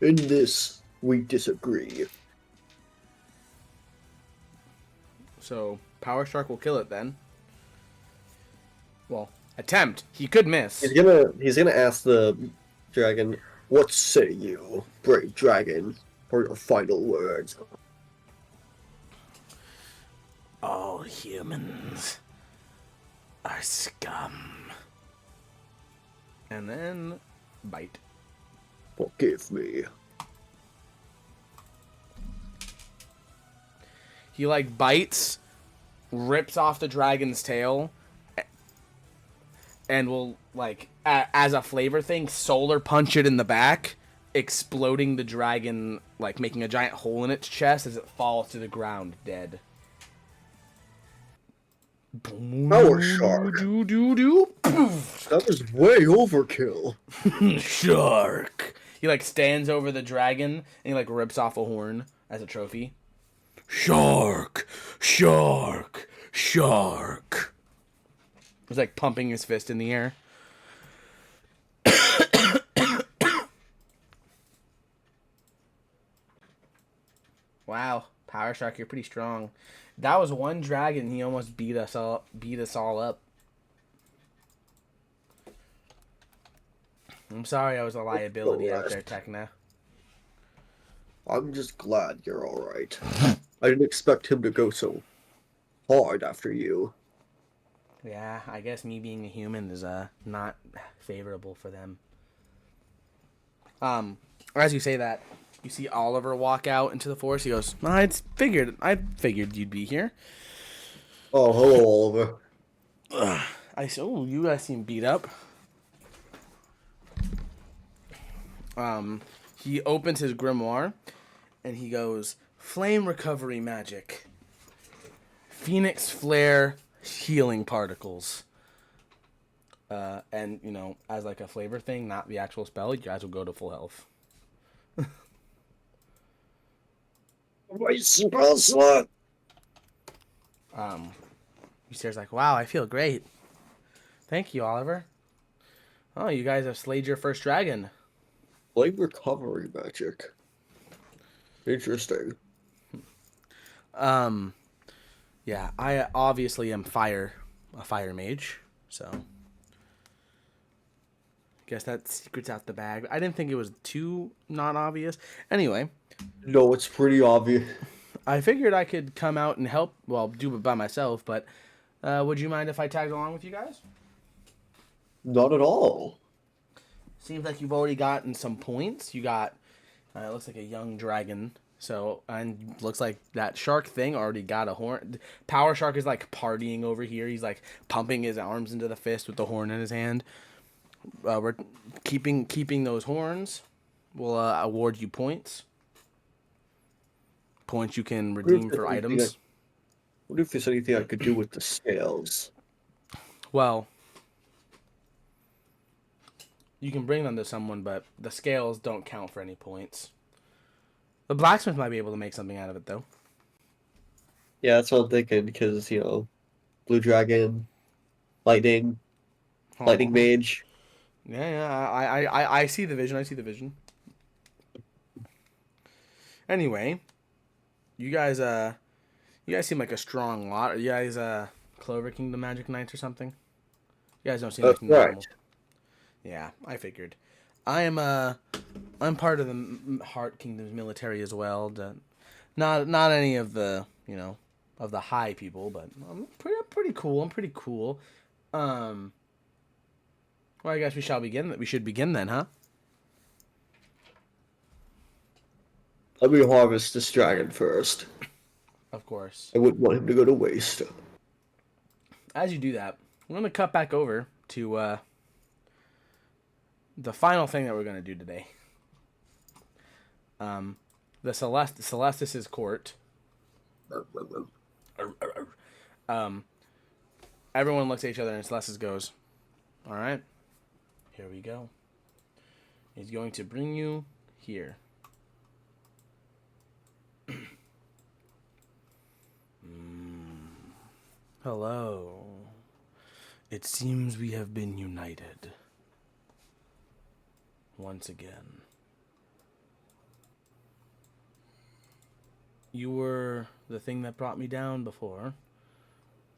In this, we disagree. So Power Shark will kill it then. Well, attempt. He could miss. He's gonna ask the dragon, "What say you, brave dragon, for your final words?" All humans are scum. And then bite. Forgive me. He like bites, rips off the dragon's tail, and will like as a flavor thing solar punch it in the back, exploding the dragon, like making a giant hole in its chest as it falls to the ground dead. Power Shark. Poof. That was way overkill. Shark. He like stands over the dragon and he like rips off a horn as a trophy. Shark, shark, shark. He's like pumping his fist in the air. Wow, Power Shark, you're pretty strong. That was one dragon. He almost beat us all up. I'm sorry I was a liability out there, Tekna. I'm just glad you're alright. I didn't expect him to go so hard after you. Yeah, I guess me being a human is not favorable for them. As you say that, you see Oliver walk out into the forest. He goes, I figured you'd be here. Oh, hello, Oliver. You guys seem beat up. He opens his grimoire and he goes, flame recovery magic. Phoenix flare healing particles. And, you know, as like a flavor thing, not the actual spell, you guys will go to full health. My spell slot! He stares like, wow, I feel great. Thank you, Oliver. Oh, you guys have slayed your first dragon. Flame recovery magic. Interesting. Yeah, I obviously am a fire mage, so guess that secret's out the bag. I didn't think it was too not obvious. Anyway, No, it's pretty obvious. I figured I could come out and help, well, do it by myself, but would you mind if I tagged along with you guys? Not at all. Seems like you've already gotten some points. You got, it looks like a young dragon. So, and looks like that shark thing already got a horn. Power Shark is like partying over here. He's like pumping his arms into the fist with the horn in his hand. We're keeping those horns. We'll award you points. Points you can redeem for items. What if there's anything I could do with the scales? Well, you can bring them to someone, but the scales don't count for any points. The blacksmith might be able to make something out of it, though. Yeah, that's what I'm thinking, because, you know, Blue Dragon, Lightning Mage. Yeah, I see the vision. Anyway, you guys seem like a strong lot. Are you guys Clover Kingdom Magic Knights or something? You guys don't seem like normal. Right. Yeah, I figured. I'm part of the Heart Kingdom's military as well. Not any of the, you know, of the high people, but I'm pretty cool. I'm pretty cool. Well, I guess we should begin then, huh? Let me harvest this dragon first. Of course. I wouldn't want him to go to waste. as you do that, we're going to cut back over to the final thing that we're going to do today. The Celestis' court. Everyone looks at each other and Celestis goes, all right, here we go. He's going to bring you here. Hello. It seems we have been united. Once again. You were the thing that brought me down before.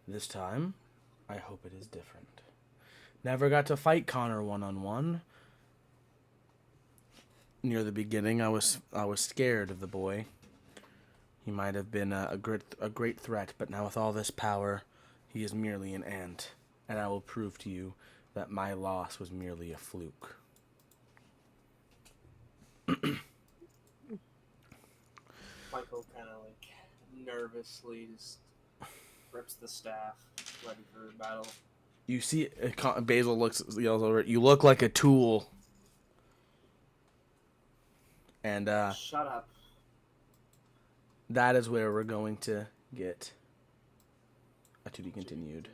This time, I hope it is different. Never got to fight Connor one-on-one. Near the beginning, I was scared of the boy. He might have been a great threat, but now with all this power, he is merely an ant, and I will prove to you that my loss was merely a fluke. Michael kind of like nervously just grips the staff, ready for battle. You see, Basil yells over it. You look like a tool. And Shut up. that is where we're going to get a to be continued.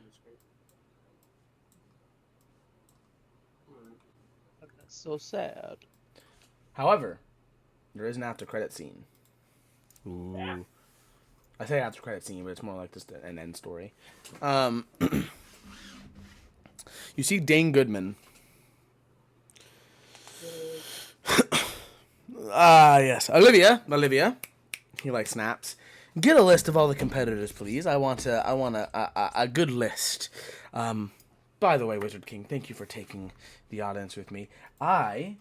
That's so sad. However, there is an after credit scene. Ooh. I say after credit scene, but it's more like just an end story. You see Dane Goodman. Yes. Olivia. He like snaps. Get a list of all the competitors, please. I want a good list. By the way, Wizard King, thank you for taking the audience with me. I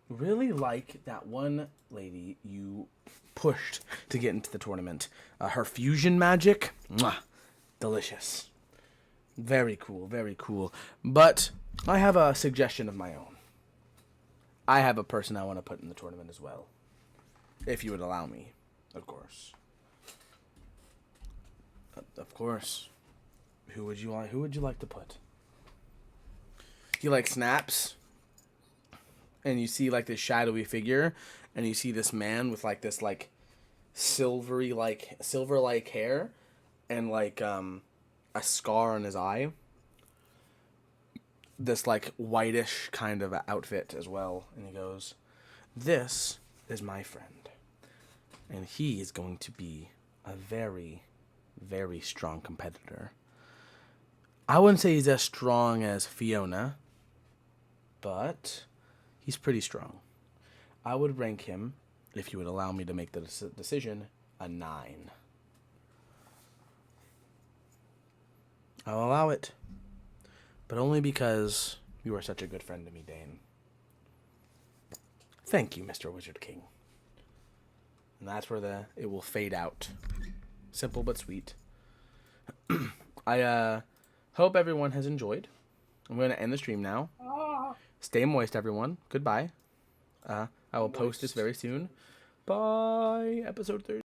really like that one lady you pushed to get into the tournament. Her fusion magic, delicious. Very cool, very cool. But I have a suggestion of my own. I have a person I want to put in the tournament as well. If you would allow me, of course. Of course. Who would you like to put? He like snaps. And you see like this shadowy figure, and you see this man with like this like silver like hair and like a scar on his eye. This like whitish kind of outfit as well, and he goes, "This is my friend, and he is going to be a very, very strong competitor. I wouldn't say he's as strong as Fiona, but he's pretty strong. I would rank him, if you would allow me to make the decision, a 9. I'll allow it, but only because you are such a good friend to me, Dane. Thank you, Mr. Wizard King." And that's where it will fade out. Simple but sweet. I hope everyone has enjoyed. I'm going to end the stream now. Stay moist, everyone. Goodbye. I will post this very soon. Bye. Episode 30.